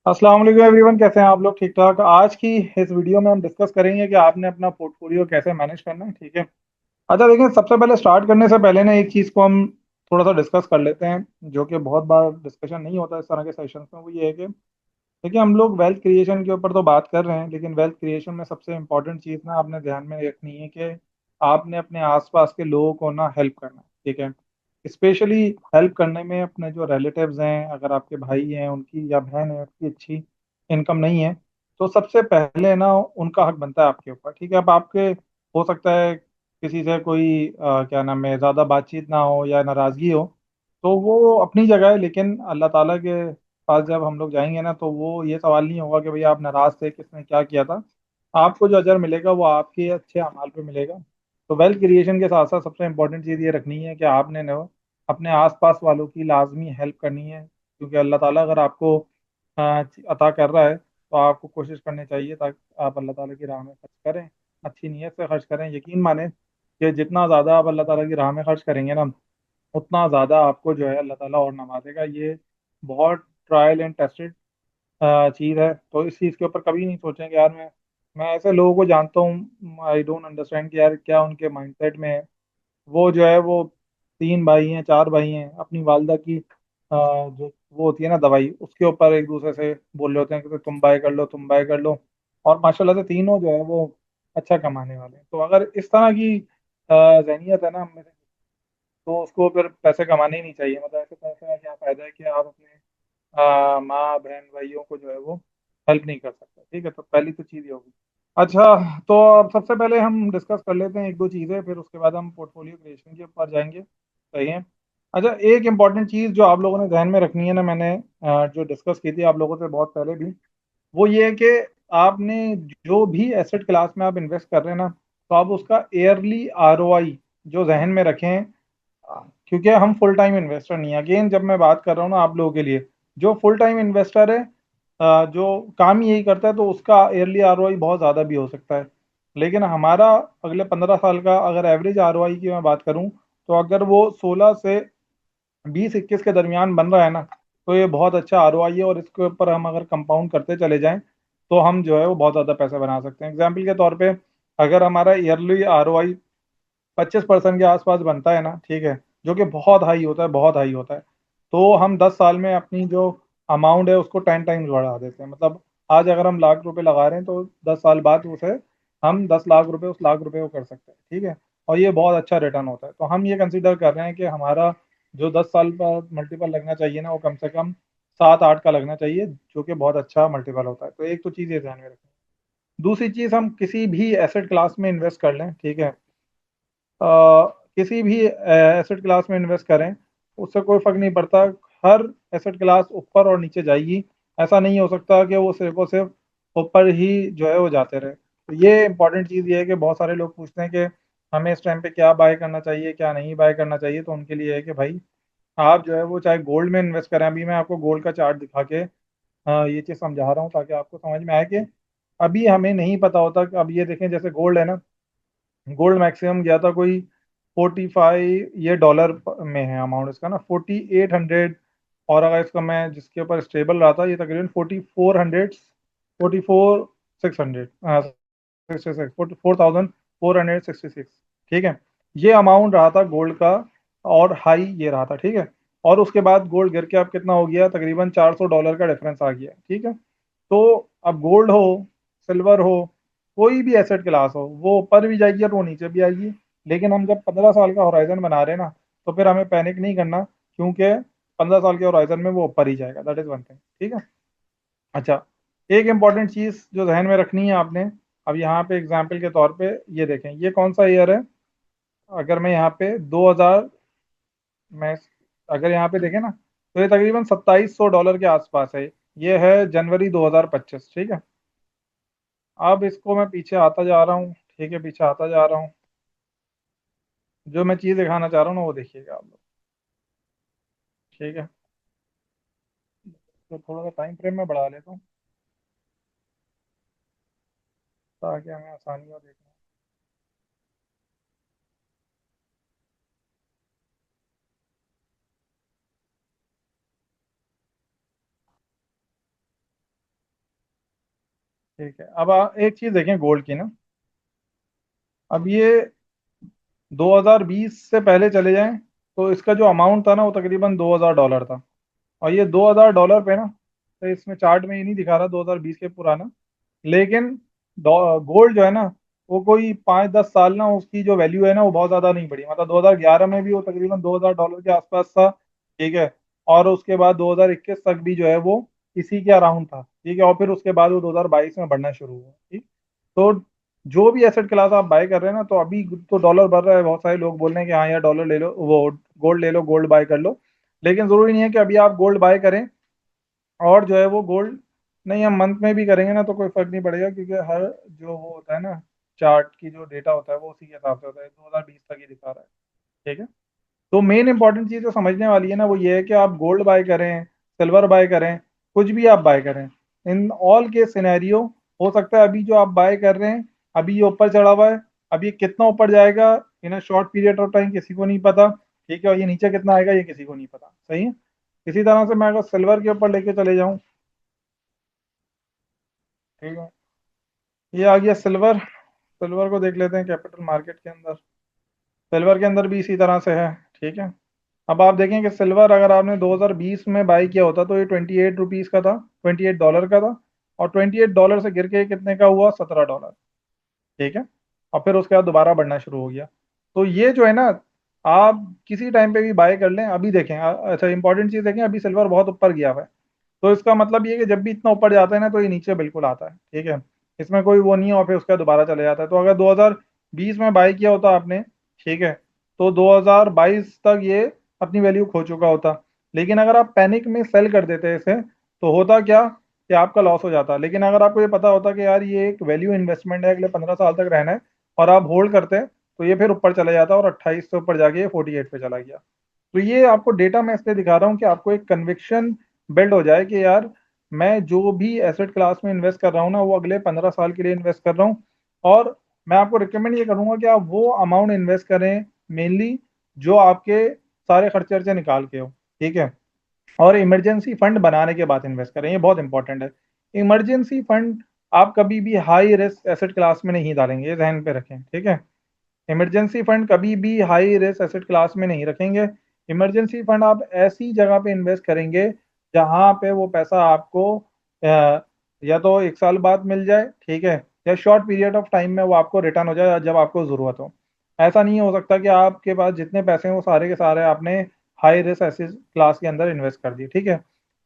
अस्सलाम वालेकुम एवरीवन, कैसे हैं आप लोग? ठीक ठाक। आज की इस वीडियो में हम डिस्कस करेंगे कि आपने अपना पोर्टफोलियो कैसे मैनेज करना है। ठीक है। अच्छा देखिए, सबसे पहले स्टार्ट करने से पहले ना एक चीज़ को हम थोड़ा सा डिस्कस कर लेते हैं, जो कि बहुत बार डिस्कशन नहीं होता इस तरह के सेशंस में। वो ये है कि देखिए, हम लोग वेल्थ क्रिएशन के ऊपर तो बात कर रहे हैं, लेकिन वेल्थ क्रिएशन में सबसे इंपॉर्टेंट चीज़ ना आपने ध्यान में रखनी है कि आपने अपने आसपास के लोगों को ना हेल्प करना है। ठीक है। स्पेशली हेल्प करने में अपने जो रिलेटिव्स हैं, अगर आपके भाई हैं उनकी या बहन है उसकी अच्छी इनकम नहीं है, तो सबसे पहले ना उनका हक बनता है आपके ऊपर। ठीक है। अब आपके हो सकता है किसी से कोई क्या नाम है, ज़्यादा बातचीत ना हो या नाराज़गी हो, तो वो अपनी जगह है, लेकिन अल्लाह ताला के पास जब हम लोग जाएंगे ना, तो वो ये सवाल नहीं होगा कि भैया आप नाराज थे, किसने क्या किया था। आपको जो अजर मिलेगा वो आपके अच्छे अमाल पे मिलेगा। तो वेल्थ क्रिएशन के साथ साथ सबसे इंपॉर्टेंट चीज़ ये रखनी है कि आपने ना अपने आसपास वालों की लाजमी हेल्प करनी है, क्योंकि अल्लाह ताला अगर आपको अता कर रहा है तो आपको कोशिश करनी चाहिए ताकि आप अल्लाह ताला की राह में खर्च करें, अच्छी नीयत से खर्च करें। यकीन माने कि जितना ज़्यादा आप अल्लाह ताला की राह में खर्च करेंगे ना, उतना ज़्यादा आपको जो है अल्लाह ताला और नवाजेगा। ये बहुत ट्रायल एंड टेस्टेड चीज़ है। तो इस चीज़ के ऊपर कभी नहीं सोचें कि यार मैं ऐसे लोगों को जानता हूँ, आई डोंट अंडरस्टैंड कि यार क्या उनके माइंडसेट में है। वो जो है वो तीन भाई हैं, चार भाई हैं, अपनी वालदा की जो वो होती है ना दवाई, उसके ऊपर एक दूसरे से बोल रहे होते हैं कि तुम बाय कर लो, तुम बाय कर लो। और माशाल्लाह से तीनों जो है वो अच्छा कमाने वाले हैं। तो अगर इस तरह की जहनीत है ना हम में से, तो उसको फिर पैसे कमाने ही नहीं चाहिए। मतलब ऐसे पैसे का क्या फायदा है कि आप अपने माँ बहन भाइयों को जो है वो हेल्प नहीं कर सकते। ठीक है। तो पहली तो चीज़ ये होगी। अच्छा, तो अब सबसे पहले हम डिस्कस कर लेते हैं एक दो चीज़ें, फिर उसके बाद हम पोर्टफोलियो क्रिएशन के ऊपर जाएंगे। सही है। अच्छा, एक इम्पॉर्टेंट चीज़ जो आप लोगों ने ध्यान में रखनी है ना, मैंने जो डिस्कस की थी आप लोगों से बहुत पहले भी, वो ये है कि आपने जो भी एसेट क्लास में आप इन्वेस्ट कर रहे हैं ना, तो आप उसका ईयरली आरओआई जो जहन में रखें। क्योंकि हम फुल टाइम इन्वेस्टर नहीं है, अगेन जब मैं बात कर रहा हूँ ना आप लोगों के लिए, जो फुल टाइम इन्वेस्टर है, जो काम ही यही करता है, तो उसका ईयरली आरओआई बहुत ज़्यादा भी हो सकता है। लेकिन हमारा अगले 15 साल का अगर एवरेज आरओआई की मैं बात करूँ, तो अगर वो 16 से 20-21 के दरमियान बन रहा है ना, तो ये बहुत अच्छा आरओआई है। और इसके ऊपर हम अगर कंपाउंड करते चले जाएं, तो हम जो है वो बहुत ज़्यादा पैसा बना सकते हैं। एग्जाम्पल के तौर पे, अगर हमारा ईयरली आरओआई 25% के आसपास बनता है ना, ठीक है, जो कि बहुत हाई होता है, बहुत हाई होता है, तो हम 10 साल में अपनी जो अमाउंट है उसको 10 टाइम्स बढ़ा देते हैं। मतलब आज अगर हम लाख रुपए लगा रहे हैं, तो 10 साल बाद उसे हम 10 लाख रुपए उस लाख रुपए को कर सकते हैं। ठीक है। और ये बहुत अच्छा रिटर्न होता है। तो हम ये कंसिडर कर रहे हैं कि हमारा जो 10 साल पर मल्टीपल लगना चाहिए ना, वो कम से कम 7-8 का लगना चाहिए, जो कि बहुत अच्छा मल्टीपल होता है। तो एक तो चीज़ ये ध्यान में रखें। दूसरी चीज़, हम किसी भी एसेट क्लास में इन्वेस्ट कर लें, ठीक है, किसी भी एसेट क्लास में इन्वेस्ट करें, उससे कोई फर्क नहीं पड़ता। हर एसेट क्लास ऊपर और नीचे जाएगी। ऐसा नहीं हो सकता कि वो सिर्फ और सिर्फ ऊपर ही जो है वो जाते रहे। तो ये इंपॉर्टेंट चीज़ ये है कि बहुत सारे लोग पूछते हैं कि हमें इस टाइम पे क्या बाय करना चाहिए, क्या नहीं बाय करना चाहिए। तो उनके लिए है कि भाई, आप जो है वो चाहे गोल्ड में इन्वेस्ट करें। अभी मैं आपको गोल्ड का चार्ट दिखा के ये चीज़ समझा रहा हूँ, ताकि आपको समझ में आए कि अभी हमें नहीं पता होता कि अब ये देखें, जैसे गोल्ड है ना, गोल्ड मैक्सिमम गया था कोई 45, ये डॉलर में है अमाउंट इसका ना, 4800। और अगर इसका मैं जिसके ऊपर स्टेबल रहा था, ये तकरीबन 4400, 44,600, 66, 44,466। ठीक है। ये अमाउंट रहा था गोल्ड का, और हाई ये रहा था। ठीक है। और उसके बाद गोल्ड गिर के अब कितना हो गया, तकरीबन $400 का डिफरेंस आ गया। ठीक है। तो अब गोल्ड हो, सिल्वर हो, कोई भी एसेट क्लास हो, वो ऊपर भी जाएगी और वो नीचे भी आएगी। लेकिन हम जब 15 साल का होराइजन बना रहे हैं ना, तो फिर हमें पैनिक नहीं करना, क्योंकि 15 साल के होराइजन में वो ऊपर ही जाएगा। That is one thing. ठीक है। अच्छा, एक इंपॉर्टेंट चीज़ जो जहन में रखनी है आपने, अब यहाँ पे एग्जाम्पल के तौर पे ये देखें, ये कौन सा ईयर है। अगर मैं यहाँ पे 2000 में अगर यहाँ पे देखें ना, तो ये तकरीबन $2700 के आसपास है। ये है जनवरी 2025। ठीक है। अब इसको मैं पीछे आता जा रहा हूँ। ठीक है, पीछे आता जा रहा हूँ। जो मैं चीज़ दिखाना चाह रहा हूँ ना, वो देखिएगा आप लोग। ठीक है। तो थोड़ा सा टाइम फ्रेम में बढ़ा लेता हूँ, ताकि हमें आसानी हो देखना। ठीक है, अब एक चीज देखें गोल्ड की ना। अब ये 2020 से पहले चले जाएं तो इसका जो अमाउंट था ना वो तकरीबन $2000 था। और ये $2000 पे ना, तो इसमें चार्ट में ये नहीं दिखा रहा 2020 के पुराना, लेकिन गोल्ड जो है ना वो कोई 5-10 साल ना उसकी जो वैल्यू है ना वो बहुत ज्यादा नहीं बढ़ी। मतलब 2011 में भी वो तकरीबन $2000 के आसपास था, ठीक है। और उसके बाद 2021 तक भी जो है वो इसी के अराउंड था, ठीक है। और फिर उसके बाद वो 2022 में बढ़ना शुरू हुआ, ठीक। तो जो भी एसेट क्लास आप बाय कर रहे हैं ना, तो अभी तो डॉलर बढ़ रहा है, बहुत सारे लोग बोल रहे हैं कि हाँ यार डॉलर ले लो, वो गोल्ड ले लो, गोल्ड बाय कर लो। लेकिन जरूरी नहीं है कि अभी आप गोल्ड बाय करें और जो है वो गोल्ड, नहीं हम मंथ में भी करेंगे ना तो कोई फर्क नहीं पड़ेगा, क्योंकि हर जो वो होता है ना चार्ट की जो डेटा होता है वो उसी के हिसाब से होता है। 2020 तक ही दिखा रहा है, ठीक है। तो मेन इंपॉर्टेंट चीज जो समझने वाली है ना वो ये है कि आप गोल्ड बाय करें, सिल्वर बाय करें, कुछ भी आप बाय करें, इन ऑल के सिनेरियो हो सकता है अभी जो आप बाय कर रहे हैं अभी ये ऊपर चढ़ा हुआ है, अभी ये कितना ऊपर जाएगा in a short period of time किसी को नहीं पता, ठीक है। और ये नीचे कितना आएगा ये किसी को नहीं पता, सही है। इसी तरह से मैं अगर सिल्वर के ऊपर लेके चले जाऊं, ठीक है, ये आ गया सिल्वर। सिल्वर को देख लेते हैं कैपिटल मार्केट के अंदर। सिल्वर के अंदर भी इसी तरह से है, ठीक है। अब आप देखें कि सिल्वर अगर आपने 2020 में बाई किया होता तो ये ₹28 का था, $28 का था। और $28 से गिर के कितने का हुआ, $17, ठीक है। और फिर उसके बाद दोबारा बढ़ना शुरू हो गया। तो ये जो है ना, आप किसी टाइम पे भी बाय कर लें। अभी देखें अच्छा इंपॉर्टेंट चीज़ देखें, अभी सिल्वर बहुत ऊपर गया हुआ है। तो इसका मतलब ये है कि जब भी इतना ऊपर जाता है ना तो ये नीचे बिल्कुल आता है, ठीक है। इसमें कोई वो नहीं है, और फिर उसका दोबारा चले जाता है। तो अगर 2020 में बाई किया होता आपने, ठीक है, तो 2022 तक ये अपनी वैल्यू खो चुका होता। लेकिन अगर आप पैनिक में सेल कर देते इसे तो होता क्या कि आपका लॉस हो जाता। लेकिन अगर आपको ये पता होता कि यार ये एक वैल्यू इन्वेस्टमेंट है, अगले 15 साल तक रहना है, और आप होल्ड करते तो ये फिर ऊपर चला जाता और 28 से ऊपर जाके ये 48 पे चला गया। तो ये आपको डेटा मैं इसलिए दिखा रहा हूँ कि आपको एक कन्विक्शन बिल्ड हो जाए कि यार मैं जो भी एसेट क्लास में इन्वेस्ट कर रहा हूँ ना वो अगले 15 साल के लिए इन्वेस्ट कर रहा हूँ। और मैं आपको रिकमेंड ये करूंगा कि आप वो अमाउंट इन्वेस्ट करें मेनली जो आपके सारे खर्चे वर्चे निकाल के हो, ठीक है। और इमरजेंसी फंड बनाने के बाद इन्वेस्ट करें, ये बहुत इंपॉर्टेंट है। इमरजेंसी फंड आप कभी भी हाई रिस्क एसेट क्लास में नहीं डालेंगे, ये ध्यान पे रखें, ठीक है। इमरजेंसी फंड कभी भी हाई रिस्क एसेट क्लास में नहीं रखेंगे। इमरजेंसी फंड आप ऐसी जगह पे इन्वेस्ट करेंगे जहां पे वो पैसा आपको या तो 1 साल बाद मिल जाए, ठीक है, या शॉर्ट पीरियड ऑफ टाइम में वो आपको रिटर्न हो जाए जब आपको जरूरत हो। ऐसा नहीं हो सकता कि आपके पास जितने पैसे हैं वो सारे के सारे आपने हाई रिस्क एसेट क्लास के अंदर इन्वेस्ट कर दिए, ठीक है।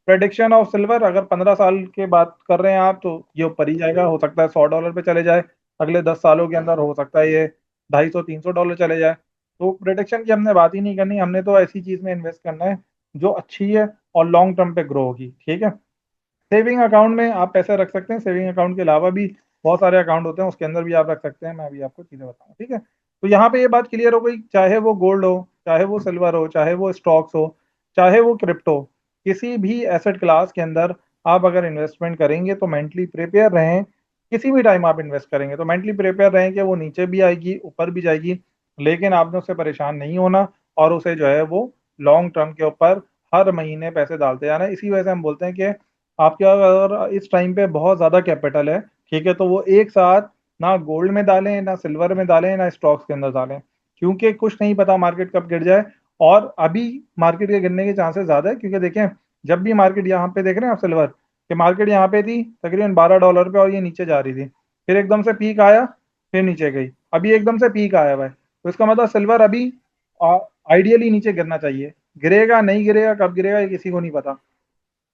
प्रेडिक्शन ऑफ सिल्वर, अगर 15 साल के बात कर रहे हैं आप तो ये ऊपर ही जाएगा, हो सकता है $100 पे चले जाए। अगले 10 सालों के अंदर हो सकता है ये 250-300 डॉलर चले जाए। तो प्रोडिक्शन की हमने बात ही नहीं करनी, हमने तो ऐसी चीज में इन्वेस्ट करना है जो अच्छी है और लॉन्ग टर्म पे ग्रो होगी, ठीक है। सेविंग अकाउंट में आप पैसे रख सकते हैं, सेविंग अकाउंट के अलावा भी बहुत सारे अकाउंट होते हैं उसके अंदर भी आप रख सकते हैं, मैं अभी आपको चीजें बताऊंगा, ठीक है। तो यहाँ पे ये बात क्लियर हो गई, चाहे वो गोल्ड हो, चाहे वो सिल्वर हो, चाहे वो स्टॉक्स हो, चाहे वो क्रिप्टो, किसी भी एसेट क्लास के अंदर आप अगर इन्वेस्टमेंट करेंगे तो मेंटली प्रिपेयर रहें। किसी भी टाइम आप इन्वेस्ट करेंगे तो मेंटली प्रिपेयर रहें कि वो नीचे भी आएगी ऊपर भी जाएगी, लेकिन आपने उससे परेशान नहीं होना। और उसे जो है वो लॉन्ग टर्म के ऊपर हर महीने पैसे डालते जाना है। इसी वजह से हम बोलते हैं कि आपके अगर इस टाइम पे बहुत ज्यादा कैपिटल है, ठीक है, तो वो एक साथ ना गोल्ड में डालें, ना सिल्वर में डालें, ना स्टॉक्स के अंदर डालें, क्योंकि कुछ नहीं पता मार्केट कब गिर जाए। और अभी मार्केट के गिरने के चांसेस ज्यादा है, क्योंकि देखें जब भी मार्केट यहाँ पे देख रहे हैं आप सिल्वर कि मार्केट यहाँ पे थी तकरीबन $12 पे और ये नीचे जा रही थी, फिर एकदम से पीक आया, फिर नीचे गई, अभी एकदम से पीक आया हुआ है। तो इसका मतलब सिल्वर अभी आइडियली नीचे गिरना चाहिए। गिरेगा नहीं गिरेगा कब गिरेगा ये किसी को नहीं पता।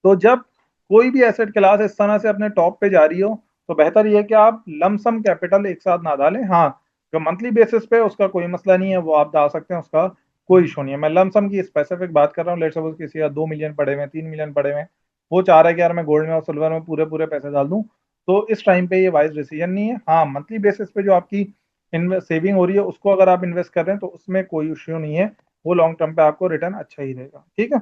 तो जब कोई भी एसेट क्लास इस तरह से अपने टॉप पे जा रही हो तो बेहतर ये है कि आप लमसम कैपिटल एक साथ ना डालें। हाँ, जो मंथली बेसिस पे उसका कोई मसला नहीं है, वो आप डाल सकते हैं, उसका कोई इशू नहीं है। मैं लमसम की स्पेसिफिक बात कर रहा हूँ। लेट सपोज किसी का 2 मिलियन पड़े हुए, 3 मिलियन पड़े हुए, वो चाह रहा है कि यार मैं गोल्ड में और सिल्वर में पूरे पूरे पैसे डाल दूं, तो इस टाइम पे ये वाइज डिसीजन नहीं है। हाँ, मंथली बेसिस पे जो आपकी सेविंग हो रही है उसको अगर आप इन्वेस्ट कर रहे हैं तो उसमें कोई इश्यू नहीं है, वो लॉन्ग टर्म पे आपको रिटर्न अच्छा ही देगा, ठीक है।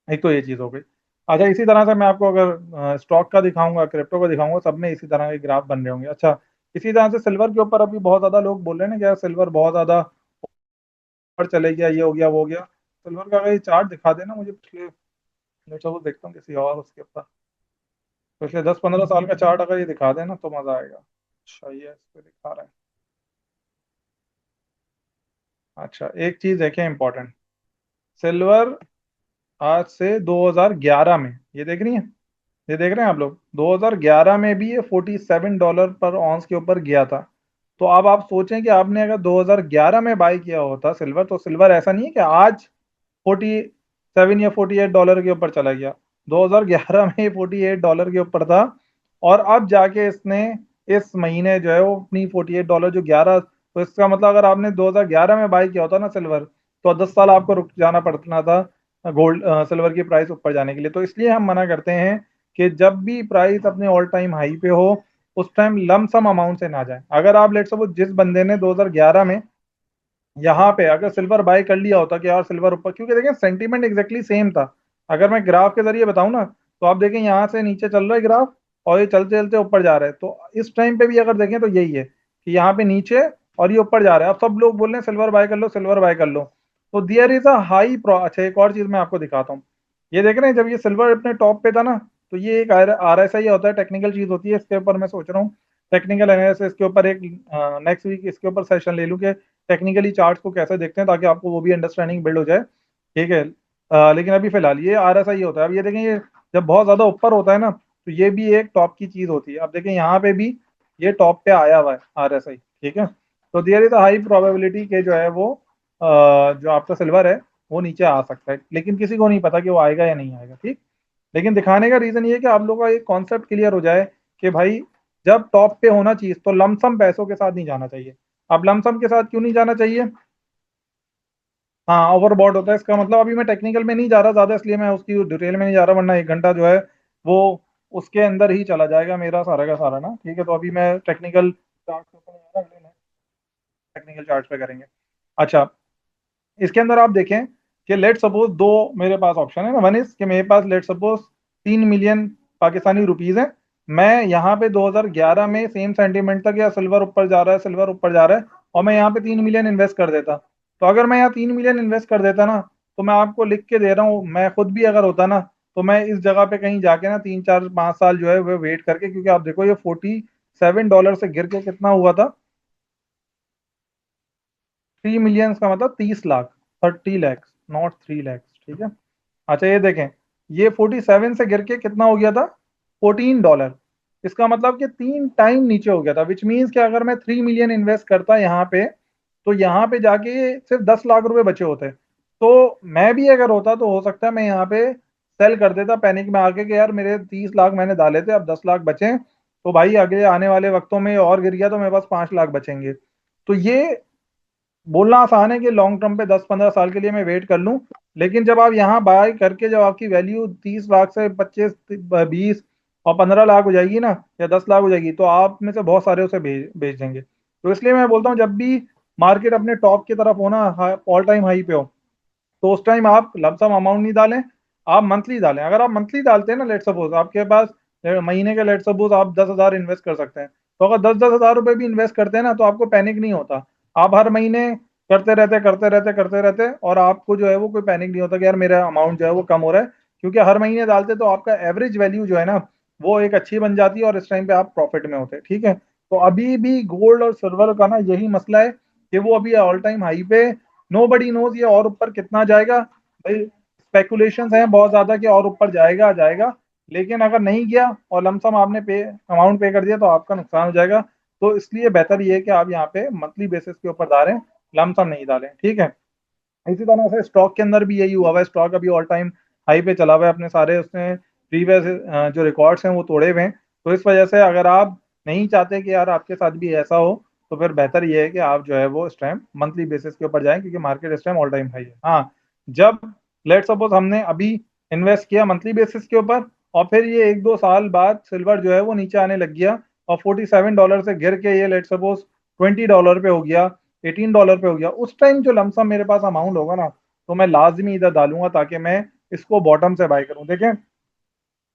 एक तो ये चीज हो गई। अच्छा, इसी तरह से मैं आपको अगर स्टॉक का दिखाऊंगा, क्रिप्टो का दिखाऊंगा, सब में इसी तरह के ग्राफ बन रहे होंगे। अच्छा, इसी तरह से सिल्वर के ऊपर अभी बहुत ज्यादा लोग बोल रहे हैं ना कि यार सिल्वर बहुत ज्यादा ऊपर चले गया, ये हो गया वो हो गया। सिल्वर का अगर ये चार्ट दिखा देना मुझे पिछले, मैं चलो देखता हूँ किसी और उसके ऊपर। पिछले 10-15 साल का चार्ट अगर ये दिखा देना तो मजा आएगा। अच्छा ये इस पे दिखा रहा है। अच्छा एक चीज देखें इंपॉर्टेंट, सिल्वर आज से 2011 में, ये देख रही है, ये देख रहे हैं आप लोग, 2011 में भी ये $47 पर ऑन्स के ऊपर गया था। तो अब आप सोचें कि आपने अगर 2011 में बाय किया होता सिल्वर, तो सिल्वर ऐसा नहीं है कि आज 47 या $48 के ऊपर चला गया। 2011 में ये $48 के ऊपर था, और अब जाके इसने इस महीने जो है वो अपनी $48 जो 11, तो इसका मतलब अगर आपने 2011 में बाय किया होता ना सिल्वर, तो 10 साल आपको रुक जाना पड़ना था गोल्ड सिल्वर की प्राइस ऊपर जाने के लिए। तो इसलिए हम मना करते हैं कि जब भी प्राइस अपने ऑल टाइम हाई पे हो, उस टाइम लमसम अमाउंट से ना जाए। अगर आप लेट सपोज जिस बंदे ने 2011 में यहाँ पे अगर सिल्वर बाय कर लिया होता कि यार सिल्वर ऊपर, क्योंकि देखें सेंटीमेंट एग्जैक्टली सेम था। अगर मैं ग्राफ के जरिए बताऊं ना, तो आप देखें यहाँ से नीचे चल रहा है ग्राफ, और ये चलते चलते ऊपर जा रहा है। तो इस टाइम पे भी अगर देखें तो यही है कि यहाँ पे नीचे और ये ऊपर जा रहा है। अब सब लोग बोल रहे हैं सिल्वर बाय कर लो, सिल्वर बाय कर लो। तो दियर इज अ हाई अच्छा एक और चीज मैं आपको दिखाता हूँ। ये देख रहे हैं, जब ये सिल्वर अपने टॉप पे था ना, तो ये एक RSI होता है, टेक्निकल चीज होती है। इसके ऊपर मैं सोच रहा हूँ टेक्निकल एनालिसिस के ऊपर एक नेक्स्ट वीक इसके ऊपर सेशन ले लूँ कि टेक्निकली चार्ट्स को कैसे देखते हैं, ताकि आपको वो भी अंडरस्टैंडिंग बिल्ड हो जाए। ठीक है। लेकिन अभी फिलहाल ये RSI होता है। अब ये देखें, ये जब बहुत ज्यादा ऊपर होता है ना, तो ये भी एक टॉप की चीज होती है। अब देखें यहाँ पे भी ये टॉप पे आया हुआ है RSI। ठीक है। तो देयर इज हाई प्रोबेबिलिटी के जो है वो जो आपका सिल्वर है वो नीचे आ सकता है, लेकिन किसी को नहीं पता कि वो आएगा या नहीं आएगा। ठीक। लेकिन दिखाने का रीजन ये है कि आप लोगों का एक कॉन्सेप्ट क्लियर हो जाए कि भाई जब टॉप पे होना चाहिए तो लमसम पैसों के साथ नहीं जाना चाहिए। अब लमसम के साथ क्यों नहीं जाना चाहिए? हाँ ओवरबॉट होता है, इसका मतलब अभी मैं टेक्निकल में नहीं जा रहा ज्यादा, इसलिए मैं उसकी डिटेल में नहीं जा रहा, वरना 1 घंटा जो है वो उसके अंदर ही चला जाएगा मेरा सारा का सारा ना। ठीक है। तो अभी मैं टेक्निकल चार्ट पे ऊपर नहीं जा रहा, अगले टेक्निकल चार्ट पे करेंगे। अच्छा इसके अंदर आप देखें कि लेट सपोज दो मेरे पास ऑप्शन है ना, वन इज कि मेरे पास let suppose 3 million Pakistani rupees है। मैं यहाँ पे 2011 में सेम सेंटीमेंट था कि यार सिल्वर ऊपर जा रहा है, सिल्वर ऊपर जा रहा है, और मैं यहाँ पे 3 मिलियन इन्वेस्ट कर देता। तो अगर मैं यहाँ 3 मिलियन इन्वेस्ट कर देता ना, तो मैं आपको लिख के दे रहा हूँ, मैं खुद भी अगर होता ना, तो मैं इस जगह पे कहीं जाके ना 3 4 5 साल जो है वो वेट करके, क्योंकि आप देखो ये $47 से गिर के कितना हुआ था, 3 मिलियन का मतलब 30 लाख, 30 लैक्स, नॉट 3 लैक्स। ठीक है। अच्छा ये देखें, ये 47 से गिर के कितना हो गया था, $14। इसका मतलब कि 3 टाइम नीचे हो गया था, विच मीन्स कि अगर मैं 3 मिलियन इन्वेस्ट करता यहाँ पे, तो यहाँ पे जाके ये सिर्फ 10 लाख रुपए बचे होते। तो मैं भी अगर होता तो हो सकता है मैं यहाँ पे सेल कर देता पैनिक में आके कि यार मेरे 30 लाख मैंने डाले थे, अब 10 लाख बचे, तो भाई आगे आने वाले वक्तों में और गिर गया तो मेरे पास 5 लाख बचेंगे। तो ये बोलना आसान है कि लॉन्ग टर्म पे 10-15 साल के लिए मैं वेट कर लूं, लेकिन जब आप यहाँ बाय करके जब आपकी वैल्यू 30 लाख से 25 20 और 15 लाख हो जाएगी ना, या 10 लाख हो जाएगी, तो आप में से बहुत सारे उसे बेच देंगे। तो इसलिए मैं बोलता हूँ जब भी मार्केट अपने टॉप की तरफ हो ना, ऑल टाइम हाई पे हो, तो उस टाइम आप लमसम अमाउंट नहीं डालें, आप मंथली डालें। अगर आप मंथली डालते हैं ना, लेट सपोज आपके पास महीने के लेट सपोज आप 10,000 इन्वेस्ट कर सकते हैं, तो अगर 10-10 हज़ार रुपए भी इन्वेस्ट करते हैं ना, तो आपको पैनिक नहीं होता। आप हर महीने करते रहते और आपको जो है वो कोई पैनिक नहीं होता कि यार मेरा अमाउंट जो है वो कम हो रहा है, क्योंकि हर महीने डालते तो आपका एवरेज वैल्यू जो है ना वो एक अच्छी बन जाती है, और इस टाइम पे आप प्रॉफिट में होते हैं। ठीक है। तो अभी भी गोल्ड और सिल्वर का ना यही मसला है कि वो अभी ऑल टाइम हाई पे, नो बडी नोज ये और ऊपर कितना जाएगा। भाई स्पेकुलेशंस हैं बहुत ज्यादा कि और ऊपर जाएगा जाएगा, लेकिन अगर नहीं गया और लमसम आपने पे अमाउंट पे कर दिया तो आपका नुकसान हो जाएगा। तो इसलिए बेहतर ये है कि आप यहाँ पे मंथली बेसिस के ऊपर डालें, लमसम नहीं डालें। ठीक है। इसी तरह से स्टॉक के अंदर भी यही हुआ हुआ है, स्टॉक अभी ऑल टाइम हाई पे चला हुआ है, अपने सारे उसने प्रीवियस जो रिकॉर्ड्स हैं वो तोड़े हुए हैं। तो इस वजह से अगर आप नहीं चाहते कि यार आपके साथ भी ऐसा हो, तो फिर बेहतर ये है कि आप जो है वो इस टाइम मंथली बेसिस के ऊपर जाएं, क्योंकि मार्केट इस टाइम ऑल टाइम हाई है। हाँ जब लेट सपोज हमने अभी इन्वेस्ट किया मंथली बेसिस के ऊपर, और फिर ये 1-2 साल बाद सिल्वर जो है वो नीचे आने लग गया, और $47 से गिर के ये लेट सपोज $20 पे हो गया, $18 पे हो गया, उस टाइम जो लमसम मेरे पास अमाउंट होगा ना, तो मैं लाजमी इधर डालूंगा ताकि मैं इसको बॉटम से बाय करूं। देखें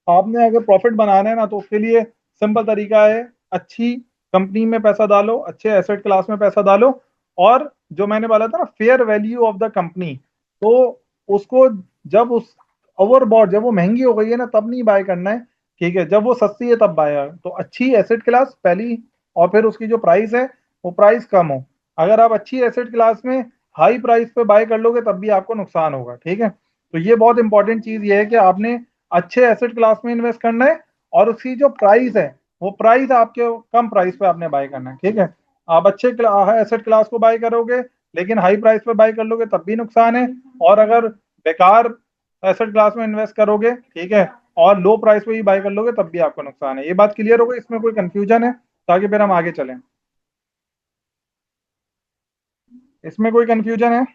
आपने अगर प्रॉफिट बनाना है ना, तो उसके लिए सिंपल तरीका है, अच्छी कंपनी में पैसा डालो, अच्छे एसेट क्लास में पैसा डालो, और जो मैंने बोला था ना fair value of the company, तो उसको जब उस ओवरबॉट जब वो महंगी हो गई है ना, तब नहीं बाय करना है। ठीक है, जब वो सस्ती है तब बाय। तो अच्छी एसेट क्लास पहली, और फिर उसकी जो प्राइस है वो प्राइस कम हो। अगर आप अच्छी एसेट क्लास में हाई प्राइस पे बाय कर लोगे तब भी आपको नुकसान होगा। ठीक है, तो ये बहुत इंपॉर्टेंट चीज ये है कि आपने अच्छे एसेट क्लास में इन्वेस्ट करना है, और उसकी जो प्राइस है वो प्राइस आपके कम प्राइस पे आपने बाय करना है। ठीक है, आप अच्छे एसेट क्लास को बाय करोगे लेकिन हाई प्राइस पे बाय कर लोगे तब भी नुकसान है, और अगर बेकार एसेट क्लास में इन्वेस्ट करोगे, ठीक है, और लो प्राइस पे ही बाय कर लोगे तब भी आपको नुकसान है। ये बात क्लियर हो गई? इसमें कोई कंफ्यूजन है? ताकि फिर हम आगे चलें। इसमें कोई कंफ्यूजन है?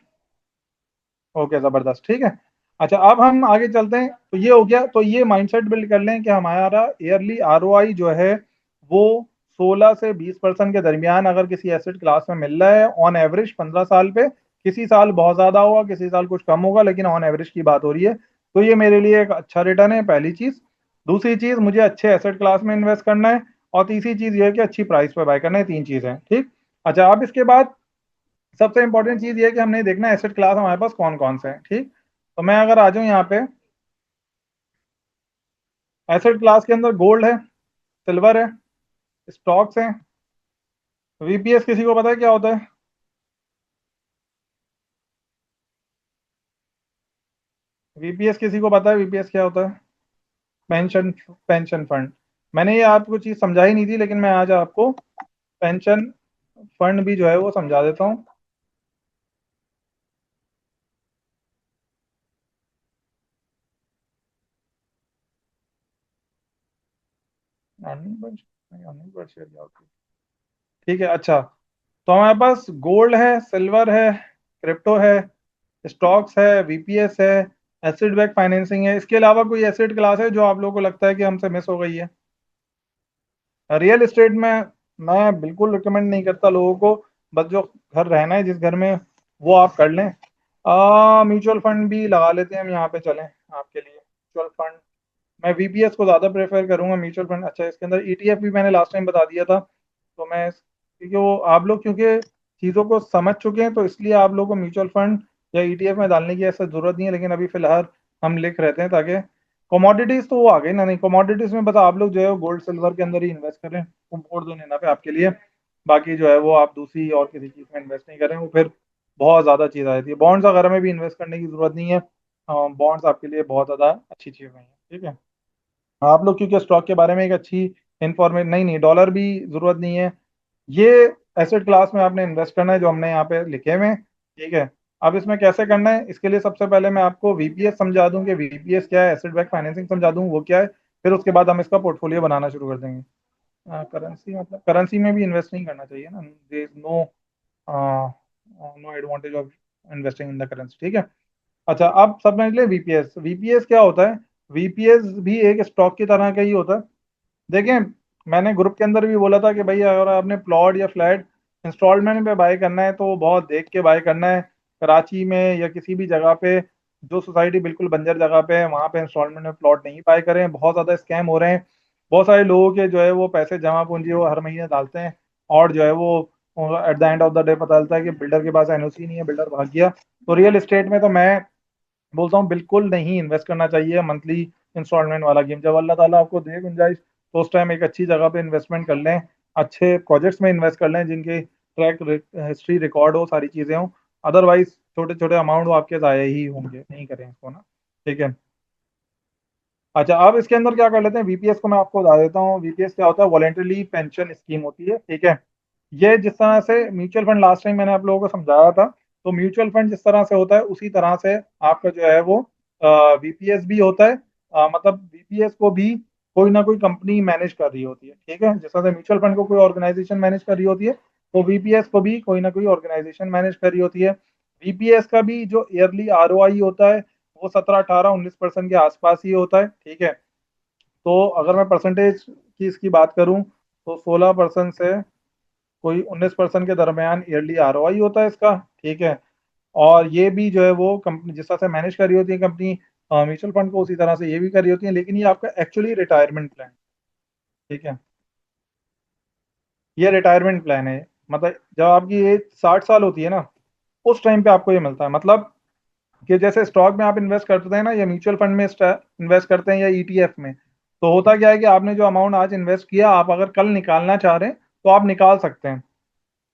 ओके, जबरदस्त, ठीक है। अच्छा, अब हम आगे चलते हैं। तो ये हो गया, तो ये माइंडसेट बिल्ड कर लें कि हमारा ईयरली आरओआई जो है वो 16 से 20% के दरमियान अगर किसी एसेट क्लास में मिल रहा है ऑन एवरेज 15 साल पे। किसी साल बहुत ज्यादा होगा, किसी साल कुछ कम होगा, लेकिन ऑन एवरेज की बात हो रही है। तो ये मेरे लिए एक अच्छा रिटर्न है, पहली चीज। दूसरी चीज, मुझे अच्छे एसेट क्लास में इन्वेस्ट करना है। और तीसरी चीज ये है कि अच्छी प्राइस पे बाय करना है। तीन चीजें, ठीक। अच्छा, अब इसके बाद सबसे इंपॉर्टेंट चीज ये है कि हमने देखना है एसेट क्लास हमारे पास कौन कौन से हैं। ठीक, तो मैं अगर आ जाऊं यहाँ पे, एसेट क्लास के अंदर गोल्ड है, सिल्वर है, स्टॉक्स हैं। वीपीएस किसी को पता है क्या होता है? वीपीएस किसी को पता है वीपीएस क्या होता है? Pension, pension fund. मैंने ये आपको चीज समझाई नहीं थी, लेकिन मैं आज आपको पेंशन फंड भी जो है वो समझा देता हूँ। अर्निंग पर शेयर क्या होती है? ठीक है, अच्छा। तो हमारे पास गोल्ड है, सिल्वर है, क्रिप्टो है, स्टॉक्स है, वीपीएस है, एसिड बैक फाइनेंसिंग है। इसके अलावा कोई एसेट क्लास है जो आप लोगों को लगता है कि हमसे मिस हो गई है? रियल एस्टेट में मैं बिल्कुल रिकमेंड नहीं करता लोगों को। बस जो घर रहना है जिस घर में, वो आप कर लें। म्यूचुअल फंड भी लगा लेते हैं हम यहाँ पे, चलें आपके लिए म्यूचुअल फंड। मैं वीपीएस को ज़्यादा प्रेफर करूंगा, म्यूचुअल फंड अच्छा है। इसके अंदर ईटीएफ भी मैंने लास्ट टाइम बता दिया था। तो मैं, क्योंकि वो आप लोग क्योंकि चीज़ों को समझ चुके हैं, तो इसलिए आप लोगों को म्यूचुअल फंड या ईटीएफ में डालने की ऐसा जरूरत नहीं है। लेकिन अभी फिलहाल हम लिख रहते हैं ताकि कमोडिटीज तो वो आ गई ना, नहीं कमोडिटीज में बस आप लोग जो है गोल्ड सिल्वर के अंदर ही इन्वेस्ट करें, वो वोट दो ना पे आपके लिए। बाकी जो है वो आप दूसरी और किसी चीज़ में इन्वेस्ट नहीं करें, वो फिर बहुत ज़्यादा चीज़ आ जाती है। बॉन्ड्स वगैरह में भी इन्वेस्ट करने की जरूरत नहीं है। बॉन्ड्स आपके लिए बहुत ज़्यादा अच्छी चीज़ नहीं है। ठीक है, आप लोग क्योंकि स्टॉक के बारे में एक अच्छी इंफॉर्मेशन, नहीं नहीं डॉलर भी जरूरत नहीं है। ये एसेट क्लास में आपने इन्वेस्ट करना है जो हमने यहाँ पे लिखे हुए हैं। ठीक है, अब इसमें कैसे करना है, इसके लिए सबसे पहले मैं आपको वीपीएस समझा दूं कि वीपीएस क्या है, एसेट बैक फाइनेंसिंग समझा दूं वो क्या है। फिर उसके बाद हम इसका पोर्टफोलियो बनाना शुरू कर देंगे। करेंसी, मतलब करेंसी में भी इन्वेस्ट नहीं करना चाहिए ना, there is no no advantage of investing in the currency. ठीक है, अच्छा, अब समझ ले वीपीएस। वीपीएस क्या होता है? वीपीएस भी एक स्टॉक की तरह का ही होता है। देखें, मैंने ग्रुप के अंदर भी बोला था कि भाई अगर आपने प्लॉट या फ्लैट इंस्टॉलमेंट पे बाय करना है तो बहुत देख के बाय करना है। कराची में या किसी भी जगह पे, जो सोसाइटी बिल्कुल बंजर जगह पे है, वहां पे इंस्टॉलमेंट में प्लॉट नहीं बाय करें। बहुत ज्यादा स्कैम हो रहे हैं। बहुत सारे लोगों के जो है वो पैसे जमा पूंजी वो हर महीने डालते हैं, और जो है वो at the end of the day पता चलता है कि बिल्डर के पास एनओसी नहीं है, बिल्डर भाग गया। तो रियल एस्टेट में तो मैं बोलता हूँ बिल्कुल नहीं इन्वेस्ट करना चाहिए मंथली इंस्टॉलमेंट वाला गेम। जब अल्लाह ताला आपको दे गुंजाइश तो उस टाइम एक अच्छी जगह पे इन्वेस्टमेंट कर लें, अच्छे प्रोजेक्ट्स में इन्वेस्ट कर लें जिनके ट्रैक हिस्ट्री रिकॉर्ड हो, सारी चीज़ें हो। अदरवाइज छोटे छोटे अमाउंट वो आपके ज़ाया ही होंगे, नहीं करें इसको ना। ठीक है, अच्छा, अब इसके अंदर क्या कर लेते हैं, वीपीएस को मैं आपको बता देता हूँ। वीपीएस क्या होता है? वॉलेंटरी पेंशन स्कीम होती है। ठीक है, ये जिस तरह से म्यूचुअल फंड लास्ट टाइम मैंने आप लोगों को समझाया था, तो म्यूचुअल फंड जिस तरह से होता है उसी तरह से आपका जो है वो वीपीएस भी होता है। मतलब वीपीएस को भी कोई ना कोई कंपनी मैनेज कर रही होती है। ठीक है, जिस तरह से म्यूचुअल फंड को कोई ऑर्गेनाइजेशन मैनेज कर रही होती है, तो वीपीएस को भी कोई ना कोई ऑर्गेनाइजेशन मैनेज कर रही होती है। वीपीएस का भी जो ईयरली आरओआई होता है वो 17, 18, 19% के आसपास ही होता है। ठीक है, तो अगर मैं परसेंटेज की इसकी बात करूं तो 16% से कोई 19% के दरमियान ईयरली आरओआई होता है इसका। ठीक है, और ये भी जो है वो कंपनी जिस तरह से मैनेज कर रही होती है कंपनी म्यूचुअल फंड को, उसी तरह से ये भी कर रही होती है। लेकिन ये आपका एक्चुअली रिटायरमेंट प्लान। ठीक है, ये रिटायरमेंट प्लान है। मतलब जब आपकी एज 60 साल होती है ना, उस टाइम पे आपको ये मिलता है। मतलब कि जैसे स्टॉक में आप इन्वेस्ट करते हैं ना, या म्यूचुअल फंड में इन्वेस्ट करते हैं, या ईटीएफ में, तो होता क्या है कि आपने जो अमाउंट आज इन्वेस्ट किया, आप अगर कल निकालना चाह रहे हैं तो आप निकाल सकते हैं,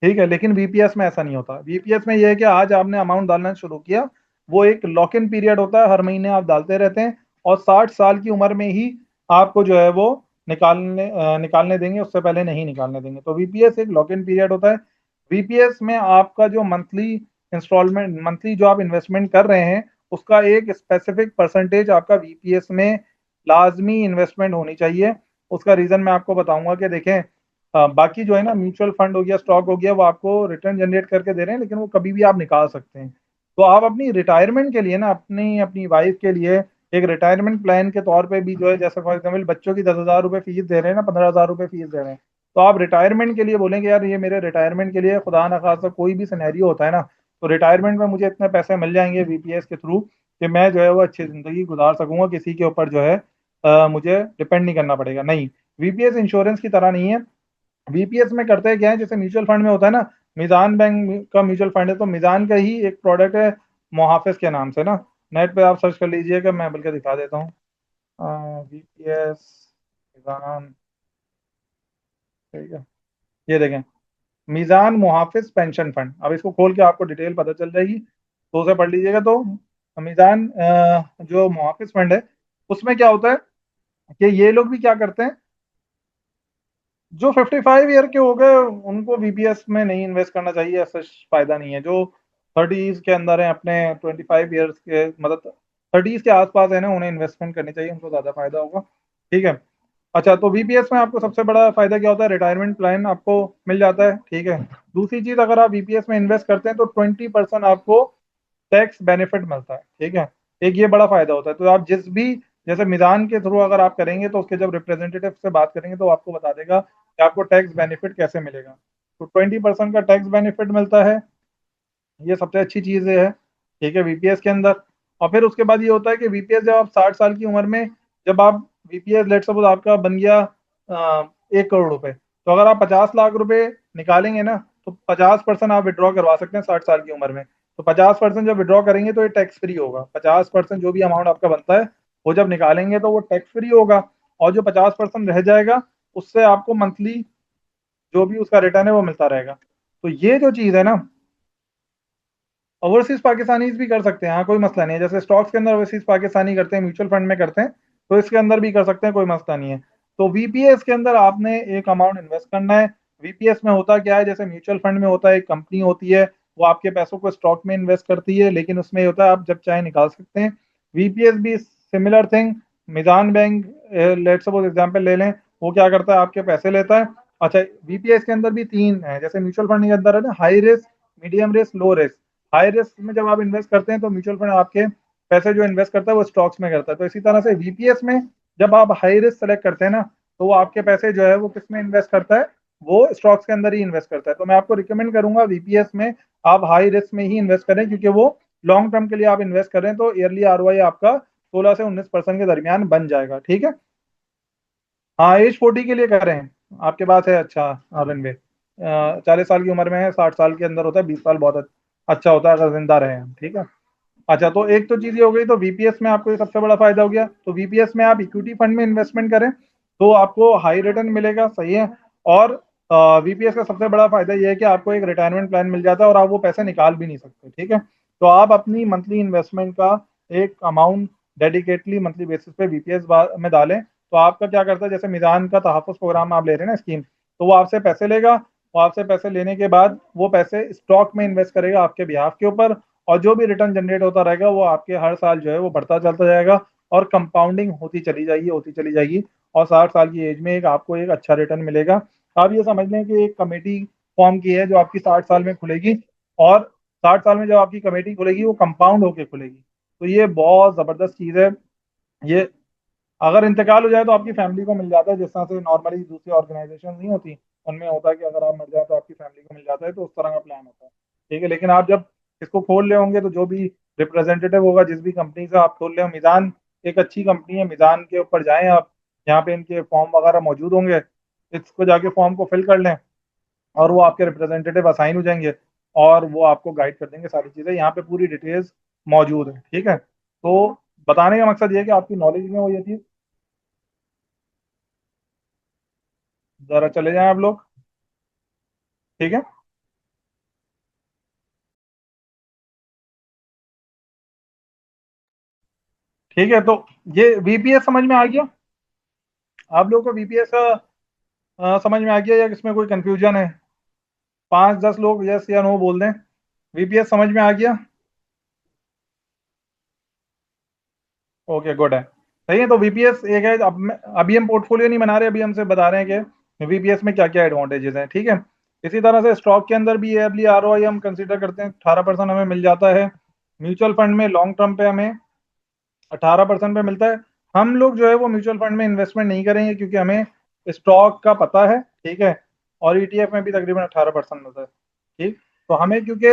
ठीक है। लेकिन वीपीएस में ऐसा नहीं होता। वीपीएस में यह है कि आज आपने अमाउंट डालना शुरू किया, वो एक लॉक इन पीरियड होता है, हर महीने आप डालते रहते हैं, और 60 साल की उम्र में ही आपको जो है वो निकालने देंगे, उससे पहले नहीं निकालने देंगे। तो वीपीएस एक लॉक इन पीरियड होता है। वीपीएस में आपका जो मंथली इंस्टॉलमेंट, मंथली जो आप इन्वेस्टमेंट कर रहे हैं, उसका एक स्पेसिफिक परसेंटेज आपका वीपीएस में लाजमी इन्वेस्टमेंट होनी चाहिए। उसका रीजन मैं आपको बताऊंगा कि देखें, बाकी जो है ना, म्यूचुअल फंड हो गया, स्टॉक हो गया, वो आपको रिटर्न जनरेट करके दे रहे हैं, लेकिन वो कभी भी आप निकाल सकते हैं। तो आप अपनी रिटायरमेंट के लिए ना, अपनी अपनी वाइफ के लिए एक रिटायरमेंट प्लान के तौर पे भी जो है, जैसे फॉर एग्जाम्पल बच्चों की 10,000 रुपये फीस दे रहे हैं ना, 15,000 रुपये फीस दे रहे हैं, तो आप रिटायरमेंट के लिए बोलेंगे यार ये मेरे रिटायरमेंट के लिए, खुदा ना खास्ता कोई भी सिनेरियो होता है ना, तो रिटायरमेंट में मुझे इतने पैसे मिल जाएंगे वीपीएस के थ्रू कि मैं जो है वो अच्छी जिंदगी गुजार सकूंगा, किसी के ऊपर जो है मुझे डिपेंड नहीं करना पड़ेगा। नहीं, वीपीएस इंश्योरेंस की तरह नहीं है। वीपीएस में करते हैं क्या है, जैसे म्यूचुअल फंड में होता है ना, मिजान बैंक का म्यूचुअल फंड है, तो मिजान का ही एक प्रोडक्ट है मुहाफिज के नाम से ना, नेट पे आप सर्च कर लीजिएगा, मैं बल्कि दिखा देता हूँ। वीपीएस मिजान, ठीक है, ये देखें, मिजान मुहाफिज पेंशन फंड। अब इसको खोल के आपको डिटेल पता चल जाएगी, तो उसे पढ़ लीजिएगा। तो मिजान जो मुहाफिज फंड है, उसमें क्या होता है कि ये लोग भी क्या करते हैं, जो 55 ईयर के हो गए उनको वीपीएस में नहीं इन्वेस्ट करना चाहिए, ऐसा फायदा नहीं है। जो 30s के अंदर है, अपने 25 ईयर्स के, मतलब 30s के आसपास है ना, उन्हें इन्वेस्टमेंट करनी चाहिए, उनको ज्यादा फायदा होगा, ठीक है। अच्छा, तो वीपीएस में आपको सबसे बड़ा फायदा क्या होता है, रिटायरमेंट प्लान आपको मिल जाता है, ठीक है। दूसरी चीज, अगर आप वीपीएस में इन्वेस्ट करते हैं तो 20% आपको टैक्स बेनिफिट मिलता है, ठीक है। एक ये बड़ा फायदा होता है। तो आप जिस भी, जैसे मिजान के थ्रू अगर आप करेंगे, तो उसके जब रिप्रेजेंटेटिव से बात करेंगे तो आपको बता देगा कि आपको टैक्स बेनिफिट कैसे मिलेगा। तो 20% का टैक्स बेनिफिट मिलता है, ये सबसे अच्छी चीज है, ठीक है, वीपीएस के अंदर। और फिर उसके बाद ये होता है कि वीपीएस जब आप 60 साल की उम्र में, जब आप वीपीएस लेट सपोज आपका बन गया 1 करोड़ रुपए, तो अगर आप 50 लाख रुपए निकालेंगे ना, तो 50% आप विड्रॉ करवा सकते हैं 60 साल की उम्र में। तो 50% जब विड्रॉ करेंगे तो ये टैक्स फ्री होगा। 50% जो भी अमाउंट आपका बनता है, वो जब निकालेंगे तो वो टैक्स फ्री होगा। और जो 50% रह जाएगा, उससे आपको मंथली जो भी उसका रिटर्न है वो मिलता रहेगा। तो ये जो चीज है ना, ओवरसीज पाकिस्तानीज भी कर सकते हैं, हाँ कोई मसला नहीं है। जैसे स्टॉक्स के अंदर ओवरसीज पाकिस्तानी करते हैं, म्यूचुअल फंड में करते हैं, तो इसके अंदर भी कर सकते हैं, कोई मसला नहीं है। तो वीपीएस के अंदर आपने एक अमाउंट इन्वेस्ट करना है। वीपीएस में होता क्या है, जैसे म्यूचुअल फंड में होता है, एक कंपनी होती है, वो आपके पैसों को स्टॉक में इन्वेस्ट करती है, लेकिन उसमें ये होता है आप जब चाहे निकाल सकते हैं। वीपीएस भी similar thing. Meezan bank, let suppose example ले लें, वो क्या करता है, आपके पैसे लेता है। अच्छा, वीपीएस के अंदर भी तीन है, जैसे म्यूचुअल फंड के अंदर है ना, high risk, medium risk, low risk. High risk में जब आप इन्वेस्ट करते हैं तो म्यूचुअल फंड आपके पैसे जो इन्वेस्ट करता है वो स्टॉक्स में करता है। तो इसी तरह से वीपीएस में जब आप हाई रिस्क सेलेक्ट करते हैं ना, तो वो आपके पैसे जो है वो किस में इन्वेस्ट करता है, वो स्टॉक्स के अंदर ही इन्वेस्ट करता है। तो मैं आपको रिकमेंड करूंगा वीपीएस में आप हाई रिस्क में ही इन्वेस्ट करें, क्योंकि वो लॉन्ग टर्म के लिए आप इन्वेस्ट करें तो ईयरली आरओआई आपका 16 से 19% के दरमियान बन जाएगा, ठीक है। हाँ, एज 40 के लिए कह रहे हैं, आपके पास है, अच्छा रनवे 40 साल की उम्र में है, 60 साल के अंदर होता है, 20 साल बहुत अच्छा होता है अगर जिंदा रहे हम, ठीक है। अच्छा, तो एक तो चीज ये हो गई, तो वीपीएस में आपको ये सबसे बड़ा फायदा हो गया। तो वीपीएस में आप इक्विटी फंड में इन्वेस्टमेंट करें तो आपको हाई रिटर्न मिलेगा, सही है। और वीपीएस का सबसे बड़ा फायदा ये है कि आपको एक रिटायरमेंट प्लान मिल जाता है और आप वो पैसे निकाल भी नहीं सकते, ठीक है। तो आप अपनी मंथली इन्वेस्टमेंट का एक अमाउंट डेडिकेटली मंथली बेसिस पे वीपीएस में डालें। तो आपका क्या करता है, जैसे मिजान का तहफ़्फ़ुज़ प्रोग्राम आप ले रहे हैं ना, स्कीम, तो वो आपसे पैसे लेगा, वो आपसे पैसे लेने के बाद वो पैसे स्टॉक में इन्वेस्ट करेगा आपके बिहाफ के ऊपर, और जो भी रिटर्न जनरेट होता रहेगा वो आपके हर साल जो है वो बढ़ता चलता जाएगा, और कंपाउंडिंग होती चली जाएगी, होती चली जाएगी, और 60 साल की एज में एक आपको एक अच्छा रिटर्न मिलेगा। आप ये समझ लें कि एक कमेटी फॉर्म की है जो आपकी 60 साल में खुलेगी, और 60 साल में जब आपकी कमेटी खुलेगी वो कंपाउंड होके खुलेगी। तो ये बहुत जबरदस्त चीज है। ये अगर इंतकाल हो जाए तो आपकी फैमिली को मिल जाता है, जिस तरह से नॉर्मली दूसरी ऑर्गेनाइजेशन नहीं होती, उनमें होता है कि अगर आप मर जाए तो आपकी फैमिली को मिल जाता है, तो उस तरह का प्लान होता है, ठीक है। लेकिन आप जब इसको खोल रहे होंगे तो जो भी रिप्रेजेंटेटिव होगा, जिस भी कंपनी से आप खोल रहे हो, मिजान एक अच्छी कंपनी है, मिजान के ऊपर जाएं आप, यहाँ पे इनके फॉर्म वगैरह मौजूद होंगे, इसको जाके फॉर्म को फिल कर लें, और वो आपके रिप्रेजेंटेटिव असाइन हो जाएंगे, और वो आपको गाइड कर देंगे, सारी चीज़ें यहाँ पे पूरी डिटेल्स मौजूद है, ठीक है। तो बताने का मकसद ये है कि आपकी नॉलेज में हो ये चीज़। जरा चले जाएं आप लोग। ठीक है, ठीक है। तो ये वीपीएस समझ में आ गया आप लोगों को? वीपीएस समझ में आ गया या इसमें कोई कंफ्यूजन है? 5-10 लोग यस या नो बोल दें। वीपीएस समझ में आ गया? ओके, गुड है। सही है। तो वीपीएस एक है। अभी हम पोर्टफोलियो नहीं बना रहे, अभी हमसे बता रहे हैं कि वीपीएस में क्या क्या एडवांटेजेस हैं। ठीक है। इसी तरह से स्टॉक के अंदर भी ईयरली आरओआई हम कंसीडर करते हैं, 18% हमें मिल जाता है। म्यूचुअल फंड में लॉन्ग टर्म पे हमें 18% पे मिलता है। हम लोग जो है वो म्यूचुअल फंड में इन्वेस्टमेंट नहीं करेंगे, क्योंकि हमें स्टॉक का पता है। ठीक है। और ईटीएफ में भी तकरीबन 18% मिलता है। ठीक। तो हमें क्योंकि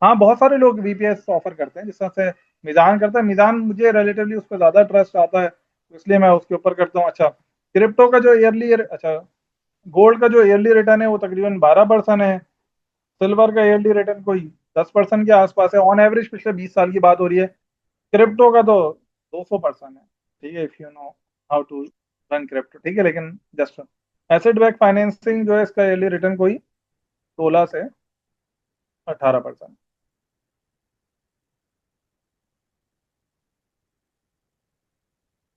हाँ, बहुत सारे लोग वीपीएस ऑफर करते हैं, जिस तरह से मिजान करता है। मिजान मुझे रिलेटिवली उस पर ज्यादा ट्रस्ट आता है, तो इसलिए मैं उसके ऊपर करता हूँ। अच्छा, क्रिप्टो का जो ईयरली, अच्छा, गोल्ड का जो ईयरली रिटर्न है वो तकरीबन 12% है। सिल्वर का ईयरली रिटर्न कोई 10% के आसपास है ऑन एवरेज, पिछले 20 साल की बात हो रही है। क्रिप्टो का तो 200% है। ठीक है, if you know how to run crypto. ठीक है, लेकिन जस्ट एसेट बैक फाइनेंसिंग जो है, इसका ईयरली रिटर्न कोई 16 से 18%।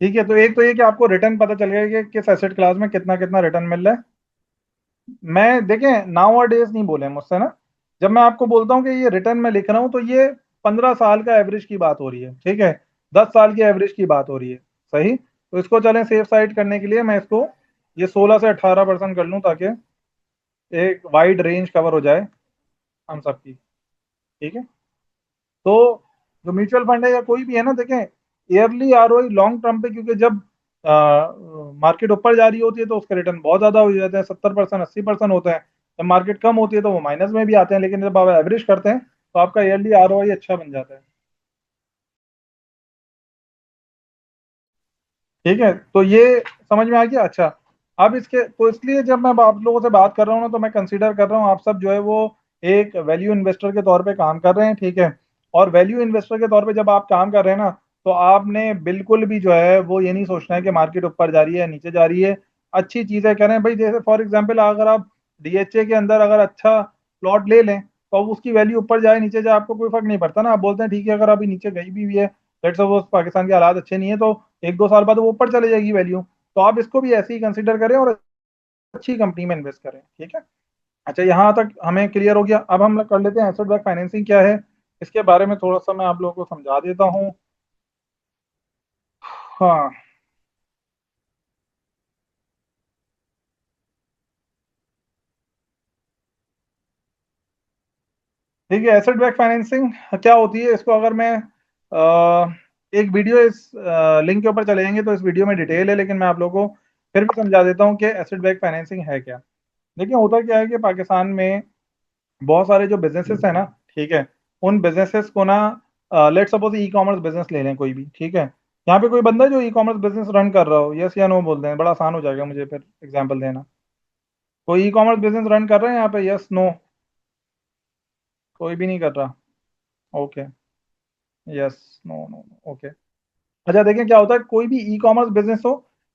ठीक है। तो एक तो ये कि आपको रिटर्न पता चल गया कि किस एसेट क्लास में कितना कितना रिटर्न मिल रहा है। मैं देखें, नाउ डेज नहीं बोले मुझसे ना। जब मैं आपको बोलता हूँ कि ये रिटर्न मैं लिख रहा हूँ, तो ये 15 साल का एवरेज की बात हो रही है। ठीक है, 10 साल की एवरेज की बात हो रही है। सही। तो इसको चलें सेफ साइड करने के लिए मैं इसको ये 16 से 18% कर लूँ, ताकि एक वाइड रेंज कवर हो जाए हम सबकी। ठीक है। तो जो म्यूचुअल फंड है या कोई भी है ना, देखें, ईयरली आरओई लॉन्ग टर्म पे, क्योंकि जब मार्केट ऊपर जा रही होती है तो उसका रिटर्न बहुत ज्यादा हो जाता है, 70% 80% होता है। जब मार्केट कम होती है तो वो माइनस में भी आते हैं, लेकिन जब आप एवरेज करते हैं तो आपका ईयरली आरओआई अच्छा बन जाता है। ठीक है। तो ये समझ में आ गया। अच्छा, अब इसके तो इसलिए जब मैं आप लोगों से बात कर रहा हूँ ना, तो मैं कंसीडर कर रहा हूँ आप सब जो है वो एक वैल्यू इन्वेस्टर के तौर पे काम कर रहे हैं। ठीक है। और वैल्यू इन्वेस्टर के तौर पे जब आप काम कर रहे हैं ना, तो आपने बिल्कुल भी जो है वो ये नहीं सोचना है कि मार्केट ऊपर जा रही है नीचे जा रही है। अच्छी चीजें करें भाई। जैसे फॉर एग्जाम्पल, अगर आप डीएचए के अंदर अगर अच्छा प्लॉट ले लें, तो अब उसकी वैल्यू ऊपर जाए नीचे जाए आपको कोई फर्क नहीं पड़ता ना। आप बोलते हैं ठीक है, अगर अभी नीचे गई भी है, लेट्स सपोज पाकिस्तान के हालात अच्छे नहीं है, तो 1-2 साल बाद वो ऊपर चले जाएगी वैल्यू। तो आप इसको भी ऐसे ही कंसिडर करें और अच्छी कंपनी में इन्वेस्ट करें। ठीक है। अच्छा, यहाँ तक हमें क्लियर हो गया। अब हम लोग कर लेते हैं एसेट बैक फाइनेंसिंग क्या है, इसके बारे में थोड़ा सा मैं आप लोगों को समझा देता हूँ। हाँ, ठीक है। एसेट बैक फाइनेंसिंग क्या होती है, इसको अगर मैं एक वीडियो इस लिंक के ऊपर चले जाएंगे तो इस वीडियो में डिटेल है, लेकिन मैं आप लोगों को फिर भी समझा देता हूँ कि एसेट बैक फाइनेंसिंग है क्या। देखिए, होता क्या है कि पाकिस्तान में बहुत सारे जो बिजनेसेस है ना, ठीक है, उन बिजनेसेस को ना, let suppose e commerce business ले लें कोई भी। ठीक है। यहाँ पे कोई बंदा है जो ई कॉमर्स बिजनेस रन कर रहा हो, यस या नो बोल दें, बड़ा आसान हो जाएगा मुझे फिर एग्जांपल देना। कोई ई कॉमर्स बिजनेस रन कर रहे हैं यहाँ पे, यस नो? कोई भी नहीं कर रहा? Okay, yes, no no, okay. अच्छा, देखें क्या होता है, कोई भी ई कॉमर्स बिजनेस हो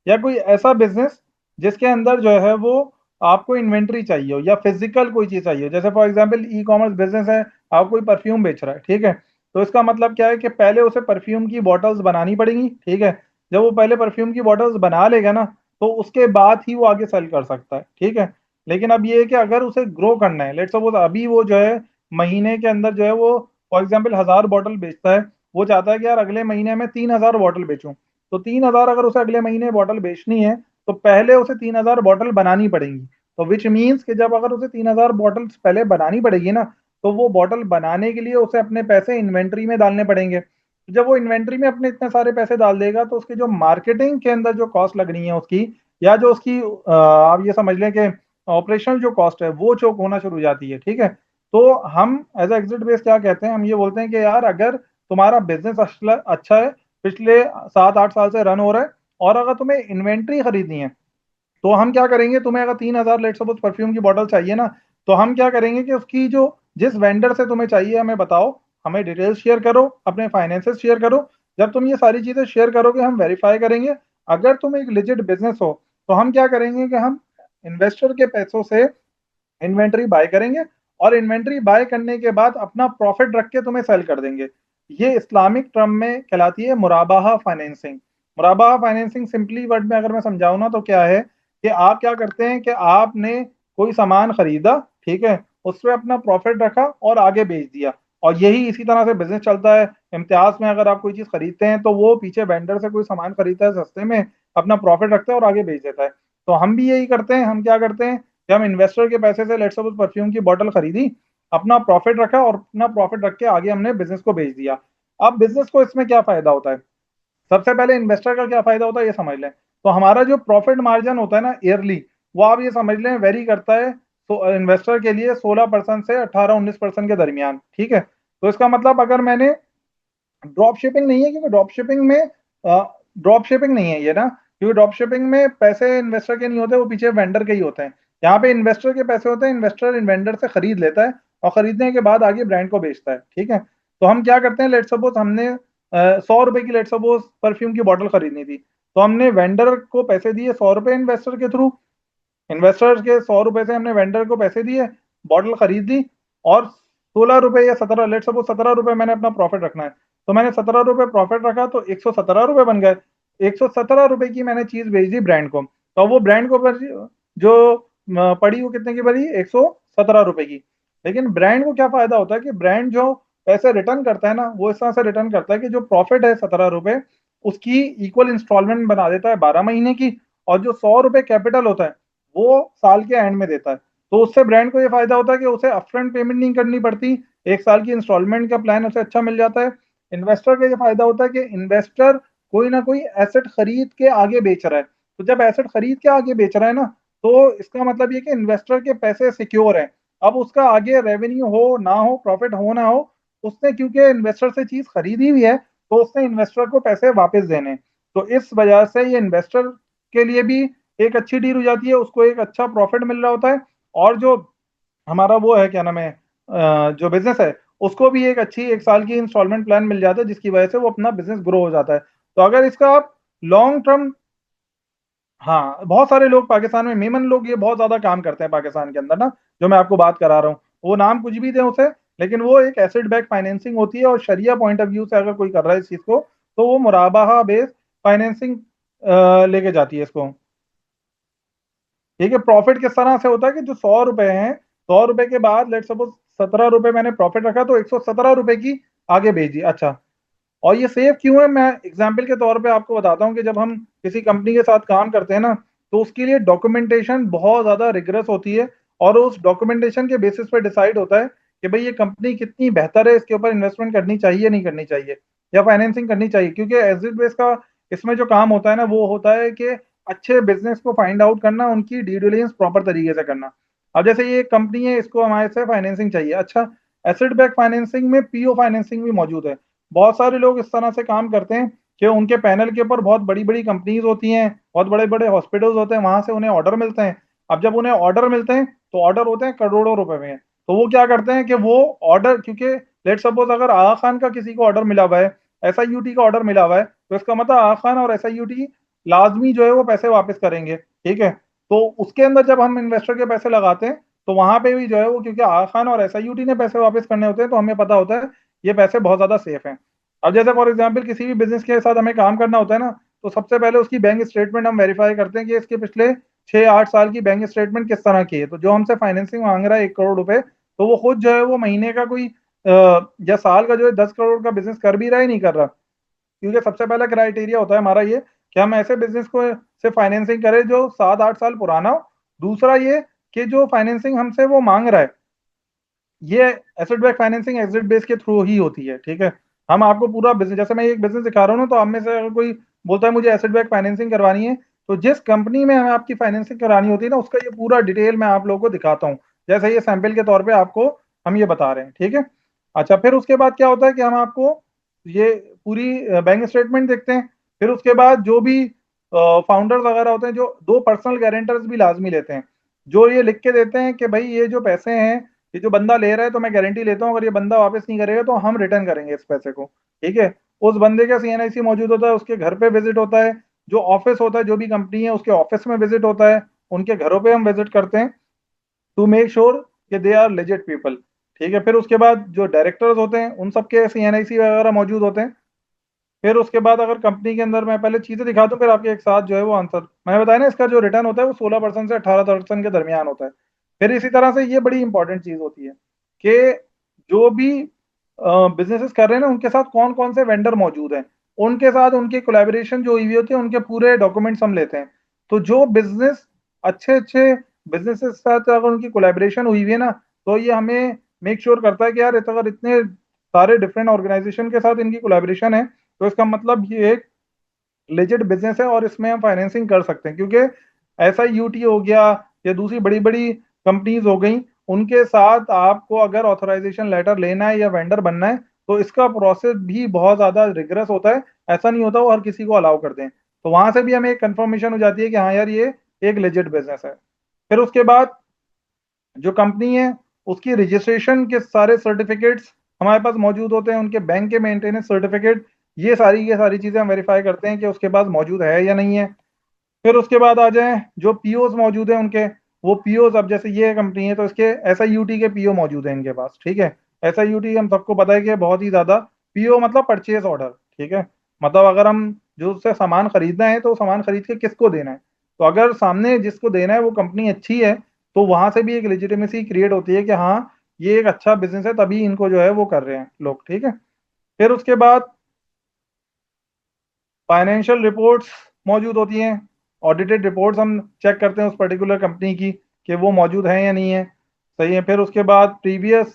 या कोई ऐसा बिजनेस जिसके अंदर जो है वो आपको इन्वेंट्री चाहिए हो या फिजिकल कोई चीज चाहिए हो। जैसे for example e commerce business है, आप कोई परफ्यूम बेच रहा है। ठीक है। तो इसका मतलब क्या है कि पहले उसे परफ्यूम की बॉटल्स बनानी पड़ेंगी। ठीक है। जब वो पहले परफ्यूम की बॉटल्स बना लेगा ना, तो उसके बाद ही वो आगे सेल कर सकता है। ठीक है। लेकिन अब ये है कि अगर उसे ग्रो करना है, लेट्स सपोज अभी वो जो है महीने के अंदर जो है वो फॉर एग्जाम्पल 1000 बॉटल बेचता है, वो चाहता है कि यार अगले महीने में 3000 बॉटल बेचूं। तो 3000 अगर उसे अगले महीने बॉटल बेचनी है, तो पहले उसे 3000 बॉटल बनानी पड़ेंगी। तो विच मीन्स कि जब अगर उसे 3000 बॉटल्स पहले बनानी पड़ेगी ना, तो वो बॉटल बनाने के लिए उसे अपने पैसे इन्वेंट्री में डालने पड़ेंगे। तो जब वो इन्वेंट्री में अपने इतने सारे पैसे डाल देगा, तो उसकी जो मार्केटिंग के अंदर जो कॉस्ट लग रही है उसकी, या जो उसकी आप ये समझ लें कि ऑपरेशनल जो कॉस्ट है वो चोक होना शुरू हो जाती है। ठीक है। तो हम एज एग्जिट बेस क्या कहते हैं, हम ये बोलते हैं कि यार अगर तुम्हारा बिजनेस अच्छा है, पिछले 7-8 साल से रन हो रहा है, और अगर तुम्हें इन्वेंट्री खरीदनी है, तो हम क्या करेंगे, तुम्हें अगर 3000 लेट सपोज परफ्यूम की बॉटल चाहिए ना, तो हम क्या करेंगे कि उसकी जो जिस वेंडर से तुम्हें चाहिए हमें बताओ, हमें डिटेल्स शेयर करो, अपने फाइनेंसेस शेयर करो। जब तुम ये सारी चीजें शेयर करोगे, हम वेरीफाई करेंगे। अगर तुम एक लिजिट बिजनेस हो, तो हम क्या करेंगे कि हम इन्वेस्टर के पैसों से इन्वेंट्री बाय करेंगे और इन्वेंट्री बाय करने के बाद अपना प्रॉफिट रख के तुम्हें सेल कर देंगे। ये इस्लामिक टर्म में कहलाती है मुराबाहा फाइनेंसिंग। मुराबाहा फाइनेंसिंग सिंपली वर्ड में अगर मैं समझाऊं ना तो क्या है कि आप क्या करते हैं कि आपने कोई सामान खरीदा, ठीक है, उसमें अपना प्रॉफिट रखा और आगे बेच दिया। और यही इसी तरह से बिजनेस चलता है। इम्तियाज में अगर आप कोई चीज खरीदते हैं तो वो पीछे वेंडर से कोई सामान खरीदता है सस्ते में, अपना प्रॉफिट रखता है और आगे बेच देता है। तो हम भी यही करते हैं। हम क्या करते हैं कि हम इन्वेस्टर के पैसे से लेट्स सपोज परफ्यूम की बोतल खरीदी, अपना प्रॉफिट रखा और अपना प्रॉफिट रख के आगे हमने बिजनेस को बेच दिया। अब बिजनेस को इसमें क्या फायदा होता है, सबसे पहले इन्वेस्टर का क्या फायदा होता है ये समझ लें। तो हमारा जो प्रॉफिट मार्जिन होता है ना ईयरली, वो आप ये समझ लें वेरी करता है तो इन्वेस्टर के लिए 16% से 18-19% के दरमियान, ठीक है। तो इसका मतलब अगर मैंने ड्रॉप शिपिंग नहीं है, क्योंकि ड्रॉप शिपिंग में ड्रॉप शिपिंग नहीं है ये ना, क्योंकि ड्रॉप शिपिंग में पैसे इन्वेस्टर के नहीं होते, वो पीछे वेंडर के ही होते हैं। यहाँ पे इन्वेस्टर के पैसे होते हैं, इन्वेस्टर वेंडर से खरीद लेता है और खरीदने के बाद आगे ब्रांड को बेचता है, ठीक है। तो हम क्या करते हैं, लेट सपोज हमने 100 रुपए की लेट सपोज परफ्यूम की बोतल खरीदनी थी, तो हमने वेंडर को पैसे दिए 100 रुपए इन्वेस्टर के थ्रू, इन्वेस्टर्स के 100 रुपए से हमने वेंडर को पैसे दिए, बॉटल खरीद ली और 16 रुपए या 17, लेट सपोज 17 रुपए मैंने अपना प्रॉफिट रखना है, तो मैंने 17 रुपए प्रॉफिट रखा तो 117 रुपए बन गए। 117 रुपए की मैंने चीज भेज दी ब्रांड को, तो वो ब्रांड को जो पड़ी वो कितने की पड़ी, 117 रुपए की। लेकिन ब्रांड को क्या फायदा होता है कि ब्रांड जो पैसे रिटर्न करता है ना, वो इस तरह से रिटर्न करता है कि जो प्रॉफिट है 17 रुपए, उसकी इक्वल इंस्टॉलमेंट बना देता है 12 महीने की, और जो 100 रुपए कैपिटल होता है वो साल के एंड में देता है। तो उससे ब्रांड को ये फायदा होता है कि उसे अपफ्रंट पेमेंट नहीं करनी पड़ती, 1 साल की इंस्टॉलमेंट का प्लान उसे अच्छा मिल जाता है। इन्वेस्टर का ये फायदा होता है कि इन्वेस्टर कोई ना कोई एसेट खरीद के आगे बेच रहा है। तो जब एसेट खरीद के आगे बेच रहा है ना, तो इसका मतलब ये कि इन्वेस्टर के पैसे सिक्योर हैं। अब उसका आगे रेवेन्यू हो ना हो, प्रॉफिट हो ना हो, उसने क्योंकि इन्वेस्टर से चीज खरीदी हुई है, तो उसने इन्वेस्टर को पैसे वापस देने। तो इस वजह से ये इन्वेस्टर के लिए भी एक अच्छी डील हो जाती है, उसको एक अच्छा प्रॉफिट मिल रहा होता है, और जो हमारा वो है क्या नाम है जो बिजनेस है, उसको भी एक अच्छी 1 साल की इंस्टॉलमेंट प्लान मिल जाता है, जिसकी वजह से वो अपना बिजनेस ग्रो हो जाता है। तो अगर इसका आप लॉन्ग टर्म, हाँ बहुत सारे लोग पाकिस्तान में, मेमन लोग ये बहुत ज्यादा काम करते हैं पाकिस्तान के अंदर ना, जो मैं आपको बात करा रहा हूँ, वो नाम कुछ भी दें उसे, लेकिन वो एक एसेट बैक फाइनेंसिंग होती है। और शरिया पॉइंट ऑफ व्यू से अगर कोई कर रहा है इस चीज को, तो वो मुराबाहा बेस्ड फाइनेंसिंग लेके जाती है इसको। ठीक है, प्रॉफिट किस तरह से होता है कि जो 100 रुपए हैं, 100 रुपए के बाद लेट सपोज 17 रुपए मैंने प्रॉफिट रखा, तो 117 रुपए की आगे भेजी। अच्छा, और ये सेफ क्यों है, मैं एग्जाम्पल के तौर पे आपको बताता हूँ कि जब हम किसी कंपनी के साथ काम करते हैं ना, तो उसके लिए डॉक्यूमेंटेशन बहुत ज्यादा रिगरस होती है, और उस डॉक्यूमेंटेशन के बेसिस पे डिसाइड होता है कि भाई ये कंपनी कितनी बेहतर है, इसके ऊपर इन्वेस्टमेंट करनी चाहिए नहीं करनी चाहिए, या फाइनेंसिंग करनी चाहिए। क्योंकि एसेट बेस का इसमें जो काम होता है ना, वो होता है कि अच्छे बिजनेस को फाइंड आउट करना, उनकी ड्यू डिलिजेंस प्रॉपर तरीके से करना। अब जैसे ये कंपनी है, इसको हमारे से फाइनेंसिंग चाहिए, अच्छा, एसेट बैक फाइनेंसिंग में पीओ फाइनेंसिंग भी मौजूद है। बहुत सारे लोग इस तरह से काम करते हैं कि उनके पैनल के ऊपर बहुत बड़ी बड़ी कंपनीज होती हैं, बहुत बड़े बड़े हॉस्पिटल्स होते हैं, वहां से उन्हें ऑर्डर मिलते हैं। अब जब उन्हें ऑर्डर मिलते हैं तो ऑर्डर होते हैं करोड़ों रुपए में, तो वो क्या करते हैं कि वो ऑर्डर, क्योंकि लेट सपोज अगर आगा खान का किसी को ऑर्डर मिला हुआ है, एसआईयूटी का ऑर्डर मिला हुआ है, तो इसका मतलब आगा खान और एसआईयूटी लाजमी जो है वो पैसे वापस करेंगे, ठीक है। तो उसके अंदर जब हम इन्वेस्टर के पैसे लगाते हैं, तो वहां पे भी जो है वो, क्योंकि आगा खान और एसआईयूटी ने पैसे वापस करने होते हैं, तो हमें पता होता है ये पैसे बहुत ज्यादा सेफ हैं। अब जैसे फॉर एग्जांपल किसी भी बिजनेस के साथ हमें काम करना होता है ना, तो सबसे पहले उसकी बैंक स्टेटमेंट हम वेरीफाई करते हैं कि इसके पिछले 6-8 साल की बैंक स्टेटमेंट किस तरह की है। तो जो हमसे फाइनेंसिंग मांग रहा है 1 करोड़ रुपए, तो वो खुद जो है वो महीने का कोई या साल का जो है 10 करोड़ का बिजनेस कर भी रहा है नहीं कर रहा। क्योंकि सबसे पहला क्राइटेरिया होता है हमारा ये कि हम ऐसे बिजनेस को से फाइनेंसिंग करें जो 7-8 साल पुराना हो। दूसरा ये कि जो फाइनेंसिंग हमसे वो मांग रहा है, ये asset back financing asset base के थ्रू ही होती है, ठीक है। हम आपको पूरा बिजनेस, जैसे मैं एक बिजनेस दिखा रहा हूँ ना, तो आप में से अगर कोई बोलता है मुझे एसेट बैक फाइनेंसिंग करवानी है, तो जिस कंपनी में हमें आपकी फाइनेंसिंग करानी होती है ना, उसका ये पूरा डिटेल मैं आप लोगों को दिखाता हूँ, जैसे ये सैंपल के तौर पे आपको हम ये बता रहे हैं, ठीक है। अच्छा, फिर उसके बाद क्या होता है कि हम आपको ये पूरी बैंक स्टेटमेंट देखते हैं। फिर उसके बाद जो भी फाउंडर्स वगैरह होते हैं, जो दो पर्सनल गारंटर्स भी लाजमी लेते हैं, जो ये लिख के देते हैं कि भाई ये जो पैसे हैं, ये जो बंदा ले रहा है, तो मैं गारंटी लेता हूँ अगर ये बंदा वापस नहीं करेगा तो हम रिटर्न करेंगे इस पैसे को, ठीक है। उस बंदे का सीएनआईसी मौजूद होता है, उसके घर पे विजिट होता है, जो ऑफिस होता है, जो भी कंपनी है उसके ऑफिस में विजिट होता है, उनके घरों पे हम विजिट करते हैं टू मेक श्योर कि दे आर लेजिट पीपल। ठीक है, फिर उसके बाद जो डायरेक्टर्स होते हैं उन सबके CNIC वगैरह मौजूद होते हैं। फिर उसके बाद अगर कंपनी के अंदर, मैं पहले चीजें दिखा दूं फिर आपके एक साथ जो है वो आंसर, मैंने बताया ना इसका जो रिटर्न होता है वो 16% से 18% के दरमियान होता है। फिर इसी तरह से ये बड़ी इंपॉर्टेंट चीज होती है कि जो भी बिजनेसेस कर रहे हैं ना उनके साथ कौन कौन से वेंडर मौजूद हैं, उनके साथ उनकी कोलैबोरेशन जो हुई हुई होती है, उनके पूरे डॉक्यूमेंट्स हम लेते हैं। तो जो बिजनेस अच्छे अच्छे बिजनेसेस के साथ अगर उनकी कोलैबोरेशन हुई हुई है ना, तो ये हमें मेक श्योर करता है कि यार अगर इतने सारे डिफरेंट ऑर्गेनाइजेशन के साथ इनकी कोलैबोरेशन है, तो इसका मतलब ये एक लेजिट बिजनेस है और इसमें हम फाइनेंसिंग कर सकते हैं। क्योंकि ऐसा यूटी हो गया या दूसरी बड़ी बड़ी कंपनीज हो गई, उनके साथ आपको अगर ऑथराइजेशन लेटर लेना है या वेंडर बनना है, तो इसका प्रोसेस भी बहुत ज्यादा रिगरस होता है। ऐसा नहीं होता वो हर किसी को अलाउ कर दें। तो वहां से भी हमें एक कंफर्मेशन हो जाती है कि हाँ यार ये एक लेजिट बिजनेस है। फिर उसके बाद जो कंपनी है उसकी रजिस्ट्रेशन के सारे सर्टिफिकेट्स हमारे पास मौजूद होते हैं, उनके बैंक के मेंटेनेंस सर्टिफिकेट, ये सारी चीजें हम वेरीफाई करते हैं कि उसके पास मौजूद है या नहीं है। फिर उसके बाद आ जाए जो पीओज मौजूद है उनके, वो पीओज, अब जैसे ये कंपनी है तो इसके SIUT के पीओ मौजूद है इनके पास। ठीक है, SIUT हम सबको पता है कि बहुत ही ज्यादा, पीओ मतलब परचेज ऑर्डर। ठीक है, मतलब अगर हम जो उससे सामान खरीदना है तो सामान खरीद के किसको देना है, तो अगर सामने जिसको देना है वो कंपनी अच्छी है, तो वहां से भी एक लेजिटिमेसी क्रिएट होती है कि हाँ ये एक अच्छा बिजनेस है, तभी इनको जो है वो कर रहे हैं लोग। ठीक है, फिर उसके बाद फाइनेंशियल रिपोर्ट्स मौजूद होती हैं, ऑडिटेड रिपोर्ट्स हम चेक करते हैं उस पर्टिकुलर कंपनी की कि वो मौजूद है या नहीं है। सही है, फिर उसके बाद प्रीवियस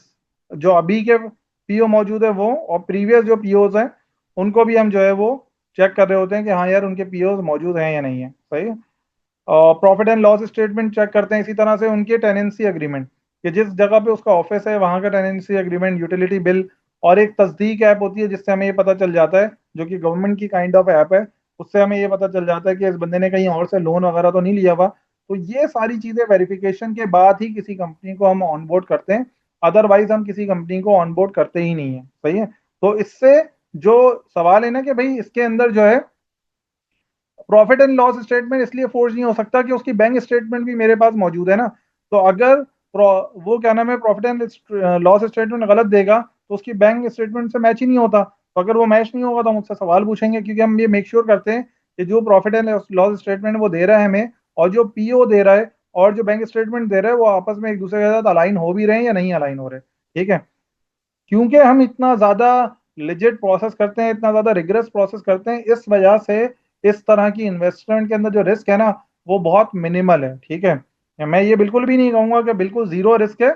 जो अभी के पीओ मौजूद है वो, और प्रीवियस जो पीओज हैं उनको भी हम जो है वो चेक कर रहे होते हैं कि हाँ यार उनके पीओज मौजूद हैं या नहीं है। सही है, और profit and loss statement check करते हैं, इसी तरह से उनके टेनेंसी एग्रीमेंट, कि जिस जगह पे उसका ऑफिस है वहां का टेनेंसी एग्रीमेंट, यूटिलिटी बिल, और एक तस्दीक ऐप होती है जिससे हमें ये पता चल जाता है, जो कि गवर्नमेंट की काइंड ऑफ ऐप है, उससे हमें ये पता चल जाता है कि इस बंदे ने कहीं और से लोन वगैरह तो नहीं लिया हुआ। तो ये सारी चीजें वेरिफिकेशन के बाद ही किसी कंपनी को हम ऑनबोर्ड करते हैं, अदरवाइज हम किसी कंपनी को ऑनबोर्ड करते ही नहीं है। सही है, तो इससे जो सवाल है ना कि भाई इसके अंदर जो है प्रॉफिट एंड लॉस स्टेटमेंट इसलिए फोर्ज नहीं हो सकता कि उसकी बैंक स्टेटमेंट भी मेरे पास मौजूद है ना। तो अगर वो क्या नाम है प्रॉफिट एंड लॉस स्टेटमेंट गलत देगा तो उसकी बैंक स्टेटमेंट से मैच ही नहीं होता। तो अगर वो मैच नहीं होगा तो हम उससे सवाल पूछेंगे, क्योंकि हम ये मेक श्योर करते हैं कि जो प्रॉफिट एंड लॉस स्टेटमेंट वो दे रहा है हमें, और जो पीओ दे रहा है और जो बैंक स्टेटमेंट दे रहा है, वो आपस में एक दूसरे के साथ अलाइन हो भी रहे हैं या नहीं अलाइन हो रहे। ठीक है, क्योंकि हम इतना ज्यादा लिजिट प्रोसेस करते हैं, इतना ज्यादा रिग्रेस प्रोसेस करते हैं, इस वजह से इस तरह की इन्वेस्टमेंट के अंदर जो रिस्क है ना वो बहुत मिनिमल है। ठीक है, मैं ये बिल्कुल भी नहीं कहूंगा कि बिल्कुल जीरो रिस्क है,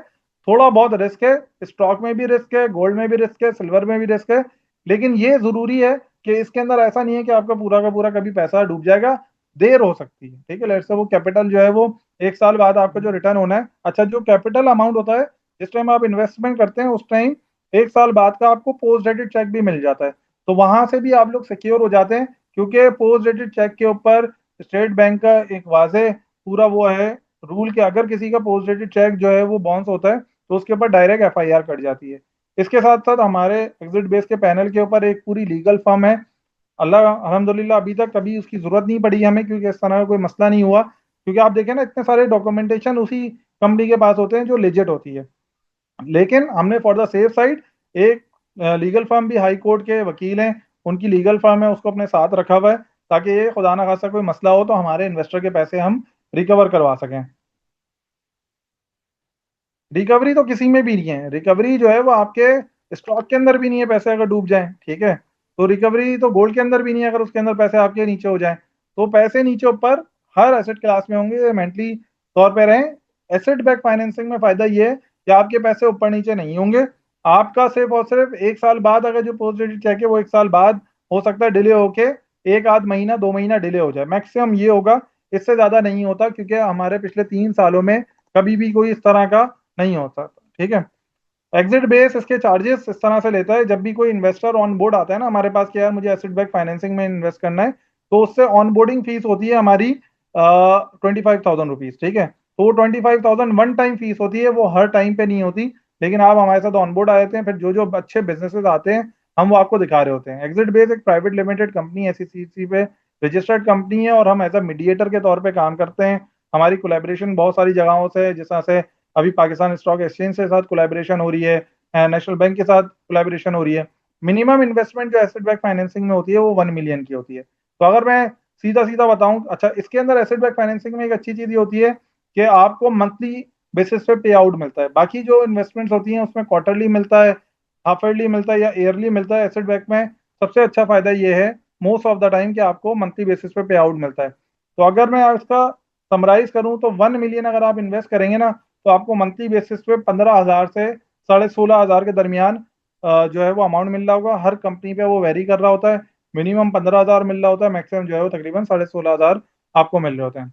थोड़ा बहुत रिस्क है, स्टॉक में भी रिस्क है, गोल्ड में भी रिस्क है, सिल्वर में भी रिस्क है। लेकिन ये जरूरी है कि इसके अंदर ऐसा नहीं है कि आपका पूरा का पूरा कभी पैसा डूब जाएगा, देर हो सकती है। ठीक है, लेट्स से वो कैपिटल जो है वो एक साल बाद आपका जो रिटर्न होना है, अच्छा जो कैपिटल अमाउंट होता है जिस टाइम आप इन्वेस्टमेंट करते हैं उस टाइम एक साल बाद का आपको पोस्ट डेटेड चेक भी मिल जाता है। तो वहां से भी आप लोग सिक्योर हो जाते हैं, क्योंकि पोस्ट डेटेड चेक के ऊपर स्टेट बैंक का एक वाजे पूरा वो है रूल कि अगर किसी का पोस्ट डेटेड चेक जो है वो बाउंस होता है तो उसके ऊपर डायरेक्ट FIR कट जाती है। इसके साथ साथ हमारे एग्जिट बेस के पैनल के ऊपर एक पूरी लीगल फर्म है, अल्लाह अल्हम्दुलिल्लाह अभी तक कभी उसकी जरूरत नहीं पड़ी हमें, क्योंकि इस तरह का कोई मसला नहीं हुआ। क्योंकि आप देखें ना इतने सारे डॉक्यूमेंटेशन उसी कंपनी के पास होते हैं जो लेजिट होती है। लेकिन हमने फॉर द सेफ साइड एक लीगल फर्म भी, हाई कोर्ट के वकील हैं उनकी लीगल फर्म है, उसको अपने साथ रखा हुआ है, ताकि ये खुदा ना खासा कोई मसला हो तो हमारे इन्वेस्टर के पैसे हम रिकवर करवा सकें। रिकवरी तो किसी में भी नहीं है, रिकवरी जो है वो आपके स्टॉक के अंदर भी नहीं है पैसे अगर डूब जाएं। ठीक है, तो रिकवरी तो गोल्ड के अंदर भी नहीं है अगर उसके अंदर पैसे आपके नीचे हो जाएं। तो पैसे नीचे ऊपर हर एसेट क्लास में होंगे, मेंटली तौर पे रहें। एसेट बैक फाइनेंसिंग में फायदा ये है कि आपके पैसे ऊपर नीचे नहीं होंगे। आपका सिर्फ और सिर्फ एक साल बाद अगर जो पोस्ट डेटेड चेक है वो एक साल बाद हो सकता है डिले होके एक आध महीना 2 महीना डिले हो जाए, मैक्सिमम ये होगा, इससे ज्यादा नहीं होता, क्योंकि हमारे पिछले 3 सालों में कभी भी कोई इस तरह का नहीं होता। ठीक है, एग्जिट बेस इसके चार्जेस इस तरह से लेता है, जब भी कोई इन्वेस्टर ऑन बोर्ड आता है ना हमारे पास कि यार मुझे एसेट बैक फाइनेंसिंग में इन्वेस्ट करना है, तो उससे ऑन बोर्डिंग फीस होती है हमारी 25,000 रुपीज। ठीक है, तो वो 25,000 वन टाइम फीस होती है, वो हर टाइम पे नहीं होती। लेकिन आप हमारे साथ ऑन बोर्ड आ जाते हैं, फिर जो जो अच्छे बिजनेसेस आते हैं हम वो आपको दिखा रहे होते हैं। एग्जिट बेस एक प्राइवेट लिमिटेड कंपनी SEC पे रजिस्टर्ड कंपनी है और हम एज अ मीडिएटर के तौर पे काम करते हैं। हमारी कोलैबोरेशन बहुत सारी जगहों से है, जिस तरह से अभी पाकिस्तान स्टॉक एक्सचेंज के साथ कोलैबोरेशन हो रही है, नेशनल बैंक के साथ कोलैबोरेशन हो रही है। मिनिमम इन्वेस्टमेंट जो एसेट बैक फाइनेंसिंग में होती है वो 1 मिलियन की होती है। तो अगर मैं सीधा सीधा बताऊं, अच्छा इसके अंदर एसेट बैक फाइनेंसिंग में एक अच्छी चीज ये होती है कि आपको मंथली बेसिस पे पे आउट मिलता है। बाकी जो इन्वेस्टमेंट्स होती हैं उसमें क्वार्टरली मिलता है, हाफ ईयरली मिलता है या ईयरली मिलता है। एसेट बैक में सबसे अच्छा फायदा ये है मोस्ट ऑफ द टाइम कि आपको मंथली बेसिस पे पे आउट मिलता है। तो अगर मैं इसका समराइज करूं तो 1 मिलियन अगर आप इन्वेस्ट करेंगे ना, तो आपको मंथली बेसिस पे 15,000 से 16,500 के दरमियान जो है वो अमाउंट मिल रहा होगा। हर कंपनी पे वो वेरी कर रहा होता है। मिनिमम 15,000 मिल रहा होता है, मैक्सिमम जो है वो तकरीबन 16,500 आपको मिल रहे होते हैं।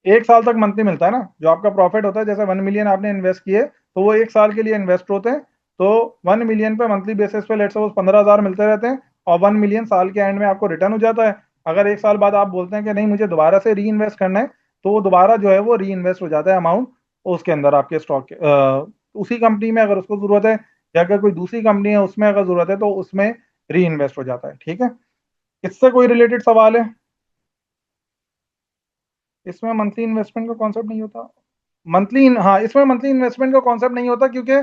1 साल तक मंथली मिलता है ना, जो आपका प्रॉफिट होता है। जैसे 1 मिलियन आपने इन्वेस्ट किए तो वो 1 साल के लिए इन्वेस्ट होते हैं। तो 1 मिलियन पे मंथली बेसिस पे लेट्स सपोज 15,000 मिलते रहते हैं और 1 मिलियन साल के एंड में आपको रिटर्न हो जाता है। अगर 1 साल बाद आप बोलते हैं कि नहीं मुझे दोबारा से री इन्वेस्ट करना है, तो वो दोबारा जो है वो री इन्वेस्ट हो जाता है अमाउंट उसके अंदर आपके स्टॉक के उसी कंपनी में अगर उसको जरूरत है, या अगर कोई दूसरी कंपनी है उसमें अगर जरूरत है तो उसमें री इन्वेस्ट हो जाता है। ठीक है, इससे कोई रिलेटेड सवाल है? इसमें मंथली इन्वेस्टमेंट का कॉन्सेप्ट नहीं होता। मंथली, हाँ इसमें मंथली इन्वेस्टमेंट का कॉन्सेप्ट नहीं होता क्योंकि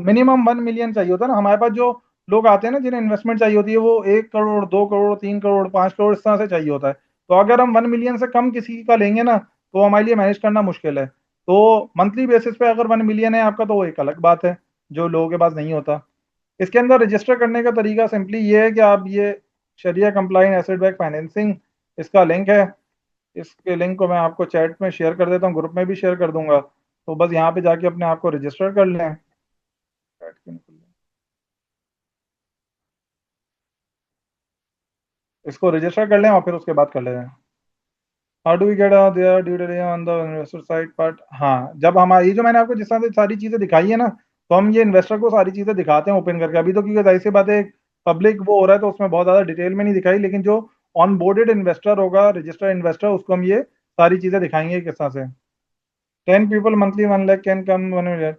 मिनिमम 1 मिलियन चाहिए होता है ना। हमारे पास जो लोग आते हैं ना जिन्हें इन्वेस्टमेंट चाहिए होती है वो 1 करोड़ 2 करोड़ 3 करोड़ 5 करोड़ इस तरह से चाहिए होता है। तो अगर हम 1 मिलियन से कम किसी का लेंगे ना तो हमारे लिए मैनेज करना मुश्किल है। तो मंथली बेसिस पे अगर 1 मिलियन है आपका तो वो एक अलग बात है जो लोगों के पास नहीं होता। इसके अंदर रजिस्टर करने का तरीका सिंपली ये है कि आप ये शरिया कंप्लाइंट एसेट बैक फाइनेंसिंग इसका लिंक है। इसके लिंक को मैं आपको चैट में शेयर कर देता हूँ, ग्रुप में भी शेयर कर दूंगा। तो बस यहाँ पे जाके अपने आप को रजिस्टर कर लें। चैट क्यों नहीं खुल रहा? इसको रजिस्टर कर लें और फिर उसके बाद कर लें। How do we get their due diligence on the investor side part. हाँ, जब हमारी ये जो मैंने आपको जिस तरह से सारी चीजें दिखाई है ना, तो हम ये इन्वेस्टर को सारी चीजें दिखाते हैं ओपन करके। अभी तो क्योंकि जाहिर सी बात है पब्लिक वो हो रहा है तो उसमें बहुत ज्यादा डिटेल में नहीं दिखाई, लेकिन जो ऑन बोर्डेड इन्वेस्टर होगा, रजिस्टर्ड इन्वेस्टर, उसको हम ये सारी चीजें दिखाएंगे किस तरह से। 10 people monthly 1 lakh can come 1 million.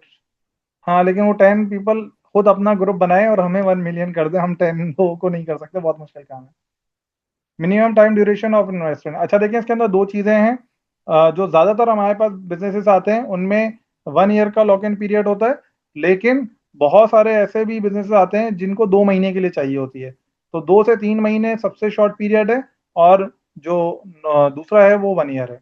हाँ लेकिन वो 10 पीपल खुद अपना ग्रुप बनाए और हमें 1 मिलियन कर दे, हम 10 लोगों को नहीं कर सकते, बहुत मुश्किल काम है। Minimum time duration of investment, अच्छा देखिए इसके अंदर दो चीजें हैं। जो ज्यादातर हमारे पास बिजनेसेस आते हैं उनमें 1 ईयर का लॉक इन पीरियड होता है, लेकिन बहुत सारे ऐसे भी बिजनेसेस आते हैं जिनको 2 महीने के लिए चाहिए होती है। तो 2 से 3 महीने सबसे शॉर्ट पीरियड है, और जो दूसरा है वो 1 ईयर है।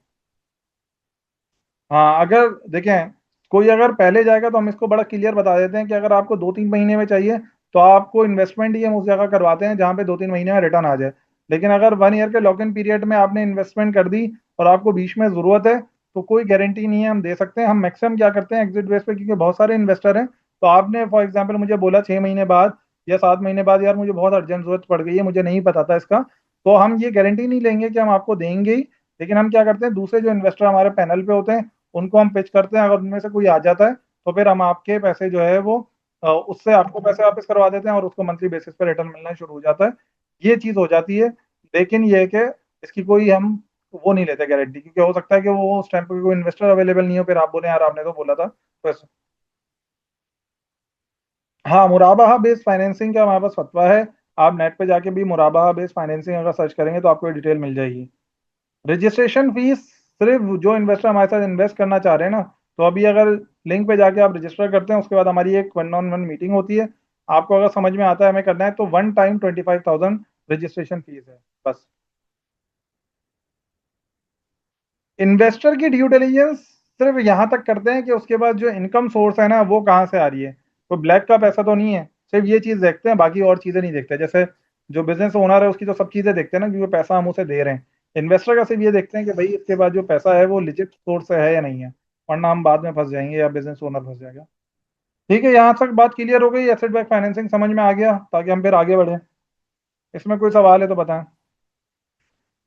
हाँ अगर देखें कोई अगर पहले जाएगा तो हम इसको बड़ा क्लियर बता देते हैं कि अगर आपको 2-3 महीने में चाहिए तो आपको इन्वेस्टमेंट ही हम उस जगह करवाते हैं जहाँ पे 2-3 महीने में रिटर्न आ जाए। लेकिन अगर 1 ईयर के लॉक इन पीरियड में आपने इन्वेस्टमेंट कर दी और आपको बीच में जरूरत है तो कोई गारंटी नहीं है हम दे सकते हैं। हम मैक्सिमम क्या करते हैं एग्जिट बेस पे, क्योंकि बहुत सारे इन्वेस्टर हैं। तो आपने फॉर एग्जाम्पल मुझे बोला 6 महीने बाद या 7 महीने बाद यार मुझे बहुत अर्जेंट जरूरत पड़ गई है, मुझे नहीं पता था इसका, तो हम ये गारंटी नहीं लेंगे कि हम आपको देंगे ही। लेकिन हम क्या करते हैं दूसरे जो इन्वेस्टर हमारे पैनल पे होते हैं उनको हम पिच करते हैं। अगर उनमें से कोई आ जाता है तो फिर हम आपके पैसे जो है वो उससे आपको पैसे वापस करवा देते हैं और उसको मंथली बेसिस पे रिटर्न मिलना शुरू हो जाता है। ये चीज हो जाती है। लेकिन ये है कि इसकी कोई हम वो नहीं लेते गारंटी, क्योंकि हो सकता है कि वो उस टाइम पे कोई इन्वेस्टर अवेलेबल नहीं हो, फिर आप बोले यार आपने तो बोला था तो हाँ मुराबाहा बेस्ड फाइनेंसिंग का हमारे पास फतवा है। आप नेट पे जाके भी मुराबाहा बेस्ड फाइनेंसिंग अगर सर्च करेंगे तो आपको डिटेल मिल जाएगी। रजिस्ट्रेशन फीस सिर्फ जो इन्वेस्टर हमारे साथ इन्वेस्ट करना चाह रहे हैं ना, तो अभी अगर लिंक पे जाके आप रजिस्टर करते हैं उसके बाद हमारी एक 1-on-1 मीटिंग होती है। आपको अगर समझ में आता है हमें करना है तो 1 टाइम 25,000 रजिस्ट्रेशन फीस है बस। इन्वेस्टर की ड्यू डिलीजेंस सिर्फ यहाँ तक करते हैं कि उसके बाद जो इनकम सोर्स है ना वो कहाँ से आ रही है, तो ब्लैक का पैसा तो नहीं है। सिर्फ ये चीज देखते हैं, बाकी और चीजें नहीं देखते। जैसे जो बिजनेस ओनर है उसकी तो सब चीजें देखते हैं ना, क्योंकि पैसा हम उसे दे रहे हैं। इन्वेस्टर का सिर्फ ये देखते हैं कि भाई इसके बाद जो पैसा है वो लिजिट सोर्स से है या नहीं है, वरना हम बाद में फंस जाएंगे या बिजनेस ओनर फंस जाएगा। ठीक है, यहाँ तक बात क्लियर हो गई, एसेट बैक फाइनेंसिंग समझ में आ गया, ताकि हम फिर आगे बढ़े। इसमें कोई सवाल है तो बताएं।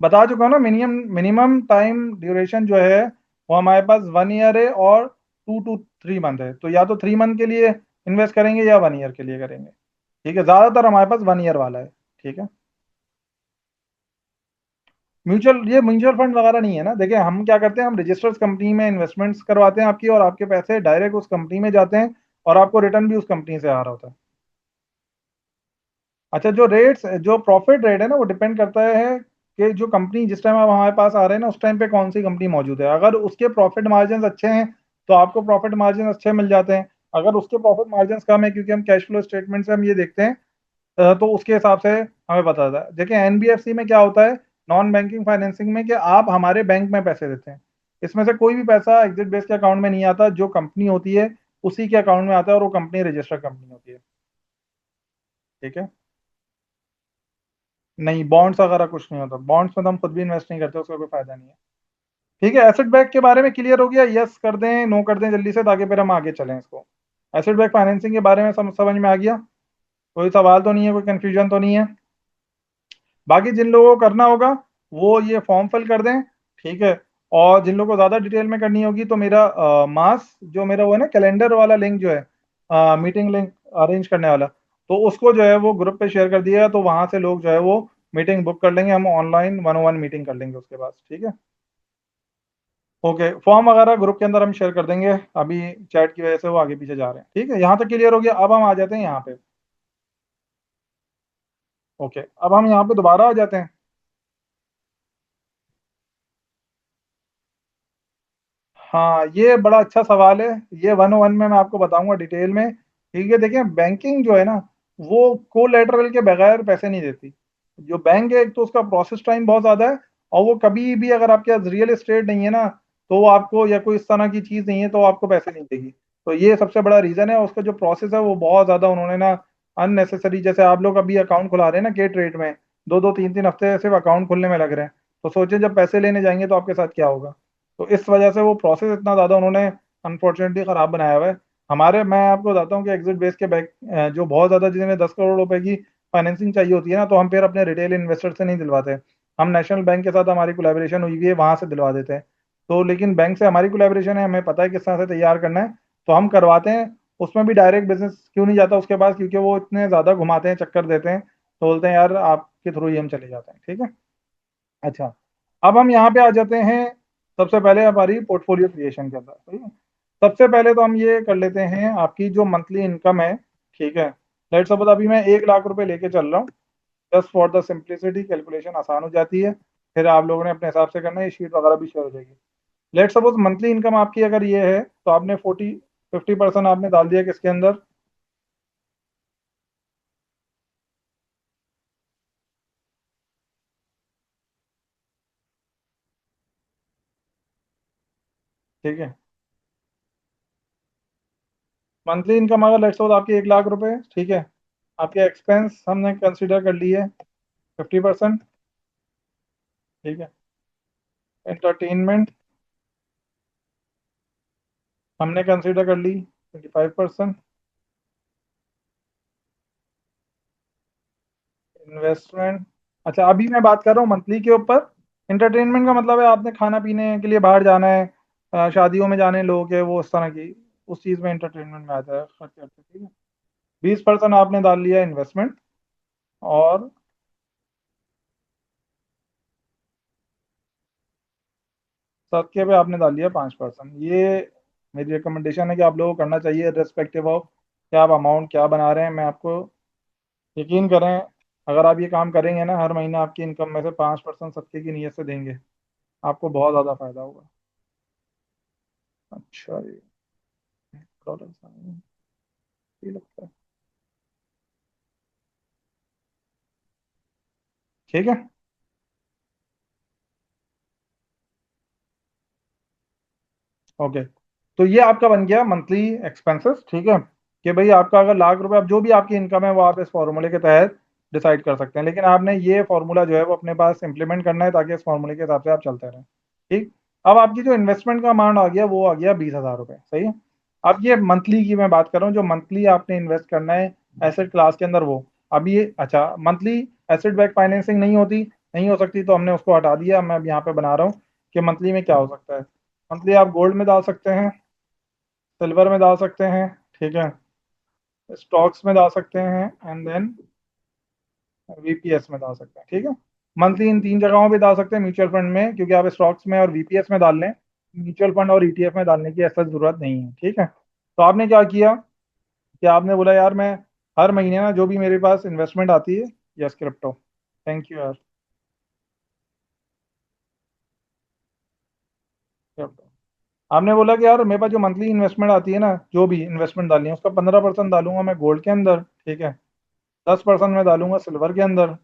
बता चुका हूँ ना, मिनिमम मिनिमम टाइम ड्यूरेशन जो है वो हमारे पास 1 ईयर है और 2 to 3 मंथ है। तो या तो 3 मंथ के लिए इन्वेस्ट करेंगे या 1 ईयर के लिए करेंगे। ठीक है, ज्यादातर हमारे पास 1 ईयर वाला है। ठीक है, म्यूचुअल फंड वगैरह नहीं है ना। देखिए हम क्या करते हैं, हम रजिस्टर्ड कंपनी में इन्वेस्टमेंट्स करवाते हैं आपकी, और आपके पैसे डायरेक्ट उस कंपनी में जाते हैं और आपको रिटर्न भी उस कंपनी से आ रहा होता है। अच्छा, जो रेट्स, जो प्रॉफिट रेट है ना, वो डिपेंड करता है कि जो कंपनी जिस टाइम आप हमारे पास आ रहे हैं ना, उस टाइम पे कौन सी कंपनी मौजूद है। अगर उसके प्रॉफिट मार्जिन अच्छे हैं तो आपको प्रॉफिट मार्जिन अच्छे मिल जाते हैं। अगर उसके प्रॉफिट मार्जिन कम है, क्योंकि हम कैश फ्लो स्टेटमेंट से हम ये देखते हैं, तो उसके हिसाब से हमें बताता है। देखिए एनबीएफसी में क्या होता है, नॉन बैंकिंग फाइनेंसिंग में, कि आप हमारे बैंक में पैसे देते हैं, इसमें से कोई भी पैसा एग्जिट बेस के अकाउंट में नहीं आता, जो कंपनी होती है उसी के अकाउंट में आता है, और वो कंपनी रजिस्टर्ड कंपनी होती है। ठीक है। नहीं, बॉन्ड्स वगैरह कुछ नहीं होता, बॉन्ड्स में तो हम खुद भी इन्वेस्ट नहीं करते, उसका कोई फायदा नहीं है। ठीक है, एसेट बैक के बारे में क्लियर हो गया? यस कर दें, नो कर दें जल्दी से, ताकि फिर हम आगे चलें इसको। एसेट बैक फाइनेंसिंग के बारे में समझ में आ गया? कोई सवाल तो नहीं है, कोई कंफ्यूजन तो नहीं है? बाकी जिन लोगों को करना होगा वो ये फॉर्म फिल कर दें। ठीक है। और जिन लोगों को ज़्यादा डिटेल में करनी होगी तो मेरा मास, जो मेरा वो है ना कैलेंडर वाला लिंक जो है, मीटिंग लिंक अरेंज करने वाला, तो उसको जो है वो ग्रुप पे शेयर कर दिया, तो वहां से लोग जो है वो मीटिंग बुक कर लेंगे, हम ऑनलाइन 1-on-1 मीटिंग कर लेंगे उसके बाद। ठीक है। ओके, फॉर्म वगैरह ग्रुप के अंदर हम शेयर कर देंगे, अभी चैट की वजह से वो आगे पीछे जा रहे हैं। ठीक है, यहाँ तक क्लियर हो गया। अब हम आ जाते हैं यहाँ पे। ओके, अब हम यहाँ पे दोबारा आ जाते हैं। हाँ, ये बड़ा अच्छा सवाल है। ये 101 में मैं आपको बताऊंगा डिटेल में। ठीक है, देखिए बैंकिंग जो है ना, वो कोलेटरल के बगैर पैसे नहीं देती। जो बैंक है, एक तो उसका प्रोसेस टाइम बहुत ज़्यादा है, और वो कभी भी, अगर आपके पास रियल एस्टेट नहीं है ना, तो वो आपको, या कोई इस तरह की चीज़ नहीं है, तो वो आपको पैसे नहीं देगी। तो ये सबसे बड़ा रीज़न है। उसका जो प्रोसेस है वो बहुत ज़्यादा उन्होंने ना अननेसेसरी, जैसे आप लोग अभी अकाउंट खुला रहे हैं ना गेट रेट में, 2-2 3-3 हफ्ते सिर्फ अकाउंट खुलने में लग रहे हैं, तो सोचिए जब पैसे लेने जाएंगे तो आपके साथ क्या होगा। तो इस वजह से वो प्रोसेस इतना ज़्यादा उन्होंने अनफॉर्चुनेटली ख़राब बनाया हुआ है। हमारे, मैं आपको बताता हूँ कि एग्जिट बेस के बैंक जो बहुत ज़्यादा, जिन्हें 10 करोड़ रुपए की फाइनेंसिंग चाहिए होती है ना, तो हम फिर अपने रिटेल इन्वेस्टर से नहीं दिलवाते। हम नेशनल बैंक के साथ हमारी कोलैबोरेशन हुई हुई है, वहाँ से दिलवा देते हैं। तो लेकिन बैंक से हमारी कोलैबोरेशन है, हमें पता है किस तरह से तैयार करना है, तो हम करवाते हैं। उसमें भी डायरेक्ट बिजनेस क्यों नहीं जाता उसके पास, क्योंकि वो इतने ज़्यादा घुमाते हैं, चक्कर देते हैं, तो बोलते हैं यार आपके थ्रू ही हम चले जाते हैं। ठीक है। अच्छा, अब हम यहाँ पे आ जाते हैं सबसे पहले हमारी पोर्टफोलियो क्रिएशन के अंदर। ठीक है। सबसे पहले तो हम ये कर लेते हैं आपकी जो मंथली इनकम है। ठीक है। लेट्स सपोज अभी मैं 1 लाख रुपए लेके चल रहा हूँ, just for the simplicity, calculation आसान हो जाती है, फिर आप लोगों ने अपने हिसाब से करना है, ये शीट वगैरह भी शेयर हो जाएगी। लेट्स सपोज मंथली इनकम आपकी अगर ये है, तो आपने 50% आपने डाल दिया किसके अंदर? ठीक है। मंथली इनकम अगर लेट्स सपोज आपकी 1 लाख रुपए है, ठीक है। आपके एक्सपेंस हमने कंसिडर कर लिए 50%। ठीक है। एंटरटेनमेंट हमने कंसीडर कर ली 25%। इन्वेस्टमेंट, अच्छा अभी मैं बात कर रहा हूँ मंथली के ऊपर। इंटरटेनमेंट का मतलब है आपने खाना पीने के लिए बाहर जाना है, शादियों में जाने लोग है, वो उस तरह की, उस चीज़ में इंटरटेनमेंट में आता है खर्च करते। ठीक है। 20% आपने डाल लिया इन्वेस्टमेंट, और 7 के पे आपने डाल लिया 5%। ये मेरी रिकमेंडेशन है कि आप लोगों को करना चाहिए, रिस्पेक्टिव ऑफ क्या आप अमाउंट क्या बना रहे हैं। मैं आपको, यकीन करें, अगर आप ये काम करेंगे ना, हर महीने आपकी इनकम में से 5% सत्ते की नीयत से देंगे, आपको बहुत ज़्यादा फायदा होगा। अच्छा, ये डॉलर ये लगता है। ठीक है। ओके, तो ये आपका बन गया मंथली एक्सपेंसेस। ठीक है, कि भाई आपका अगर लाख रुपए, अब जो भी आपकी इनकम है वो आप इस फॉर्मूले के तहत डिसाइड कर सकते हैं, लेकिन आपने ये फॉर्मूला जो है वो अपने पास इंप्लीमेंट करना है, ताकि इस फॉर्मूले के हिसाब से आप चलते रहें। ठीक। अब आपकी जो इन्वेस्टमेंट का अमाउंट आ गया वो आ गया 20,000 रुपये। सही है। अब ये मंथली की मैं बात कर रहा हूँ, जो मंथली आपने इन्वेस्ट करना है एसेट क्लास के अंदर, वो अभी ये, अच्छा मंथली एसेट बैक फाइनेंसिंग नहीं होती, नहीं हो सकती, तो हमने उसको हटा दिया। मैं अब यहाँ पे बना रहा हूँ कि मंथली में क्या हो सकता है। मंथली आप गोल्ड में डाल सकते हैं, सिल्वर में डाल सकते हैं, ठीक है, स्टॉक्स में डाल सकते हैं, एंड देन वीपीएस में डाल सकते हैं। ठीक है। मंथली इन 3 जगहों पे डाल सकते हैं, म्यूचुअल फंड में, क्योंकि आप स्टॉक्स में और वीपीएस में डाल लें, म्यूचुअल फंड और ईटीएफ में डालने की ऐसा जरूरत नहीं है। ठीक है। तो आपने क्या किया कि आपने बोला यार मैं हर महीने ना जो भी मेरे पास इन्वेस्टमेंट आती है, यस क्रिप्टो। थैंक यू यार। क्रिप्टो। आपने बोला कि यार मेरे पास जो मंथली इन्वेस्टमेंट आती है ना, जो भी इन्वेस्टमेंट डालनी है उसका 15% डालूंगा मैं गोल्ड के अंदर, ठीक है। 10% मैं डालूंगा सिल्वर के अंदर।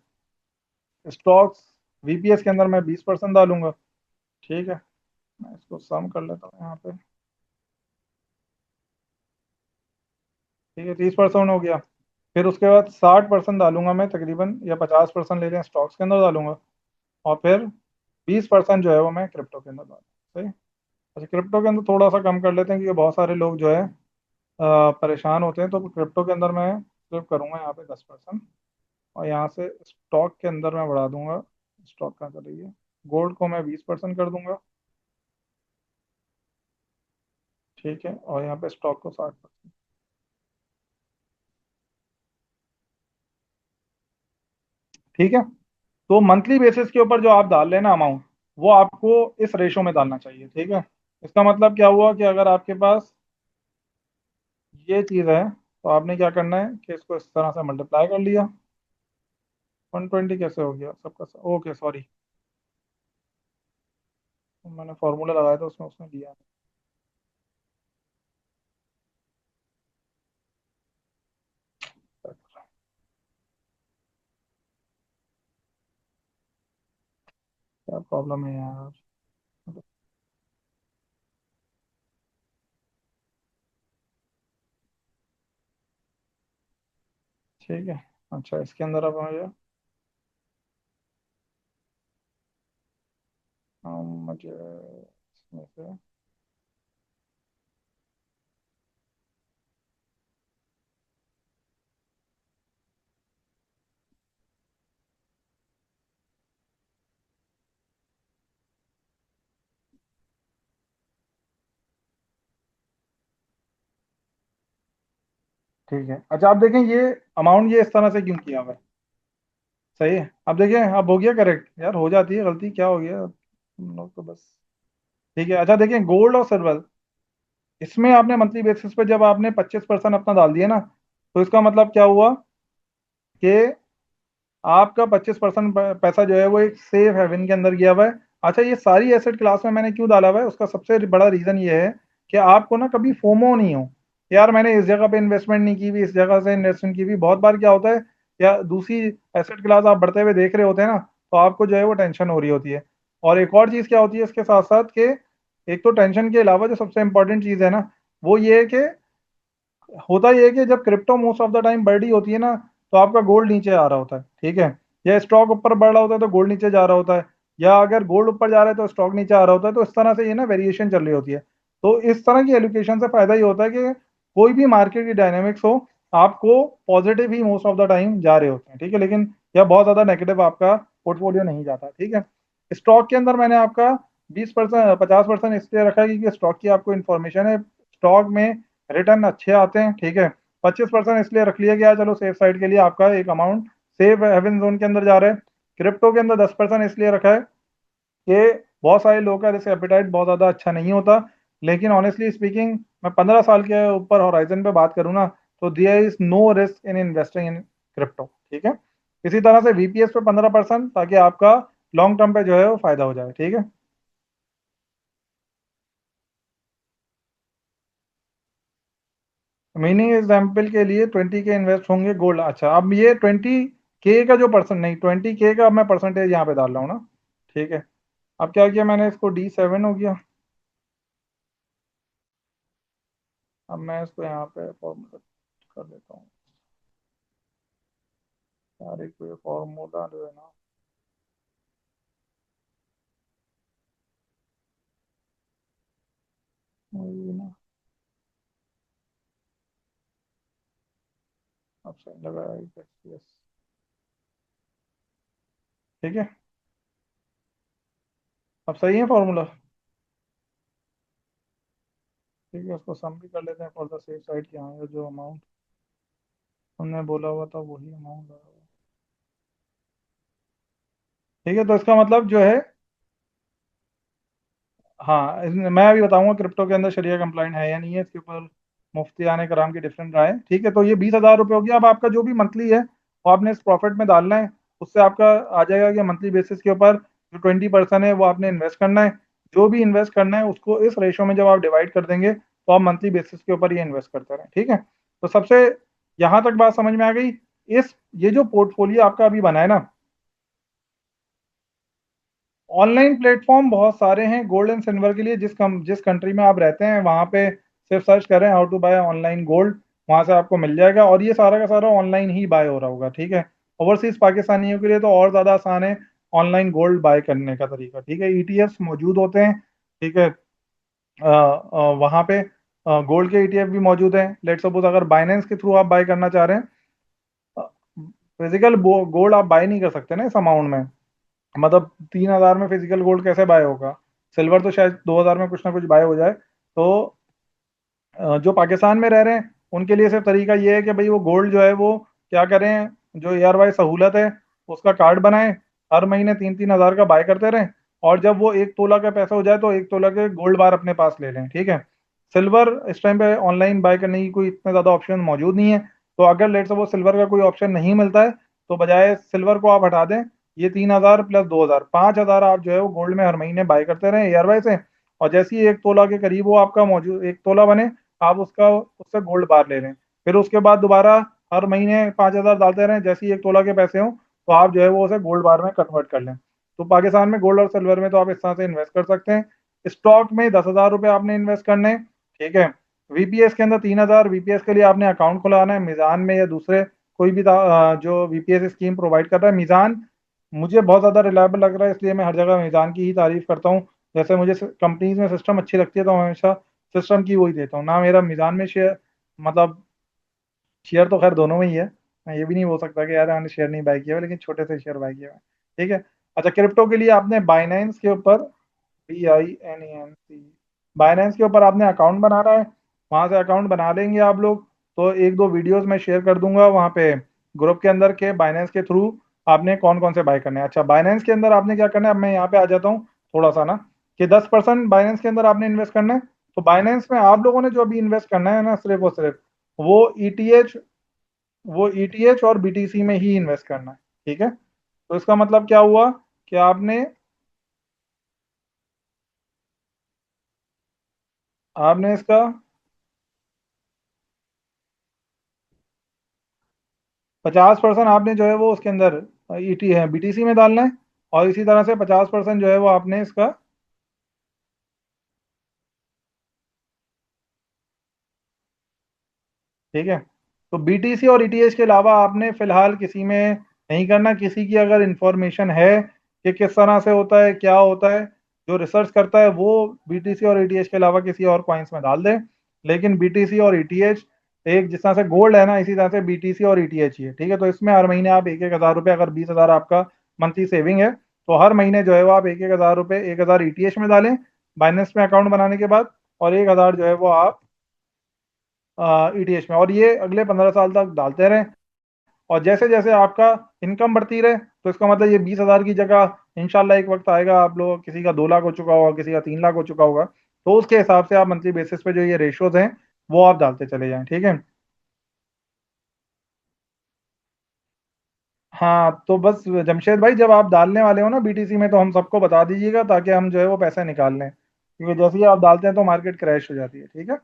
स्टॉक्स, वीपीएस के अंदर मैं 20% डालूंगा, ठीक है। मैं इसको सम कर लेता हूँ यहाँ पे। ठीक है, 30% हो गया। फिर उसके बाद 60% डालूंगा मैं तकरीबन, या 50% ले लें स्टॉक्स के अंदर डालूंगा। और फिर 20% जो है वो मैं क्रिप्टो के अंदर डालूंगा, सही। अच्छा, क्रिप्टो के अंदर थोड़ा सा कम कर लेते हैं क्योंकि बहुत सारे लोग जो है परेशान होते हैं, तो क्रिप्टो के अंदर मैं सिर्फ करूंगा यहाँ पे 10%। और यहाँ से स्टॉक के अंदर मैं बढ़ा दूंगा। स्टॉक कहाँ कर रही है, गोल्ड को मैं 20% कर दूंगा, ठीक है। और यहाँ पे स्टॉक को 60%। ठीक है। तो मंथली बेसिस के ऊपर जो आप डाल लेना अमाउंट, वो आपको इस रेशो में डालना चाहिए, ठीक है। इसका मतलब क्या हुआ कि अगर आपके पास ये चीज़ है, तो आपने क्या करना है कि इसको इस तरह से मल्टीप्लाई कर लिया। 120 कैसे हो गया सबका, ओके सॉरी, मैंने फॉर्मूला लगाया था उसमें उसने दिया नहीं। क्या प्रॉब्लम है यार। ठीक है। अच्छा, इसके अंदर अब मुझे मुझे इसमें से, ठीक है। अच्छा आप देखें ये अमाउंट ये इस तरह से क्यों किया हुआ है, सही है। अब देखिए, अब हो गया करेक्ट यार, हो जाती है गलती, क्या हो गया हम लोग तो बस। ठीक है। अच्छा देखें, गोल्ड और सिल्वर, इसमें आपने मंथली बेसिस पे जब आपने 25% अपना डाल दिया ना, तो इसका मतलब क्या हुआ कि आपका 25% पैसा जो है वो एक सेफ हेवन के अंदर गया हुआ है। अच्छा, ये सारी एसेट क्लास में मैंने क्यों डाला हुआ है, उसका सबसे बड़ा रीजन ये है कि आपको ना कभी फोमो नहीं हो, यार मैंने इस जगह पे इन्वेस्टमेंट नहीं की हुई, इस जगह से इन्वेस्टमेंट की हुई। बहुत बार क्या होता है, या दूसरी एसेट क्लास आप बढ़ते हुए देख रहे होते हैं ना, तो आपको जो है वो टेंशन हो रही होती है। और एक और चीज क्या होती है इसके साथ साथ कि एक तो टेंशन के अलावा जो सबसे इंपॉर्टेंट चीज है ना, वो ये है कि होता ये है कि जब crypto most of the time बढ़ रही होती है ना, तो आपका गोल्ड नीचे आ रहा होता है, ठीक है। या स्टॉक ऊपर बढ़ रहा होता है तो गोल्ड नीचे जा रहा होता है, या अगर गोल्ड ऊपर जा रहा है तो स्टॉक नीचे आ रहा होता है। तो इस तरह से ये ना वेरिएशन चल रही होती है। तो इस तरह की एलोकेशन से फायदा ये होता है कि कोई भी मार्केट की डायनेमिक्स हो, आपको positive he most of the time जा रहे होते हैं, ठीक है। लेकिन यह बहुत ज्यादा नेगेटिव आपका पोर्टफोलियो नहीं जाता, ठीक है। स्टॉक के अंदर मैंने आपका 20%, 50% इसलिए रखा है क्योंकि स्टॉक की आपको इन्फॉर्मेशन है, स्टॉक में रिटर्न अच्छे आते हैं, ठीक है। 25% इसलिए रख लिया गया, चलो सेफ साइड के लिए आपका एक अमाउंट सेफ हेवन जोन के अंदर जा रहा है। क्रिप्टो के अंदर 10% इसलिए रखा है कि बहुत सारे लोगों का रिस्क एपेटाइट बहुत ज़्यादा अच्छा नहीं होता। लेकिन ऑनेस्टली स्पीकिंग, मैं 15 साल के ऊपर होराइजन पे बात करूँ ना, तो there is no risk in investing in crypto, ठीक है। इसी तरह से वीपीएस पे 15%, ताकि आपका लॉन्ग टर्म पे जो है वो फायदा हो जाए, ठीक है। मीनिंग एग्जाम्पल के लिए 20 के इन्वेस्ट होंगे गोल्ड। अच्छा, अब ये 20 के का जो परसेंट, नहीं 20 के का अब मैं परसेंटेज यहाँ पे डाल रहा हूँ ना, ठीक है। अब क्या किया मैंने, इसको D7 हो गया। अब मैं इसको यहाँ पे फॉर्मूला कर देता हूँ यार, एक तो ये फॉर्मूला जो है ना, वही ना। अब सही लगा है, यस। ठीक है, अब सही है फॉर्मूला। ठीक है, उसको सम भी कर लेते हैं फॉर द सेफ साइड के, यहाँ जो अमाउंट हमने बोला हुआ था वही अमाउंट लगा हुआ है। ठीक है, तो इसका मतलब जो है, हाँ मैं अभी बताऊंगा क्रिप्टो के अंदर शरिया कंप्लाइंट है या नहीं है इसके ऊपर। मुफ्तियाने कराम की डिफरेंट राय, ठीक है। तो ये 20,000 रुपये हो गया। अब आपका जो भी मंथली है वो आपने इस प्रॉफिट में डालना है। उससे आपका आ जाएगा कि मंथली बेसिस के ऊपर जो 20% है वो आपने इन्वेस्ट करना है। जो भी इन्वेस्ट करना है उसको इस रेशो में जब आप डिवाइड कर देंगे तो आप मंथली बेसिस के ऊपर ये इन्वेस्ट करते रहें, ठीक है। तो सबसे यहाँ तक बात समझ में आ गई। इस ये जो पोर्टफोलियो आपका अभी बना है ना, ऑनलाइन प्लेटफॉर्म बहुत सारे हैं गोल्ड एंड सिल्वर के लिए। जिस कंट्री में आप रहते हैं वहां पे सिर्फ सर्च करें how to buy online gold, वहां से आपको मिल जाएगा। और ये सारा का सारा ऑनलाइन ही बाय हो रहा होगा, ठीक है। ओवरसीज पाकिस्तानियों के लिए तो और ज्यादा आसान है ऑनलाइन गोल्ड बाय करने का तरीका, ठीक है। ईटीएफ मौजूद होते हैं, ठीक है। वहां पे गोल्ड के ईटीएफ भी मौजूद हैं। लेट सपोज अगर बाइनेंस के थ्रू आप बाय करना चाह रहे हैं, फिजिकल गोल्ड आप बाय नहीं कर सकते ना इस अमाउंट में। मतलब 3,000 में फिजिकल गोल्ड कैसे बाय होगा। सिल्वर तो शायद 2,000 में कुछ ना कुछ बाय हो जाए। तो जो पाकिस्तान में रह रहे हैं उनके लिए सिर्फ तरीका ये है कि भाई वो गोल्ड जो है वो क्या करें, जो एयर वाई सहूलत है उसका कार्ड बनाएं, हर महीने 3-3 हज़ार का बाय करते रहें। और जब वो 1 तोला का पैसा हो जाए तो 1 तोला के गोल्ड बार अपने पास ले लें, ठीक है। सिल्वर इस टाइम पे ऑनलाइन बाय करने की कोई इतने ज़्यादा ऑप्शन मौजूद नहीं है। तो अगर लेट से वो सिल्वर का कोई ऑप्शन नहीं मिलता है तो बजाय सिल्वर को आप हटा दें, ये 3,000 प्लस 2,000 5,000 आप जो है वो गोल्ड में हर महीने बाय करते रहें एयर वाई से। और जैसे ही 1 तोला के करीब वो आपका मौजूद 1 तोला बने, आप उसका उससे गोल्ड बार ले लें। फिर उसके बाद दोबारा हर महीने 5,000 डालते रहें, जैसे ही 1 तोला के पैसे हों तो आप जो है वो उसे गोल्ड बार में कन्वर्ट कर लें। तो पाकिस्तान में गोल्ड और सिल्वर में तो आप इस तरह से इन्वेस्ट कर सकते हैं। स्टॉक में 10,000 रुपये आपने इन्वेस्ट करने हैं, ठीक है। वीपीएस के अंदर 3,000, वीपीएस के लिए आपने अकाउंट खुलाना है मिजान में या दूसरे कोई भी जो वीपीएस स्कीम प्रोवाइड कर रहा है। मिजान मुझे बहुत ज़्यादा रिलायबल लग रहा है, इसलिए मैं हर जगह मिजान की ही तारीफ करता हूँ। जैसे मुझे कंपनीज में सिस्टम अच्छी लगती है तो मैं हमेशा सिस्टम की वही देता हूँ ना। मेरा मिजान में शेयर, मतलब शेयर तो खैर दोनों में ही है। मैं ये भी नहीं बोल सकता कि यार मैंने शेयर नहीं बाय किया हुआ, लेकिन छोटे से शेयर बाय किया हुआ है, ठीक है। अच्छा, क्रिप्टो के लिए आपने बाइनेंस के ऊपर, BINANC, बाइनेंस के ऊपर आपने अकाउंट बनाना है। वहां से अकाउंट बना लेंगे आप लोग तो एक दो वीडियोस मैं शेयर कर दूंगा वहां पे ग्रुप के अंदर के बाइनेंस के थ्रू आपने कौन कौन से बाय करने हैं। अच्छा, बाइनेंस के अंदर आपने क्या करना है, अब मैं यहाँ पे आ जाता हूँ थोड़ा सा ना, कि 10% बाइनेंस के अंदर आपने इन्वेस्ट करना है। तो बाइनेंस में आप लोगों ने जो अभी इन्वेस्ट करना है ना, सिर्फ और सिर्फ वो ईटीएच वो ईटीएच और बीटीसी में ही इन्वेस्ट करना है, ठीक है। तो इसका मतलब क्या हुआ कि आपने आपने इसका 50% आपने जो है वो उसके अंदर ईटी है बीटीसी में डालना है। और इसी तरह से 50% जो है वो आपने इसका, ठीक है। तो बीटीसी और ईटीएच के अलावा आपने फिलहाल किसी में नहीं करना। किसी की अगर इंफॉर्मेशन है कि किस तरह से होता है क्या होता है, जो रिसर्च करता है वो बीटीसी और ईटीएच के अलावा किसी और कॉइन्स में डाल दे। लेकिन बीटीसी और ईटीएच एक जिस तरह से गोल्ड है ना, इसी तरह से बीटीसी और ईटीएच ही है, ठीक है। तो इसमें हर महीने आप 1-1 हज़ार रुपये, अगर 20,000 आपका मंथली सेविंग है तो हर महीने जो है वो आप 1-1 हज़ार रुपये, 1,000 ईटीएच में डालें बाइनेंस में अकाउंट बनाने के बाद, और 1,000 जो है वो आप ईटीएच में, और ये अगले 15 साल तक डालते रहें। और जैसे जैसे आपका इनकम बढ़ती रहे तो इसका मतलब ये 20,000 की जगह इंशाल्लाह एक वक्त आएगा आप लोग किसी का 2 लाख हो चुका होगा, किसी का 3 लाख हो चुका होगा। तो उसके हिसाब से आप मंथली बेसिस पे जो ये रेशियोज हैं वो आप डालते चले जाएं, ठीक है। हाँ, तो बस जमशेद भाई जब आप डालने वाले हो ना बीटीसी में तो हम सबको बता दीजिएगा ताकि हम जो है वो पैसे निकाल लें, क्योंकि जैसे ही आप डालते हैं तो मार्केट क्रैश हो जाती है, ठीक है।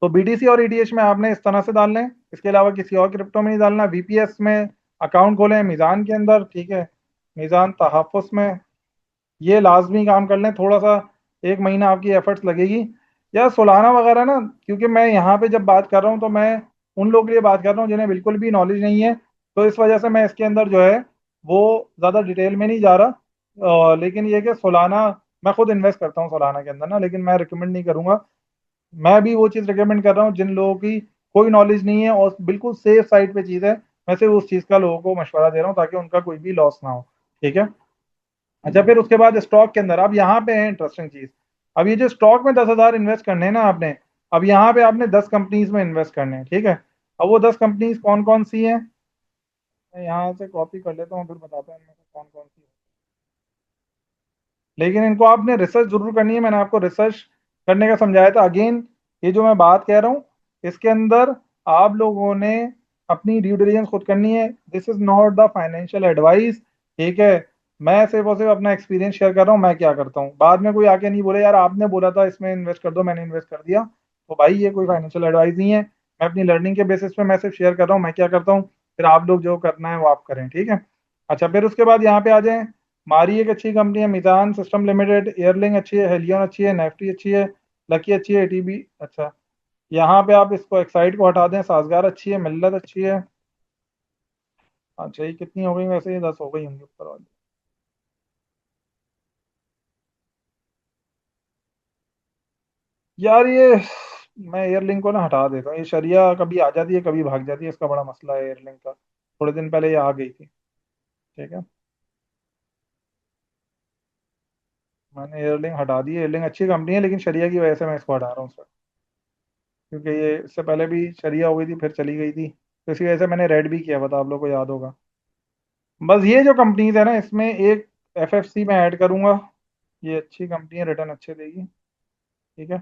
तो बीटीसी और ईटीएच में आपने इस तरह से डालना है, इसके अलावा किसी और क्रिप्टो में नहीं डालना। वीपीएस में अकाउंट खोलें मीज़ान के अंदर, ठीक है। मीज़ान तहफ़्फ़ुज़ में ये लाजमी काम कर लें। थोड़ा सा एक महीना आपकी एफर्ट्स लगेगी या सोलाना वगैरह ना, क्योंकि मैं यहाँ पे जब बात कर रहा हूँ तो मैं उन लोगों के लिए बात कर रहा हूँ जिन्हें बिल्कुल भी नॉलेज नहीं है। तो इस वजह से मैं इसके अंदर जो है वो ज़्यादा डिटेल में नहीं जा रहा। लेकिन ये कि सोलाना मैं खुद इन्वेस्ट करता हूँ सोलाना के अंदर ना, लेकिन मैं रिकमेंड नहीं करूँगा। मैं भी वो चीज़ रिकमेंड कर रहा हूँ जिन लोगों की कोई नॉलेज नहीं है और बिल्कुल सेफ साइड पे चीज़ है। मैं सिर्फ उस चीज़ का लोगों को मशवरा दे रहा हूँ ताकि उनका कोई भी लॉस ना हो, ठीक है। अच्छा, फिर उसके बाद स्टॉक के अंदर अब यहाँ पे है इंटरेस्टिंग चीज। अब ये जो स्टॉक में 10,000 इन्वेस्ट करने हैं ना आपने, अब यहाँ पे आपने 10 कंपनीज में इन्वेस्ट करने हैं, ठीक है। अब वो 10 कंपनीज कौन कौन सी हैं, मैं यहाँ से कॉपी कर लेता हूँ फिर बताता हूँ इनमें से कौन कौन सी है। लेकिन इनको आपने रिसर्च जरूर करनी है, मैंने आपको रिसर्च करने का समझाया था। अगेन ये जो मैं बात कह रहा हूँ इसके अंदर आप लोगों ने अपनी ड्यू डिलिजेंस खुद करनी है। This is not the financial advice, ठीक है। मैं सिर्फ और सिर्फ अपना एक्सपीरियंस शेयर कर रहा हूँ मैं क्या करता हूँ। बाद में कोई आके नहीं बोले यार आपने बोला था इसमें इन्वेस्ट कर दो मैंने इन्वेस्ट कर दिया, तो भाई ये कोई फाइनेंशियल एडवाइस नहीं है। मैं अपनी लर्निंग के बेसिस पे मैं सिर्फ शेयर कर रहा हूँ मैं क्या करता हूँ। फिर आप लोग जो करना है वो आप करें, ठीक है। अच्छा, फिर उसके बाद यहाँ पे आ जाएं। मारी एक अच्छी कंपनी है, मिजान सिस्टम लिमिटेड, एयरलिंक अच्छी है, हेलियन अच्छी है, नेफ्टी अच्छी है, लकी अच्छी है, एटीबी अच्छा। यहाँ पे आप इसको एक्साइड को हटा दें, साजगार अच्छी है, मिल्लत अच्छी है। अच्छा, ये कितनी हो गई वैसे, ये 10 हो गई होंगी ऊपर वाली। यार ये मैं एयरलिंक को ना हटा देता हूँ, ये शरिया कभी आ जाती है कभी भाग जाती है, इसका बड़ा मसला है एयरलिंक का। थोड़े दिन पहले ये आ गई थी, ठीक है। मैंने एयरलिंक हटा दी, एयरलिंक अच्छी कंपनी है लेकिन शरिया की वजह से मैं इसको हटा रहा हूँ सर। क्योंकि ये इससे पहले भी शरिया हो गई थी फिर चली गई थी, तो इसी वजह से मैंने रेड भी किया, बता आप लोग को याद होगा। बस ये जो कंपनीज है ना इसमें एक एफएफसी में ऐड करूंगा। ये अच्छी कंपनी है, रिटर्न अच्छे देगी, ठीक है।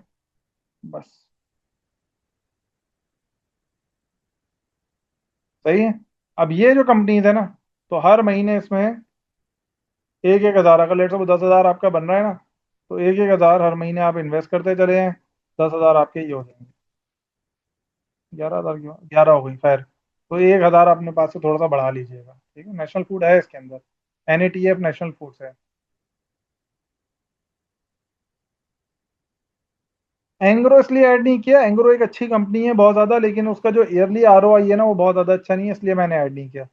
बस सही है। अब ये जो कंपनीज है ना, तो हर महीने इसमें एक एक हज़ार, अगर लेट से 10,000 आपका बन रहा है ना, तो एक एक हज़ार हर महीने आप इन्वेस्ट करते चले हैं, 10,000 आपके ही हो जाएंगे। 11,000 क्यों, 11 हो गई खैर। तो 1,000 अपने पास से थोड़ा सा बढ़ा लीजिएगा, ठीक है। नेशनल फूड है इसके अंदर, एनएटीएफ नेशनल फूड्स है। एंग्रो इसलिए ऐड नहीं किया, एंग्रो एक अच्छी कंपनी है बहुत ज़्यादा, लेकिन उसका जो ईयरली आरओआई है ना वो बहुत ज़्यादा अच्छा नहीं है, इसलिए मैंने ऐड नहीं किया।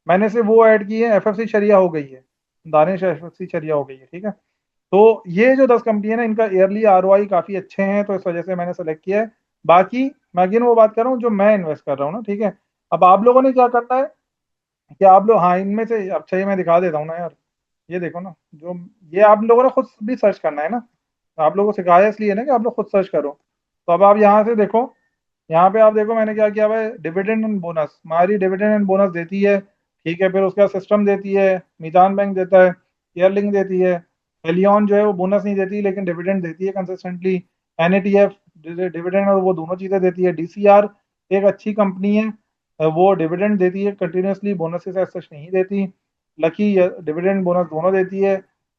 मैंने सिर्फ वो ऐड की है, एफएफसी शरिया हो गई है, दानिश एफएफसी शरिया हो गई है, ठीक है। तो ये जो 10 कंपनी है ना इनका ईयरली आरओआई काफ़ी अच्छे हैं, तो इस वजह से मैंने सेलेक्ट किया है। बाकी मैं अगेन वो बात कर रहा हूँ जो मैं इन्वेस्ट कर रहा हूँ ना, ठीक है। अब आप लोगों ने क्या करना है कि आप लोग, हाँ इनमें से अच्छा ये मैं दिखा देता हूँ ना यार। ये देखो ना, जो ये आप लोगों ने खुद भी सर्च करना है ना, आप लोगों को सिखाया इसलिए ना कि आप लोग खुद सर्च करो। तो अब आप यहाँ से देखो, यहाँ पे आप देखो मैंने क्या किया हुआ है, डिविडेंड एंड बोनस, हमारी डिविडेंड एंड बोनस देती है, ठीक है। फिर उसका सिस्टम देती है, मीजान बैंक देता है, एयरलिंक देती है, एलियन जो है वो बोनस नहीं देती लेकिन डिविडेंड देती है कंसिस्टेंटली, एनएटीएफ डिविडेंड और वो दोनों चीज़ें देती है, डीसीआर एक अच्छी कंपनी है, वो डिविडेंड देती है कंटिन्यूसली, बोनसेस ऐसा सच नहीं देती। लकी डिविडेंड बोनस दोनों देती है,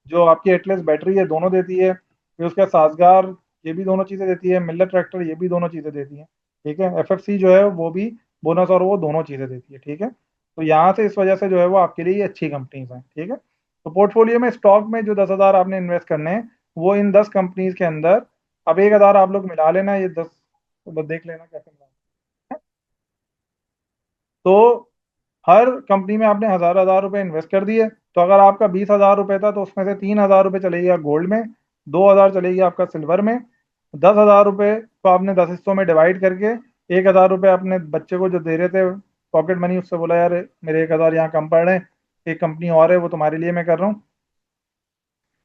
जो आपकी एटलस बैटरी है दोनों देती है, फिर उसका साजगार ये भी दोनों चीज़ें देती है, मिल्लत ट्रैक्टर ये भी दोनों चीज़ें देती है, ठीक है। एफएफसी जो है वो भी बोनस और वो दोनों चीज़ें देती है, ठीक है। तो यहाँ से इस वजह से जो है वो आपके लिए ये अच्छी कंपनीज हैं, ठीक है। तो पोर्टफोलियो में स्टॉक में जो 10,000 आपने इन्वेस्ट करने हैं वो इन 10 कंपनीज के अंदर, अब 1,000 आप लोग मिला लेना, ये 10 तो बस देख लेना कैसे मिला। तो हर कंपनी में आपने हजार हजार रुपए इन्वेस्ट कर दिए, तो अगर आपका 20,000 रुपए था तो उसमें से 3,000 रुपए चले गया गोल्ड में, 2,000 चले गया आपका सिल्वर में, 10,000 रुपए को आपने 10 हिस्सों में डिवाइड करके 1,000 रुपए अपने बच्चे को जो दे रहे थे पॉकेट मनी, उससे बोला यार मेरे 1,000 यहाँ कम पड़ रहे हैं, एक कंपनी और है वो तुम्हारे लिए मैं कर रहा हूँ।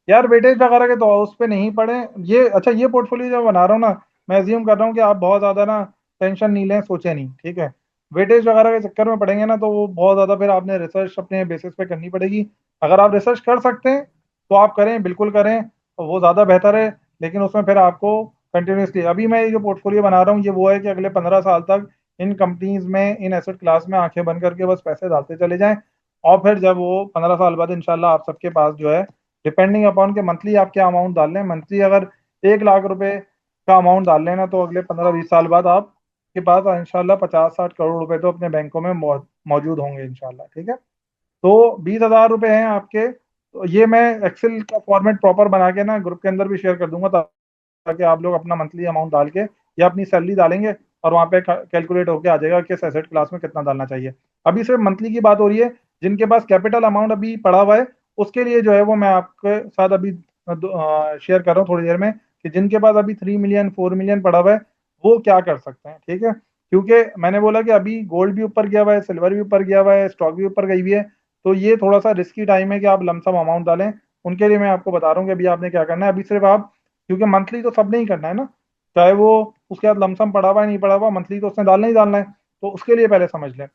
यार वेटेज वगैरह के तो उस पर नहीं पड़े। ये अच्छा, ये पोर्टफोलियो जो बना रहा हूँ ना, मैं अज्यूम कर रहा हूँ कि आप बहुत ज़्यादा ना टेंशन नहीं लें, सोचे नहीं, ठीक है। वेटेज वगैरह के चक्कर में पड़ेंगे ना तो वो बहुत ज़्यादा फिर आपने रिसर्च अपने बेसिस पे करनी पड़ेगी। अगर आप रिसर्च कर सकते हैं तो आप करें, बिल्कुल करें, तो वो ज़्यादा बेहतर है। लेकिन उसमें फिर आपको कंटिन्यूसली, अभी मैं ये जो पोर्टफोलियो बना रहा हूँ ये वो है कि अगले 15 साल तक इन कंपनीज में, इन एसेट क्लास में आंखें बंद करके बस पैसे डालते चले जाएं। और फिर जब वो 15 साल बाद इंशाल्लाह आप सबके पास जो है, डिपेंडिंग अपॉन के मंथली आप क्या अमाउंट डाल रहे हैं, मंथली अगर 1 लाख रुपए का अमाउंट डाल लेना तो अगले 15-20 साल बाद आपके पास इंशाल्लाह 50-60 करोड़ रुपए तो अपने बैंकों में मौजूद होंगे इंशाल्लाह, ठीक है। तो 20,000 रुपए हैं आपके, तो ये मैं एक्सेल का फॉर्मेट प्रॉपर बना के ना ग्रुप के अंदर भी शेयर कर दूंगा, ताकि आप लोग अपना मंथली अमाउंट डाल के या अपनी सैलरी डालेंगे और वहाँ पे कैलकुलेट होके आ जाएगा कि एसेट क्लास में कितना डालना चाहिए। अभी सिर्फ मंथली की बात हो रही है, जिनके पास कैपिटल अमाउंट अभी पड़ा हुआ है उसके लिए जो है वो मैं आपके साथ अभी शेयर कर रहा हूँ थोड़ी देर में, कि जिनके पास अभी 3 मिलियन 4 मिलियन पड़ा हुआ है वो क्या कर सकते हैं, ठीक है। क्योंकि मैंने बोला कि अभी गोल्ड भी ऊपर गया हुआ है, सिल्वर भी ऊपर गया हुआ है, स्टॉक भी ऊपर गई हुई है, तो ये थोड़ा सा रिस्की टाइम है कि आप लमसम अमाउंट डालें। उनके लिए मैं आपको बता रहा हूँ कि अभी आपने क्या करना है, अभी सिर्फ आप, क्योंकि मंथली तो सबने ही करना है ना, चाहे वो उसके बाद लमसम पड़ा हुआ है नहीं पड़ा हुआ, मंथली तो उसने डालना ही डालना है। तो उसके लिए पहले समझ लें।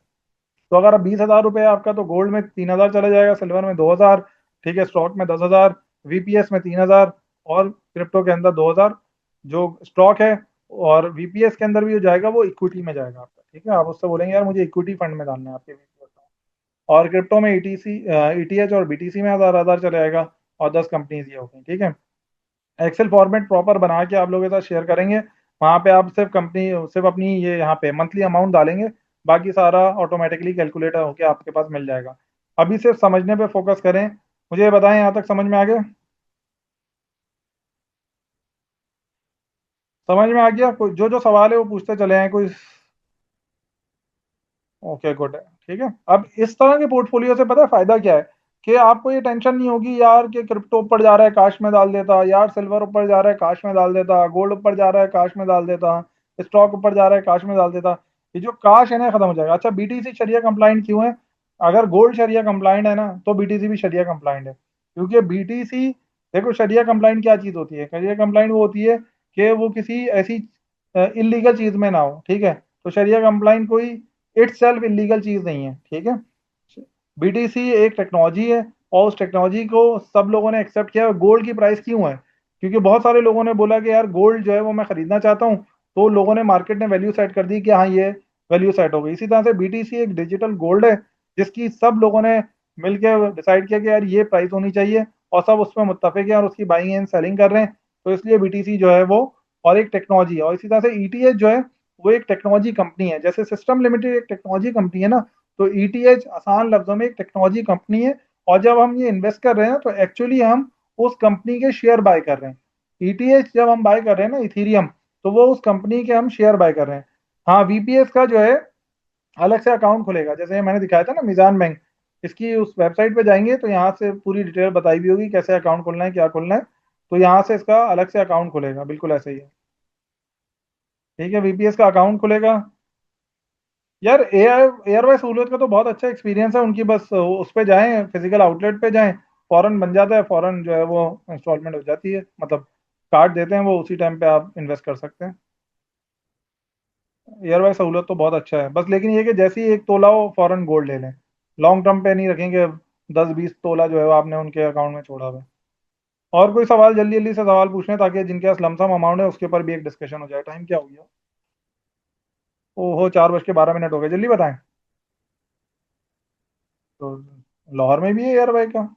तो अगर अब 20,000 रुपये आपका, तो गोल्ड में 3,000 चला जाएगा, सिल्वर में 2,000, ठीक है, स्टॉक में 10,000, वीपीएस में 3,000 और क्रिप्टो के अंदर 2,000। जो स्टॉक है और वीपीएस के अंदर भी जो जाएगा वो इक्विटी में जाएगा आपका, ठीक है। आप उससे बोलेंगे यार मुझे इक्विटी फंड में डालना है आपके वीपीएस। और क्रिप्टो में ईटीसी, ईटीएच और बीटीसी में 1000 चले जाएगा, और 10 कंपनीज ये हो गई, ठीक है। एक्सेल फॉर्मेट प्रॉपर बना के आप लोगों के साथ शेयर करेंगे। वहां पे आप सिर्फ अपनी ये यहाँ पे मंथली अमाउंट डालेंगे, बाकी सारा ऑटोमेटिकली कैलकुलेटर होके आपके पास मिल जाएगा। अभी सिर्फ समझने पे फोकस करें। मुझे ये बताएं, यहाँ तक समझ में आ गया? समझ में आ गया? कोई जो जो सवाल है वो पूछते चले आए कोई। ओके गुड है, ठीक है। अब इस तरह के पोर्टफोलियो से पता है फायदा क्या है, कि आपको ये टेंशन नहीं होगी यार कि क्रिप्टो ऊपर जा रहा है काश में डाल देता, यार सिल्वर ऊपर जा रहा है काश में डाल देता, गोल्ड ऊपर जा रहा है काश में डाल देता, स्टॉक ऊपर जा रहा है काश में डाल देता। ये जो काश है ना खत्म हो जाएगा। अच्छा, बीटीसी शरिया कंप्लाइंट क्यों है? अगर गोल्ड शरिया कंप्लाइंट है ना तो बीटीसी भी शरिया कंप्लाइंट है, क्योंकि बीटीसी, देखो शरिया कंप्लाइंट क्या चीज होती है? शरिया कंप्लाइंट वो होती है कि वो किसी ऐसी इलीगल चीज में ना हो, ठीक है। तो शरिया कंप्लाइंट कोई इट्स सेल्फ इलीगल चीज नहीं है, ठीक है। बीटीसी एक टेक्नोलॉजी है, और उस टेक्नोलॉजी को सब लोगों ने एक्सेप्ट किया। गोल्ड की प्राइस क्यों है? क्योंकि बहुत सारे लोगों ने बोला कि यार गोल्ड जो है वो मैं खरीदना चाहता हूँ, तो लोगों ने मार्केट ने वैल्यू सेट कर दी कि हाँ ये वैल्यू सेट हो गई। इसी तरह से बीटीसी एक डिजिटल गोल्ड है, जिसकी सब लोगों ने मिलकर डिसाइड किया कि यार ये प्राइस होनी चाहिए, और सब उसमें मुत्तफिक है और उसकी बाइंग एंड सेलिंग कर रहे हैं। तो इसलिए बीटीसी जो है वो और एक टेक्नोलॉजी है। और इसी तरह से ईटीएच जो है वो एक टेक्नोलॉजी कंपनी है, जैसे सिस्टम लिमिटेड एक टेक्नोलॉजी कंपनी है ना, तो ईटीएच आसान लफ्जों में एक टेक्नोलॉजी कंपनी है। और जब हम ये इन्वेस्ट कर रहे हैं तो एक्चुअली हम उस कंपनी के शेयर बाय कर रहे हैं। ईटीएच जब हम बाय कर रहे हैं ना इथीरियम, तो वो उस कंपनी के हम शेयर बाय कर रहे हैं। हाँ, वीपीएस का जो है अलग से अकाउंट खुलेगा, जैसे मैंने दिखाया था ना मिजान बैंक, इसकी उस वेबसाइट पे जाएंगे तो यहाँ से पूरी डिटेल बताई भी होगी कैसे अकाउंट खोलना है क्या खोलना है। तो यहाँ से इसका अलग से अकाउंट खुलेगा, बिल्कुल ऐसे ही है, ठीक है। वीपीएस का अकाउंट खुलेगा। यार एयरवाई सहूलियत का तो बहुत अच्छा एक्सपीरियंस है उनकी, बस उस पे जाएं, फिजिकल आउटलेट पे जाएं, फौरन बन जाता है, फौरन जो है वो इंस्टॉलमेंट हो जाती है, मतलब कार्ड देते हैं वो, उसी टाइम पे आप इन्वेस्ट कर सकते हैं। एयरवाई सहूलियत तो बहुत अच्छा है, बस लेकिन ये कि जैसे ही एक तोला हो फौरन गोल्ड ले लें, लॉन्ग टर्म पे नहीं रखेंगे। 10-20 तोला जो है वो आपने उनके अकाउंट में छोड़ा हुआ है। और कोई सवाल जल्दी जल्दी से सवाल पूछने, ताकि जिनके पास लमसम अमाउंट है उसके ऊपर भी एक डिस्कशन हो जाए। टाइम क्या हो गया? ओहो, 4:12 हो गए, जल्दी बताएं। तो लाहौर में भी है एयरवाई का?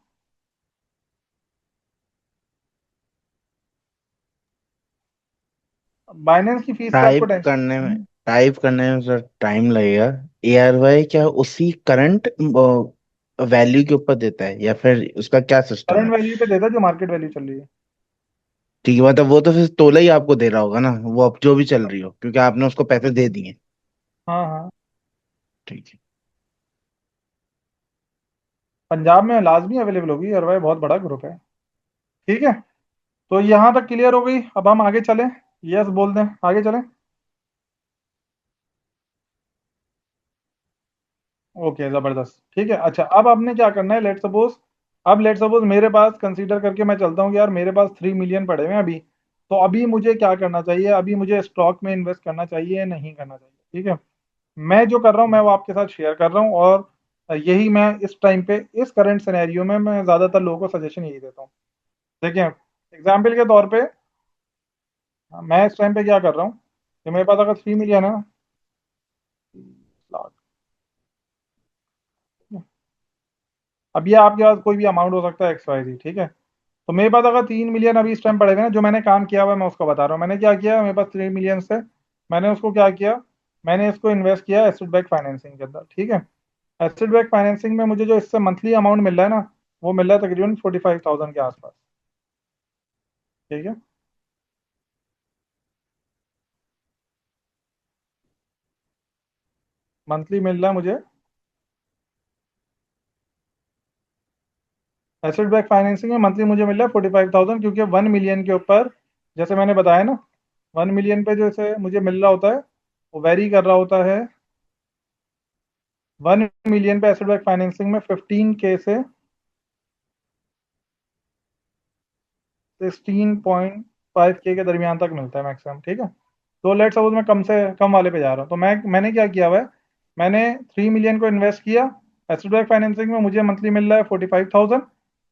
बाइनेंस की फीस की आपको टाइप टेंशन करने में नहीं? टाइप करने में सर टाइम लगेगा। एआरवाई क्या उसी करंट वैल्यू के ऊपर देता है या फिर उसका क्या सिस्टम करंट है? वैल्यू पे देता है जो मार्केट वैल्यू चल रही है। ठीक है, मतलब वो तो फिर तोला ही आपको दे रहा होगा ना, वो अब जो भी चल रही हो, क्योंकि आपने उसको पैसे दे दिए। हाँ हाँ। ठीक है। पंजाब में लाजमी अवेलेबल होगी, अरवाई बहुत बड़ा ग्रुप है, ठीक है। तो यहाँ तक क्लियर हो गई, अब हम आगे चलें। यस बोल दें, आगे चलें। ओके जबरदस्त, ठीक है। अच्छा, अब आपने क्या करना है, लेट सपोज मेरे पास कंसीडर करके मैं चलता हूँ कि यार मेरे पास 3 मिलियन पड़े हुए हैं अभी। तो अभी मुझे क्या करना चाहिए? अभी मुझे स्टॉक में इन्वेस्ट करना चाहिए या नहीं करना चाहिए, ठीक है। मैं जो कर रहा हूँ मैं वो आपके साथ शेयर कर रहा हूँ, और यही मैं इस टाइम पे इस करंट सिनेरियो में मैं ज्यादातर लोगों को सजेशन यही देता हूँ। देखिए, एग्जाम्पल के तौर पे मैं इस टाइम पे क्या कर रहा हूँ, कि मेरे पास अगर 3 मिलियन है ना, लाख, अब ये आपके पास कोई भी अमाउंट हो सकता है एक्स वाई जी, ठीक है। तो मेरे पास अगर 3 मिलियन अभी इस टाइम पड़े हुए हैं ना, जो मैंने काम किया हुआ है मैं उसको बता रहा हूँ। मैंने क्या किया, मेरे पास 3 मिलियन से मैंने उसको क्या किया, मैंने इसको इन्वेस्ट किया एसेट बैक फाइनेंसिंग के अंदर, ठीक है। एसेट बैक फाइनेंसिंग में मुझे जो इससे मंथली अमाउंट मिल रहा है ना, वो मिल रहा है तकरीबन 45,000 के आसपास, ठीक है। मंथली मिल रहा है मुझे एसेट बैक फाइनेंसिंग में, मंथली मुझे मिल रहा है 45,000, क्योंकि 1 मिलियन के ऊपर, जैसे मैंने बताया ना, 1 मिलियन पे जैसे मुझे मिल रहा होता है, वो वेरी कर रहा होता है। 1 मिलियन पे एसेट बैक फाइनेंसिंग में 15K से 16.5K के दरमियान तक मिलता है मैक्सिमम, ठीक है। तो लेट सपोज मैं कम से कम वाले पे जा रहा हूँ, तो मैंने क्या किया हुआ है, मैंने 3 मिलियन को इन्वेस्ट किया एसेट बैक फाइनेंसिंग में, मुझे मंथली मिल रहा है 45,000।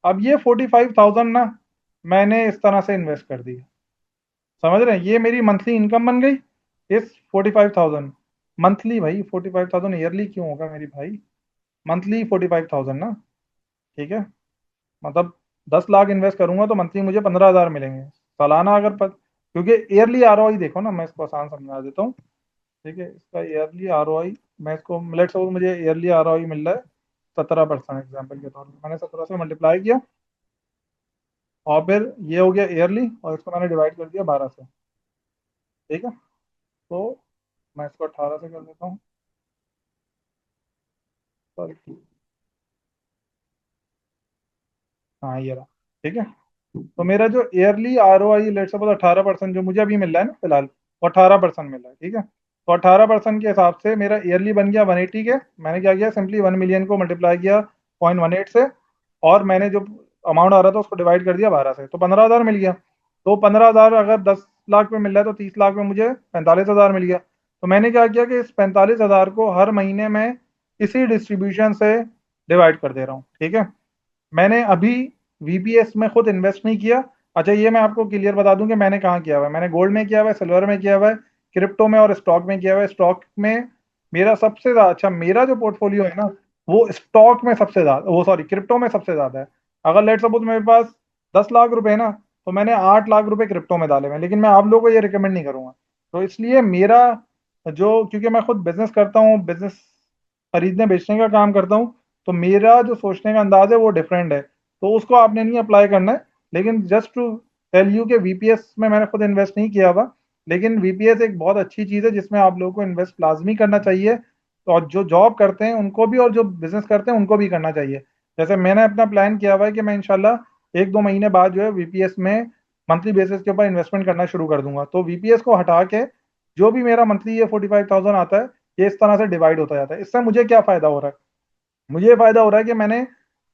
अब ये 45,000 ना मैंने इस तरह से इन्वेस्ट कर दिया, समझ रहे हैं, ये मेरी मंथली इनकम बन गई इस 45,000 मंथली। भाई 45,000 ईयरली क्यों होगा मेरी भाई, मंथली 45,000 ना, ठीक है। मतलब 10 लाख इन्वेस्ट करूंगा तो मंथली मुझे 15,000 मिलेंगे। सालाना क्योंकि ईयरली आरओआई देखो ना, मैं इसको आसान समझा देता हूँ, ठीक है। इसका ईयरली आरओआई, मैं इसको लेट्स सपोज मुझे ईयरली आरओआई मिल रहा है 17%, एग्जाम्पल के तौर पर मैंने 17 से मल्टीप्लाई किया, और फिर ये हो गया ईयरली, और इसको मैंने डिवाइड कर दिया 12 से, ठीक है। तो मैं इसको 18 से कर देता हूँ, सॉरी, हाँ ये रहा, ठीक है। तो मेरा जो yearly R O I let suppose 18% जो मुझे अभी मिल रहा है ना फिलहाल, वो 18% मिल रहा है, ठीक है। तो 18% के हिसाब से मेरा ईयरली बन गया 180 के। मैंने क्या किया, सिंपली 1 मिलियन को मल्टीप्लाई किया 0.18 से, और मैंने जो अमाउंट आ रहा था उसको डिवाइड कर दिया 12 से, तो 15,000 मिल गया। तो 15,000 अगर 10 लाख में मिल रहा है तो 30 लाख में मुझे 45,000 मिल गया। तो मैंने क्या किया कि इस 45,000 को हर महीने में इसी डिस्ट्रीब्यूशन से डिवाइड कर दे रहा हूँ, ठीक है। मैंने अभी वीपीएस में खुद इन्वेस्ट नहीं किया। अच्छा ये मैं आपको क्लियर बता दूं कि मैंने कहाँ किया हुआ है, मैंने गोल्ड में किया हुआ है, सिल्वर में किया हुआ है, क्रिप्टो में और स्टॉक में किया हुआ है। स्टॉक में मेरा सबसे ज्यादा, अच्छा मेरा जो पोर्टफोलियो है ना, वो स्टॉक में सबसे ज्यादा, वो सॉरी क्रिप्टो में सबसे ज्यादा है। अगर लेट सपोज मेरे पास 10 लाख रुपए है ना, तो मैंने 8 लाख रुपए क्रिप्टो में डाले हुए हैं, लेकिन मैं आप लोगों को ये रिकमेंड नहीं करूंगा। तो इसलिए मेरा जो, क्योंकि मैं खुद बिजनेस करता हूँ, बिजनेस खरीदने बेचने का काम करता हूँ, तो मेरा जो सोचने का अंदाज है वो डिफरेंट है। तो उसको आपने नहीं अप्लाई करना है। लेकिन जस्ट टू टेल यू के वीपीएस में मैंने खुद इन्वेस्ट नहीं किया हुआ, लेकिन वीपीएस एक बहुत अच्छी चीज़ है जिसमें आप लोगों को इन्वेस्ट लाजमी करना चाहिए। तो और जो जॉब करते हैं उनको भी, और जो बिजनेस करते हैं उनको भी करना चाहिए। जैसे मैंने अपना प्लान किया हुआ है कि मैं इंशाल्लाह 1-2 महीने बाद जो है वीपीएस में मंथली बेसिस के ऊपर इन्वेस्टमेंट करना शुरू कर दूंगा। तो वीपीएस को हटा के जो भी मेरा मंथली ये 45,000 आता है, ये इस तरह से डिवाइड होता जाता है। इससे मुझे क्या फायदा हो रहा है, मुझे ये फायदा हो रहा है कि मैंने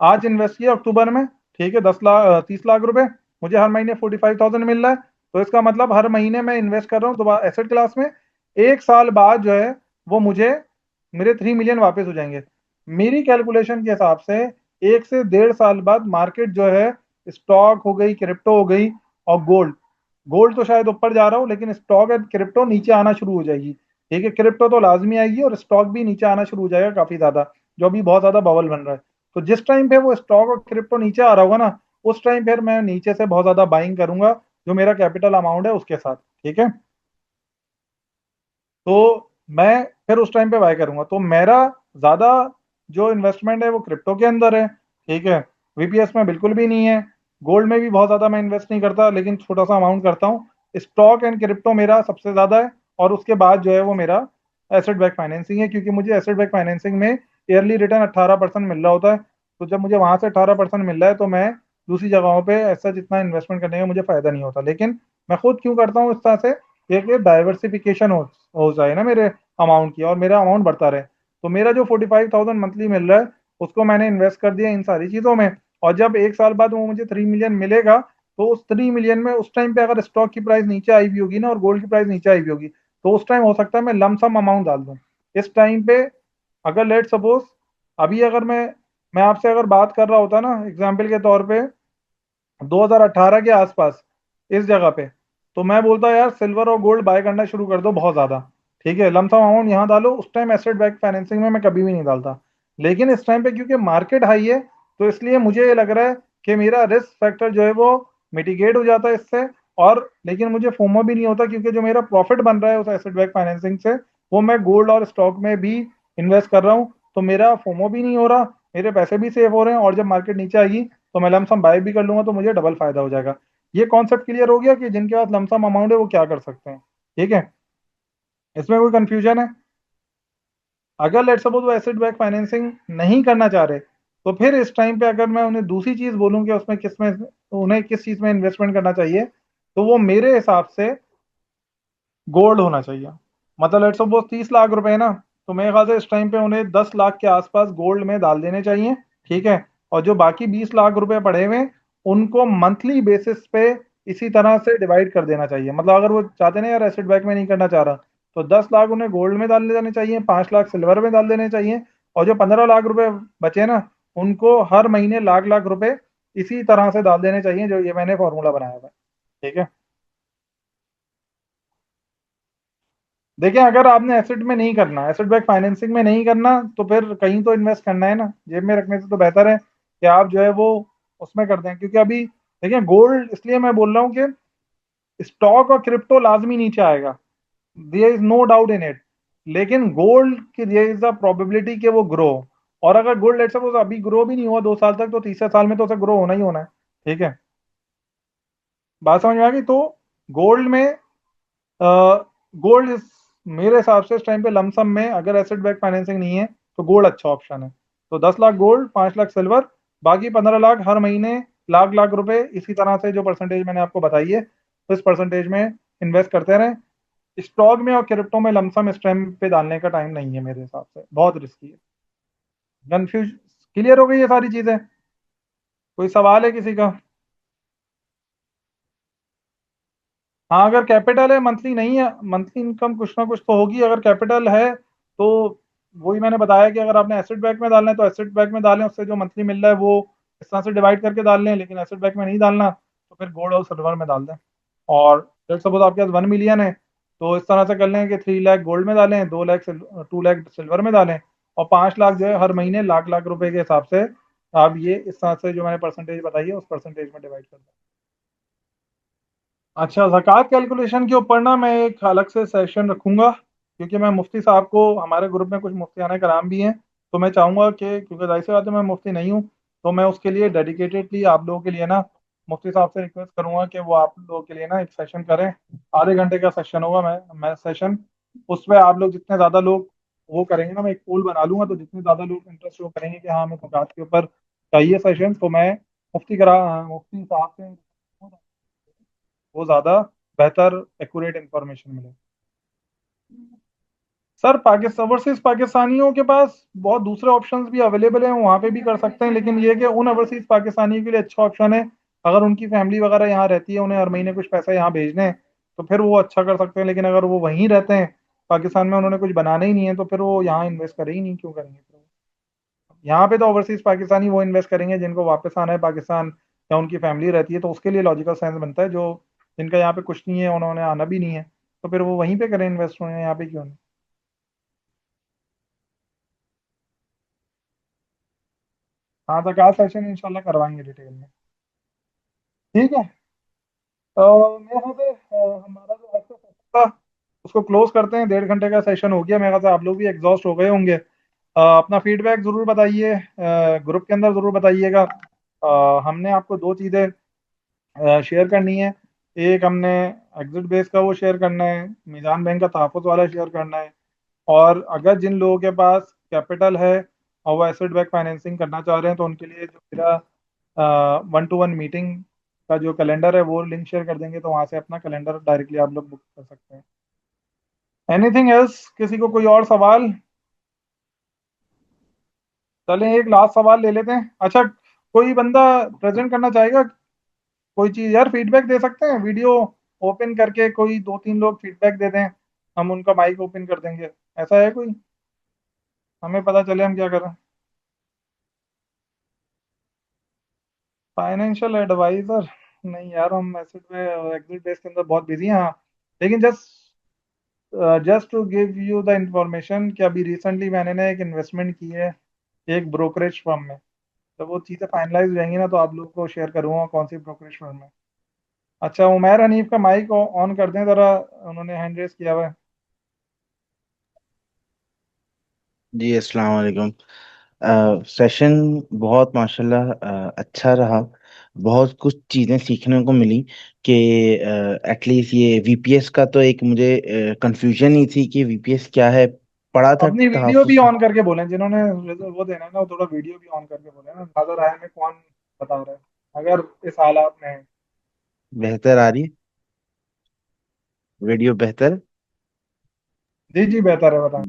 आज इन्वेस्ट किया अक्टूबर में, ठीक है, 30 लाख रुपए, मुझे हर महीने 45,000 मिल रहा है। तो इसका मतलब हर महीने मैं इन्वेस्ट कर रहा हूँ दोबारा एसेट क्लास में, 1 साल बाद जो है वो मुझे मेरे 3 मिलियन वापस हो जाएंगे। मेरी कैलकुलेशन के हिसाब से 1 से 1.5 साल बाद मार्केट जो है, स्टॉक हो गई, क्रिप्टो हो गई, और गोल्ड, गोल्ड तो शायद ऊपर जा रहा हूँ, लेकिन स्टॉक एंड क्रिप्टो नीचे आना शुरू हो जाएगी, ठीक है। क्रिप्टो तो लाजमी आएगी, और स्टॉक भी नीचे आना शुरू हो जाएगा काफी ज्यादा, जो अभी बहुत ज्यादा बबल बन रहा है। तो जिस टाइम पे वो स्टॉक और क्रिप्टो नीचे आ रहा होगा ना, उस टाइम फिर मैं नीचे से बहुत ज्यादा बाइंग करूंगा, जो मेरा कैपिटल अमाउंट है उसके साथ, ठीक है। तो मैं फिर उस टाइम पे बाय करूंगा। तो मेरा ज्यादा जो इन्वेस्टमेंट है वो क्रिप्टो के अंदर है, ठीक है। वीपीएस में बिल्कुल भी नहीं है। गोल्ड में भी बहुत ज्यादा मैं इन्वेस्ट नहीं करता, लेकिन छोटा सा अमाउंट करता हूँ। स्टॉक एंड क्रिप्टो मेरा सबसे ज्यादा है, और उसके बाद जो है वो मेरा एसेट बैक फाइनेंसिंग है, क्योंकि मुझे एसेट बैक फाइनेंसिंग में ईयरली रिटर्न 18% मिल रहा होता है। तो जब मुझे वहां से 18% मिल रहा है, तो मैं दूसरी जगहों पे ऐसा जितना इन्वेस्टमेंट करने का मुझे फायदा नहीं होता। लेकिन मैं खुद क्यों करता हूँ इस तरह से, एक डाइवर्सिफिकेशन हो जाए ना मेरे अमाउंट की, और मेरा अमाउंट बढ़ता रहे। तो मेरा जो 45,000 मंथली मिल रहा है, उसको मैंने इन्वेस्ट कर दिया इन सारी चीजों में। और जब 1 साल बाद वो मुझे 3 मिलियन मिलेगा, तो उस 3 मिलियन में उस टाइम पे अगर स्टॉक की प्राइस नीचे आई भी होगी ना, और गोल्ड की प्राइस नीचे आई भी होगी, तो उस टाइम हो सकता है मैं लमसम अमाउंट डाल दूं इस टाइम पे। अगर लेट सपोज अभी अगर मैं आपसे अगर बात कर रहा होता ना एग्जाम्पल के तौर पे 2018 के आसपास इस जगह पे, तो मैं बोलता यार सिल्वर और गोल्ड बाय करना शुरू कर दो बहुत ज्यादा, ठीक है, लमसम अमाउंट यहाँ डालो। उस टाइम एसेट बैक फाइनेंसिंग में मैं कभी भी नहीं डालता। लेकिन इस टाइम पे क्योंकि मार्केट हाई है, तो इसलिए मुझे ये लग रहा है कि मेरा रिस्क फैक्टर जो है वो मिटिगेट हो जाता है इससे। और लेकिन मुझे फोमो भी नहीं होता, क्योंकि जो मेरा प्रॉफिट बन रहा है उस एसेट बैक फाइनेंसिंग से, वो मैं गोल्ड और स्टॉक में भी इन्वेस्ट कर रहा हूँ। तो मेरा फोमो भी नहीं हो रहा, मेरे पैसे भी सेव हो रहे हैं, और जब मार्केट नीचे आएगी तो मैं लमसम बाय भी कर लूंगा, तो मुझे डबल फायदा हो जाएगा। ये कॉन्सेप्ट क्लियर हो गया कि जिनके पास लमसम अमाउंट है वो क्या कर सकते हैं, ठीक है। इसमें कोई कंफ्यूजन है? अगर लेट सपोज वो एसेट बैक फाइनेंसिंग नहीं करना चाह रहे, तो फिर इस टाइम पे अगर मैं उन्हें दूसरी चीज बोलूँ कि उसमें किस में, उन्हें किस चीज में इन्वेस्टमेंट करना चाहिए, तो वो मेरे हिसाब से गोल्ड होना चाहिए। मतलब लेट सपोज 30 लाख रुपए है ना, तो मेरे ख्याल से इस टाइम पे उन्हें 10 लाख के आसपास गोल्ड में डाल देने चाहिए, ठीक है। और जो बाकी 20 लाख रुपए पड़े हुए हैं, उनको मंथली बेसिस पे इसी तरह से डिवाइड कर देना चाहिए। मतलब अगर वो चाहते ना यार एसेट बैक में नहीं करना चाह रहा, तो 10 लाख उन्हें गोल्ड में डाल देने चाहिए, 5 लाख सिल्वर में डाल देने चाहिए, और जो 15 लाख रुपए बचे ना, उनको हर महीने लाख लाख रुपए इसी तरह से डाल देने चाहिए, जो ये मैंने फॉर्मूला बनाया हुआ है, ठीक है। देखिए, अगर आपने एसेट में नहीं करना, एसेट बैक फाइनेंसिंग में नहीं करना, तो फिर कहीं तो इन्वेस्ट करना है ना, जेब में रखने से तो बेहतर है कि आप जो है वो उसमें कर दें। क्योंकि अभी देखिए, गोल्ड इसलिए मैं बोल रहा हूँ कि स्टॉक और क्रिप्टो लाजमी नीचे आएगा, there is no doubt in it, लेकिन गोल्ड की देयर इज अ प्रोबेबिलिटी कि वो ग्रो। और अगर गोल्ड लेट्स सपोज अभी ग्रो भी नहीं हुआ 2 साल तक, तो तीसरे साल में तो उसे ग्रो होना ही होना है। ठीक है, बात समझ में आ गई? तो गोल्ड में गोल्ड इस मेरे हिसाब से इस टाइम पे लमसम में, अगर एसेट बैक फाइनेंसिंग नहीं है तो गोल्ड अच्छा ऑप्शन है। तो 10 लाख गोल्ड, 5 लाख सिल्वर, बाकी 15 लाख हर महीने, लाख लाख रुपए इसी तरह से जो परसेंटेज मैंने आपको बताई है, तो इस परसेंटेज में इन्वेस्ट करते रहें। स्टॉक में और क्रिप्टो में लमसम इस टाइम पे डालने का टाइम नहीं है मेरे हिसाब से, बहुत रिस्की है। कंफ्यूज, क्लियर हो गई ये सारी चीजें? कोई सवाल है किसी का? हाँ, अगर कैपिटल है, मंथली नहीं है, मंथली इनकम कुछ ना कुछ तो होगी। अगर कैपिटल है तो वही मैंने बताया कि अगर आपने एसेट बैक में डालना है तो एसेट बैक में डालें, उससे जो मंथली मिल रहा है वो इस तरह से डिवाइड करके डाल लें। लेकिन एसेट बैक में नहीं डालना तो फिर गोल्ड और सिल्वर में डाल दें। और लेट्स सपोज आपके पास 1 मिलियन है, तो इस तरह से कर लें कि 3 लाख गोल्ड में डालें, 2 लाख 2 लाख सिल्वर में डालें, और 5 लाख जो है हर महीने लाख लाख रुपए के हिसाब से आप ये इस तरह से जो मैंने परसेंटेज बताई है उस परसेंटेज में डिवाइड कर दें। अच्छा, ज़कात कैलकुलेशन के ऊपर ना मैं एक अलग से सेशन रखूंगा, क्योंकि मैं मुफ्ती साहब को, हमारे ग्रुप में कुछ मुफ्तियाना कराम भी हैं, तो मैं चाहूंगा कि, क्योंकि जाहिर सी बात है मैं मुफ्ती नहीं हूँ, तो मैं उसके लिए डेडिकेटेडली आप लोगों के लिए ना मुफ्ती साहब से रिक्वेस्ट करूंगा कि वो आप लोगों के लिए ना एक सेशन करें। आधे घंटे का सेशन होगा, मैं सेशन, उसमें आप लोग जितने ज़्यादा लोग वो करेंगे ना, मैं एक पोल बना लूंगा, तो जितने ज़्यादा लोग इंटरेस्ट शो करेंगे कि हाँ हमें ज़कात के ऊपर चाहिए सेशन, तो मैं मुफ्ती साहब से वो ज़्यादा बेहतर एक्यूरेट इंफॉर्मेशन मिले। सर, पाकिस्तान ओवरसीज पाकिस्तानियों के पास बहुत दूसरे ऑप्शंस भी अवेलेबल हैं, वहाँ पे भी कर सकते हैं, लेकिन ये है कि उन ओवरसीज पाकिस्तानियों के लिए अच्छा ऑप्शन है, अगर उनकी फैमिली वगैरह यहाँ रहती है, उन्हें हर महीने कुछ पैसा यहाँ भेजने हैं, तो फिर वो अच्छा कर सकते हैं। लेकिन अगर वो वहीं रहते हैं पाकिस्तान में, उन्होंने कुछ बनाना ही नहीं है, तो फिर वो यहाँ इन्वेस्ट करें ही नहीं, क्यों करेंगे फिर वो? यहाँ पे तो ओवरसीज पाकिस्तानी वो इन्वेस्ट करेंगे जिनको वापस आना है पाकिस्तान, या उनकी फैमिली रहती है, तो उसके लिए लॉजिकल सेंस बनता है। जो जिनका यहाँ पे कुछ नहीं है, उन्होंने आना भी नहीं है, तो फिर वो वहीं पे करें इन्वेस्ट, होने यहाँ पे क्यों नहीं? हाँ, तो कार सेशन इंशाल्लाह करवाएंगे डिटेल में। ठीक है, तो मेरे ख्याल से हमारा जो आज का सेशन था उसको क्लोज करते हैं। 1.5 घंटे का सेशन हो गया, मेरे ख्याल से आप लोग भी एग्जॉस्ट हो गए होंगे। अपना फीडबैक ज़रूर बताइए, ग्रुप के अंदर ज़रूर बताइएगा। हमने आपको दो चीज़ें शेयर करनी है। एक हमने एग्जिट बेस का वो शेयर करना है, मीज़ान बैंक का तहफ़्फ़ुज़ वाला शेयर करना है। और अगर जिन लोगों के पास कैपिटल है और वो एसेट बैक फाइनेंसिंग करना चाह रहे हैं, तो उनके लिए जो मेरा 1 to 1 मीटिंग का जो कैलेंडर है वो लिंक शेयर कर देंगे, तो वहाँ से अपना कैलेंडर डायरेक्टली आप लोग बुक कर सकते हैं। एनीथिंग एल्स, किसी को कोई और सवाल? चलें, एक लास्ट सवाल ले लेते हैं। अच्छा, कोई बंदा प्रेजेंट करना चाहेगा कोई चीज़? यार, फीडबैक दे सकते हैं, वीडियो ओपन करके कोई 2-3 लोग फीडबैक दे दें, हम उनका माइक ओपन कर देंगे। ऐसा है कोई? हमें पता चले हम क्या कर रहे हैं। Financial advisor? नहीं यार, हम एसेट में एग्जिट बेस के अंदर बहुत बिजी हैं। हाँ, लेकिन just to give you the information कि अभी रिसेंटली मैंने ना एक इन्वेस्टमेंट की है एक ब्रोकरेज फर्म में। तो वो चीज़ें फाइनलाइज हो जाएंगी ना, तो आप लोग को शेयर करूँगा कौन सी ब्रोकरेज फर्म है। अच्छा, उमैर हनीफ का माइक ऑन कर दें ज़रा, उन्होंने हैंड रेस किया हुआ है। जी अस्सलाम वालेकुम। सेशन बहुत माशाल्लाह अच्छा रहा। बहुत कुछ चीज़ें सीखने को मिली कि एटलीस्ट ये वीपीएस का तो एक मुझे कंफ्यूजन ही थी कि वीपीएस क्या है। पढ़ा था अपनी वीडियो भी तहफ्फुज़। ऑन करके बोलें, जिन्होंने वो देना है ना, वो थोड़ा वीडियो भी ऑन करके बोले ना, नजर आए में कौन बता रहा है अगर इस हालात में है। बेहतर आ रही है वीडियो बेहतर। जी जी, बेहतर है, बताएं।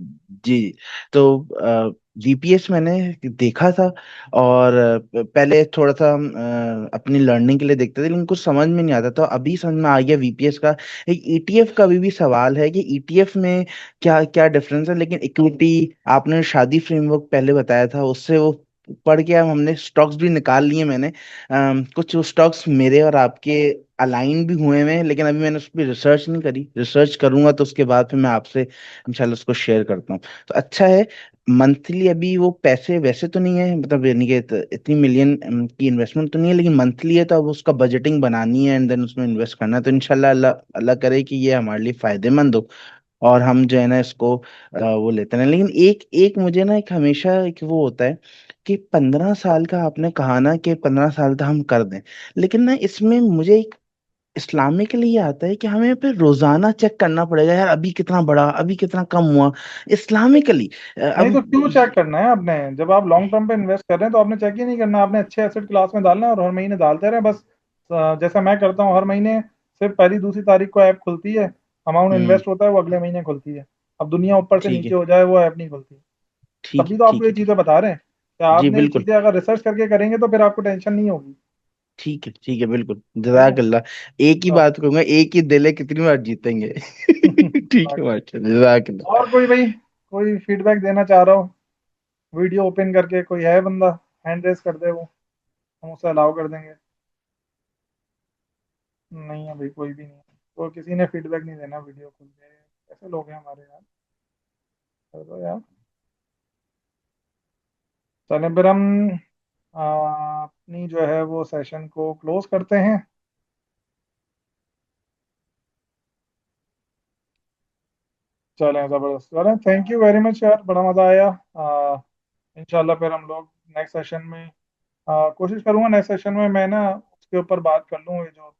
जी। तो वीपीएस मैंने देखा था, और पहले थोड़ा सा हम अपनी लर्निंग के लिए देखते थे, लेकिन कुछ समझ में नहीं आता, तो अभी समझ में आ गया वीपीएस का। एक ईटीएफ का भी सवाल है कि ईटीएफ में क्या क्या डिफरेंस है, लेकिन इक्विटी आपने शादी फ्रेमवर्क पहले बताया था, उससे वो पढ़ के अब हमने स्टॉक्स भी निकाल लिए मैंने। कुछ स्टॉक्स मेरे और आपके अलाइन भी हुए हैं, लेकिन अभी मैंने उस पर रिसर्च नहीं करी। रिसर्च करूंगा तो उसके बाद फिर मैं आपसे इंशाल्लाह उसको शेयर करता हूँ। तो अच्छा है। मंथली अभी वो पैसे वैसे तो नहीं है, मतलब यानी कि इतनी मिलियन की इन्वेस्टमेंट तो नहीं है, लेकिन मंथली है, तो अब उसका बजटिंग बनानी है एंड देन उसमें इन्वेस्ट करना है। तो इंशाल्लाह अल्लाह अल्लाह करे कि ये हमारे लिए फायदेमंद हो, और हम जो है ना इसको वो लेते हैं। लेकिन एक एक मुझे ना एक हमेशा एक वो होता है कि 15 साल का आपने कहा ना कि 15 साल तक हम कर दें, लेकिन ना इसमें मुझे एक इस्लामिकली ये आता है कि हमें फिर रोजाना चेक करना पड़ेगा यार, अभी कितना बढ़ा, अभी कितना कम हुआ इस्लामिकली। नहीं तो अब क्यों चेक करना है आपने? जब आप लॉन्ग टर्म पे इन्वेस्ट कर रहे हैं तो आपने चेक ही नहीं करना, आपने अच्छे एसेट क्लास में डालना है और हर महीने डालते रहे बस। जैसा मैं करता हूँ, हर महीने सिर्फ पहली दूसरी तारीख को ऐप खुलती है, अमाउंट हम्म। इन्वेस्ट होता है, वो अगले महीने खुलती है। अब दुनिया ऊपर से ठीक नीचे है, हो जाए वो ऐप नहीं खुलती। ठीक तभी है, तो आपको ठीक ये है, ठीक चीजें बता रहे हैं कि है। जी आपने ये बिल्कुल। चीजें अगर रिसर्च करके करेंगे तो फिर आपको टेंशन नहीं होगी। ठीक है, ठीक है, बिल्कुल। ठीक है। जजाकल्ला। एक ही चलो। बात कहूंगा, एक ही दिल है, कितनी बार जीतेंगे। ठीक है, माशा जजाकल्ला। और कोई भाई, कोई फीडबैक देना चाह रहा हो, वीडियो ओपन करके कोई है बंदा, हैंड रेस कर दे, वो हम उसे अलाउ कर देंगे। नहीं है भाई, कोई भी नहीं है। तो किसी ने फीडबैक नहीं देना वीडियो खोल के, कैसे लोग हैं हमारे यार। चलो यार, चलें फिर हम अपनी जो है वो सेशन को क्लोज करते हैं। चलें, ज़बरदस्त, चलें, थैंक यू वेरी मच यार, बड़ा मज़ा आया। इंशाल्लाह फिर हम लोग नेक्स्ट सेशन में कोशिश करूंगा, नेक्स्ट सेशन में मैं ना उसके ऊपर बात कर लूँ, ये जो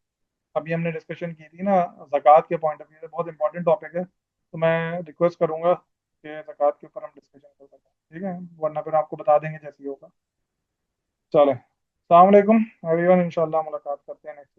अभी हमने डिस्कशन की थी ना, ज़कात के पॉइंट ऑफ व्यू से बहुत इंपॉर्टेंट टॉपिक है, तो मैं रिक्वेस्ट करूंगा कि ज़कात के ऊपर हम डिस्कशन कर सकें, ठीक है? वरना फिर आपको बता देंगे जैसे ही होगा। चलें, अस्सलाम वालेकुम एवरीवन, इंशाल्लाह मुलाकात करते हैं नेक्स्ट